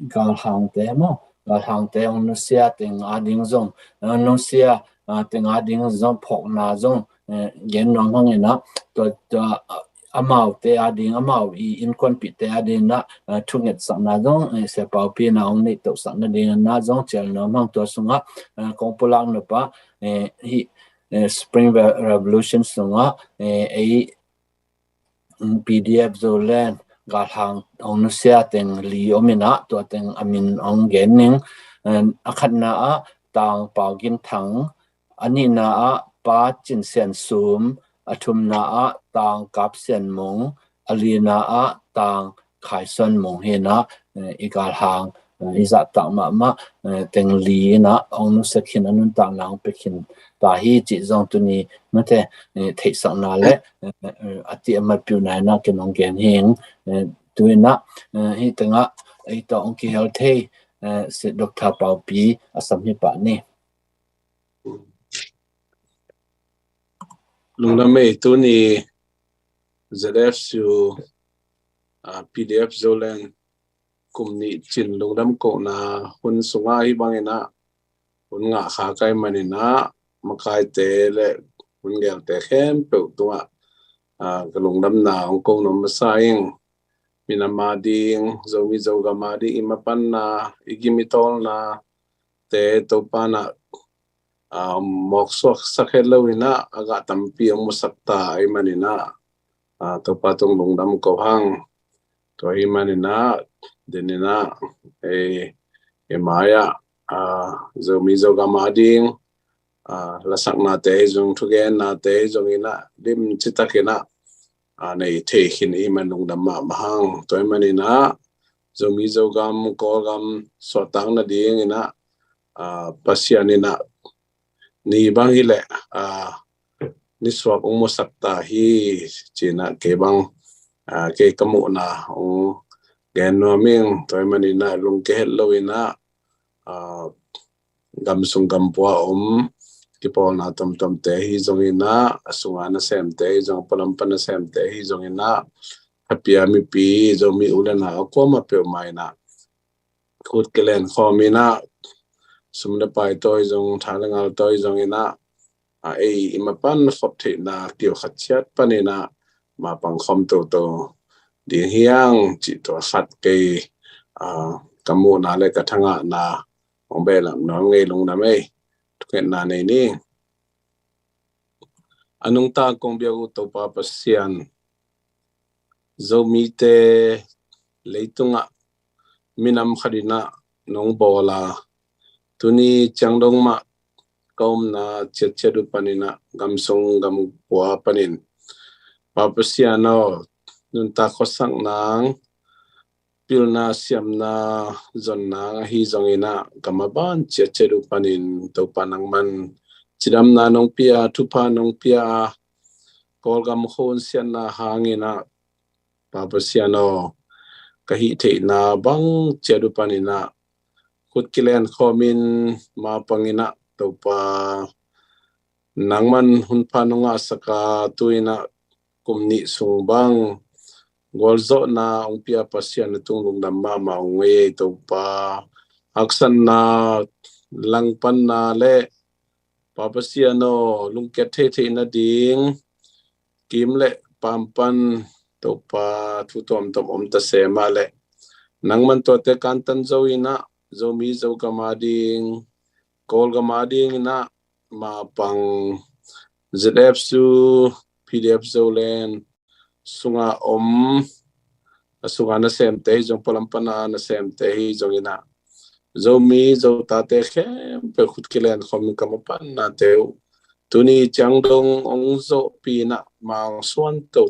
gal hang te on no sia teng ading zong no sia teng ading zong phok na zong gen nong hang ina to amau te ading amau in kon pi te ading na thunget sang na zong se pau pi na ong nei to sang na ding na zong chel no mang to sunga kongpulang no pa hi Spring Revolution sunga PDF zolen gal hang on no sia teng li omina to teng amin ong gening akhat na tang pau gin thang ani na pa chin sen sum athum na tang kap sen mong alina tang khai son mong he na igal hang iza ta ma teng li na ong sekhin anun ta nang pekin ta hi chi zong tu ni mate thei sang na le ati amat pu na na ke nong gen hing tuina hi tanga ai to ong ki hel thei se Dr. Pau pi asam hi pa ni lungna me tu ni ZF su PDF zolen kumni chin lungdam ko na hun sunga hi bangena hun nga kha kai manina makai te le hun gel te khem pe tua kalung dam na ong ko no masaing minama ding zomi zoga madi imapan na igimitol na te to pana moksok sakhelawina aga tampi ang musakta ay manina to patong lungdam ko hang to ay manina denina maya zomi zoga mading lasak na te zong tugen na te zong ina dim chitakina nei te hin imanung damma mahang toy manina zomi zogam kolgam sotang na ding ina pasianina ni bangile ni swak umo sakta hi china ke bang ke kamu na genoming toy manina lung ke helloina gamsung gampwa kipol na tom te hi zongina asungana sem te zong palampana sem te hi zongina hapia mi pi zomi ulana akoma pe maina khut kelen khomina sumna pai toy zong thalangal toy zongina imapan khopthi na kio khachiat panina ma pang khom to ding hiang chi to khat ke kamu na le kathanga na ongbelam no ngei lung na mai tuken na nei ni anung ta kong biagu to pa pasian zomi te leitunga minam khadina nong bola tuni changdong ma kaum na chechedu panina gamsong gam bua panin pa pasiano nun ta khosang nang pilna siamna zonna hi zongina kamaban chechedu panin to panang man chidam na nong pia thupa nong pia kolgam khon sian na hangina papasiano kahi the na bang chedu panina kutkilen khomin ma pangina to pa nangman hunpa nonga saka tuina kumni sungbang golzo na ongpia pasian tunglung damma ma ongwe to pa aksan na langpan na le papasiano lungket the na ding kimle pampan to pa thutom tom ta sema le nangman to te kantan zoina zomi zo kamading kol kamading na ma pang zf su pdf zolen sunga sunga na sem te jong palampana na sem te jongina zomi zo ta te khem pe khut kilen khom kamapan na te tuni changdong ong zo pina ma swan to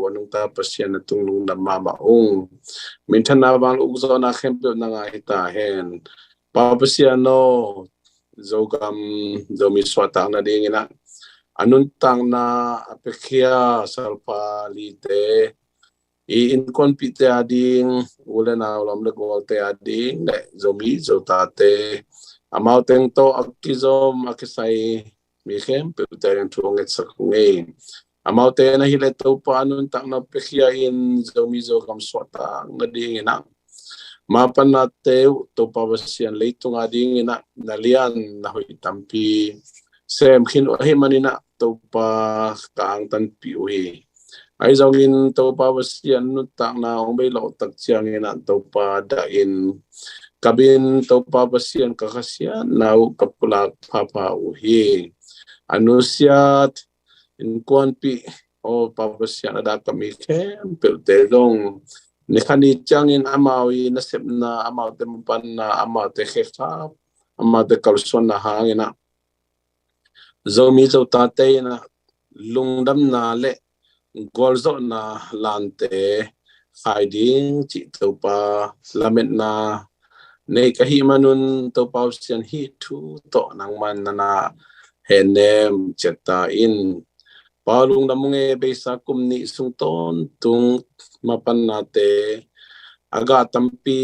wanung ta pasien na tunglung na mama min thana bang ukzo na khem pe na nga hita hen pa pasiano zogam zomi swata na dingina anun tang na apekhia salpa lite in konpite ading ulen awlam le golte ading le zomi zotate amauteng to akizom akisai mikhem puteren tuonget saknge amaute na hileto pa anun tang na pekhia in zomi zo kam swata ngading ina mapan na teu to pawasian leitung ading ina nalian na hoi tampi sem khin he manina to pa kaang tan pi ui ai zongin to pa wasian nu tak na ong be lo tak chiang ina to pa da in kabin to pa wasian ka khasian nau kapulak papa uhi anusiat in kon pi o pa wasian ada kami kem pe te dong ni khani chang in amawi na sep na amaw te pan na amaw te khefa amaw te kalson na hangina zomi zo ta te na lungdam na le golzo na lante hiding chi to pa lamet na nei ka hi manun to pa sian hi thu to nang man na henem cheta in palung namunge be sa kumni sung ton tung mapan na te aga tampi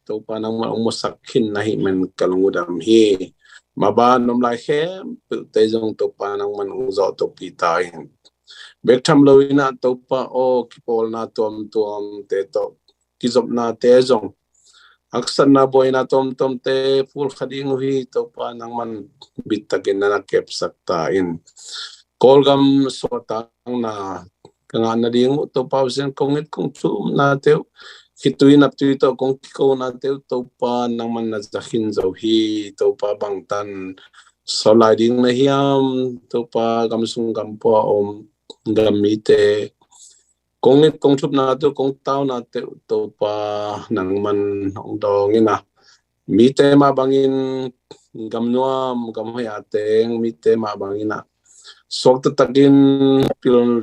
to pa nang mo sakhin na hi men kalungudam hi maban nom lai khem te jong to pa nang man uzo to pitai bek tham loina to pa o kipol na tom te to kizop na te jong aksan na boy na tom te full khading hui to pa nang man bitakin na kep saktain kolgam sotang na kanga na ding to pa sen kongit kong chu na teu hitui na tu to kong ko na teu to pa nang man na zakhin zo hi to pa bangtan soliding na hiam to pa gamsung gampo om gamite kongit kong chup na to kong tao na teu to pa nang man ong dongina mite ma bangin gamnuam gamhoy ateng mite ma bangina sok takin pilon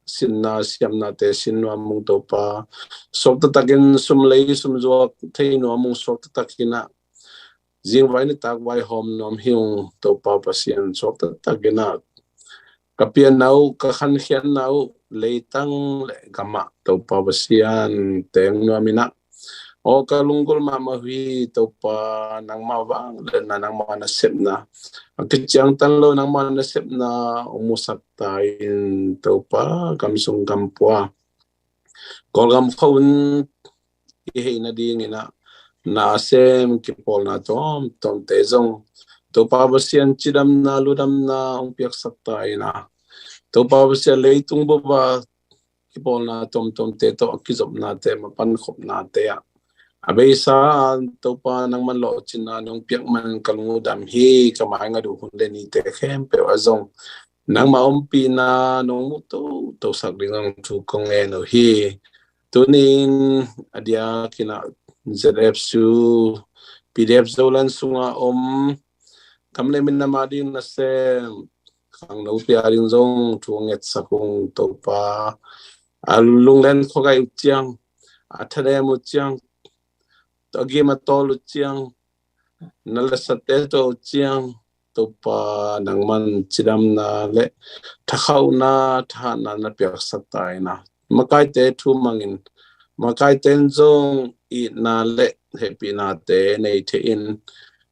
sinna siam na te sinwa mong to pa sok takin sumlei sumzo theino mong sok takina jing vai ni tak vai hom nom hiung to pa pasien sok takina kapian nau ka khan khian nau leitang le gama to pa pasian teng no mina o ka lungkul ma hui to pa nang ma wang le na nang ma na sep na akichang tan lo nang ma na sep na umusak tain to pa kamsung kampwa kolgam khawun i na ding ina na sem ki pol na tom te zong to pa pasian chidam na ludam na umpiak sakta ina to pa pasian leitung bo ba ki pol na tom te to akizop na te mapan khop na te ya abay sa to pa nang manlo china nung piak man kalungudam hi kamay nga du hunde ni te kempe azong nang maumpi na nung muto to sagling ang tukong eno hi tunin adia kina ZF su PDF zolan sunga kamle min na madin na se kang no piaring zong tuanget sakung to pa alung len khogay utiang athare mo chiang agi matol chiang nalasate to chiang to pa nangman chidam na le thakau na thana na pyak satai na makai te thu mangin makai ten zong I na le happy na te nei te in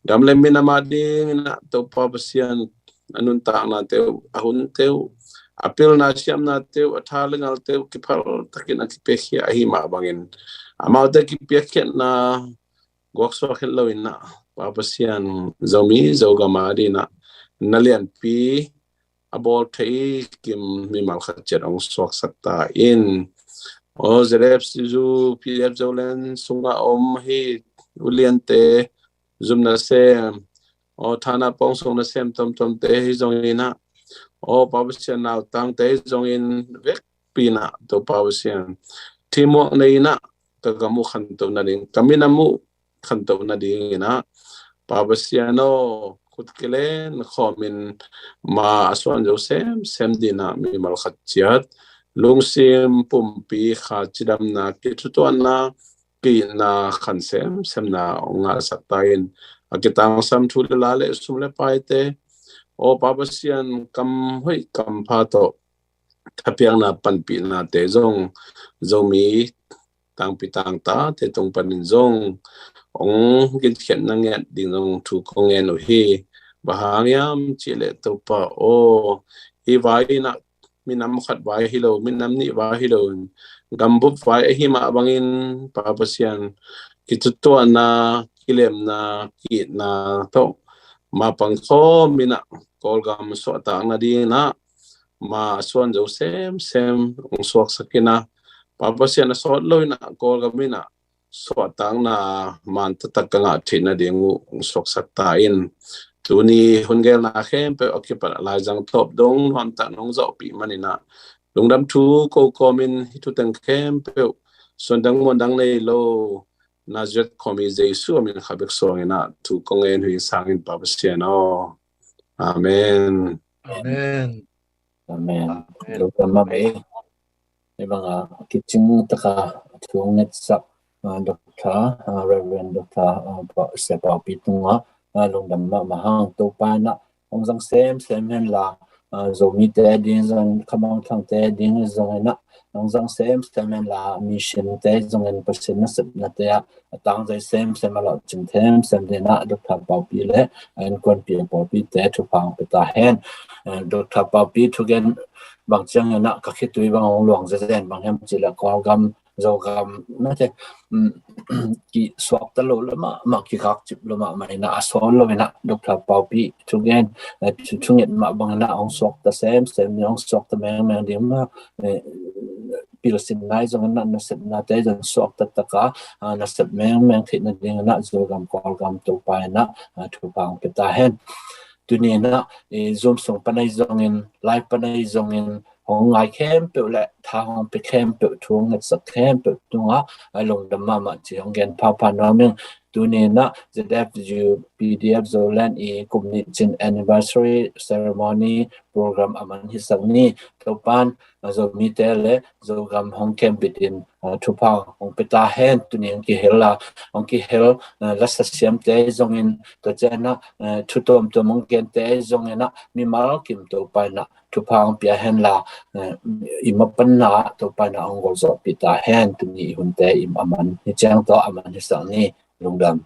dam le mina mading na to pa pasian anun ta na te ahun te apil na siam na te athalingal te kipal takin akipekhi ahi ma bangin amau te kipekhet na gokso hello ina papasian zomi zogamadi na nalian pi abol thei kim mi mal khatchet ong sok sakta in o zrep sizu pf zolen sunga hi uliante zumna se o thana pong song na sem tom te hi zongina o papasian naw tang te zongin vek pina to papasian timo neina kagamu khanto na ring kaminamu khanto na ding ina papasiano kutkelen khomin ma aswan josem sem dina mi mal khatchiat lungsim pumpi kha chidam na kitutwan na ki na khansem sem na onga saktain akitang sam thulale sumle paite o papasian kam hoi kam phato thapiang na panpi na te zong zomi tang pitang ta te tong panin zong ong gin khen na nge ding nong thu kong en hi bahangyam chile to pa o I vai na minam khat vai hilo minam ni vai hilo gambup vai hi ma bangin papasian kitutwa na kilem na ki na to ma pangkho mina kolgam so ta na di na ma swan jo sem ong sok sakina papasian na so loy na kolgam mina so tang na man tatakanga thina dingu sok saktain tuni hungel na khem pe occupy la jang top dong hon ta nong zo pi manina lungdam thu ko komin hitu tang khem pe sondang mondang nei lo nazet komi jesu min khabek songina tu kongen hui sangin papasiano amen amen lo tama be ibanga kitching taka thunget sak Dr. Reverend Dr. Sepa Pitunga lungdam mahang to pana ongzang sem hen la zomi te ding zang kamang thang te ding zongena ongzang sem hen la mission te zongen person na sep na te tang zai sem la chim them sem de na Dr. Paupi le an kon pi Paupi te thu pang peta hen Dr. Paupi thugen bang chang na ka khitui bang ong luang zen bang hem chila kolgam dầu gam nó thế kỳ swap ta lo mà kỳ khác chụp lo mà na swap lo na Dr. Pau Pi chung gen chung nhận mà bằng na ông swap ta xem ông swap ta mang điểm mà pil sin nai zong na sep na te zong swap ta ka na sep mang thit na ding na zo gam kol gam to pa na thu pang pe ta hen tu ni na zoom song panai zong in live panai zong in hong ngai kem pe le tha hong pe kem pe thung ngat sak kem pe tunga ai long dam ma chi hong gen pa na meng tu ni na ZFU PDF Zolan community anniversary ceremony program aman hisang ni topan zo mi tele zo gam hong kem bitin thupa hong peta hen tu ni ki hela hong ki hel la sa siam te zong in to chana thutom to mong ken te zong ena mi mal kim to pa na thupa hong pia hen la imapan na to pa na hong gol zo pita hen tu ni hun te im aman ni chang to aman hisang ni lungdam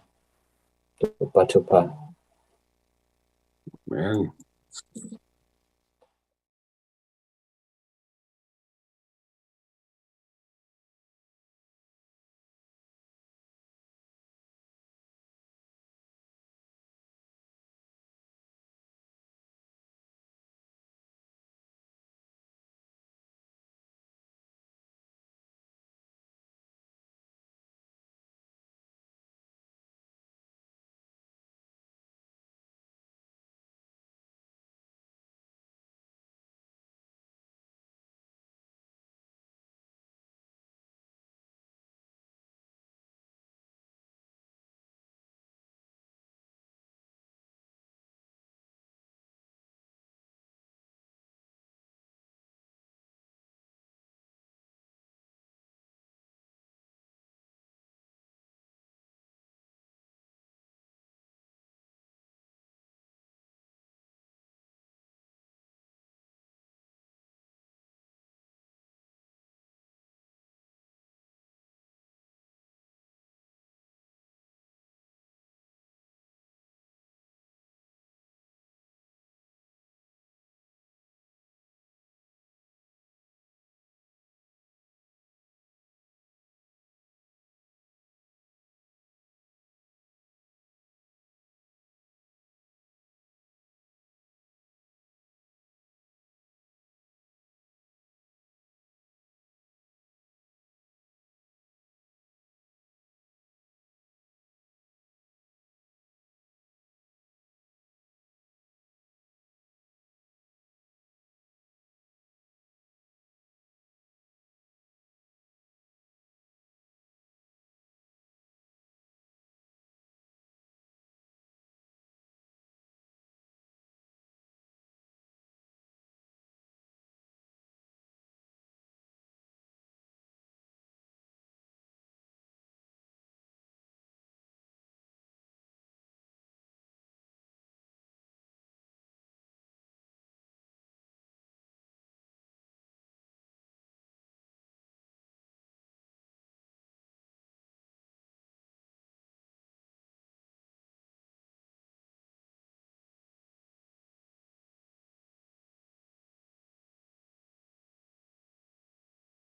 tupa. Amen.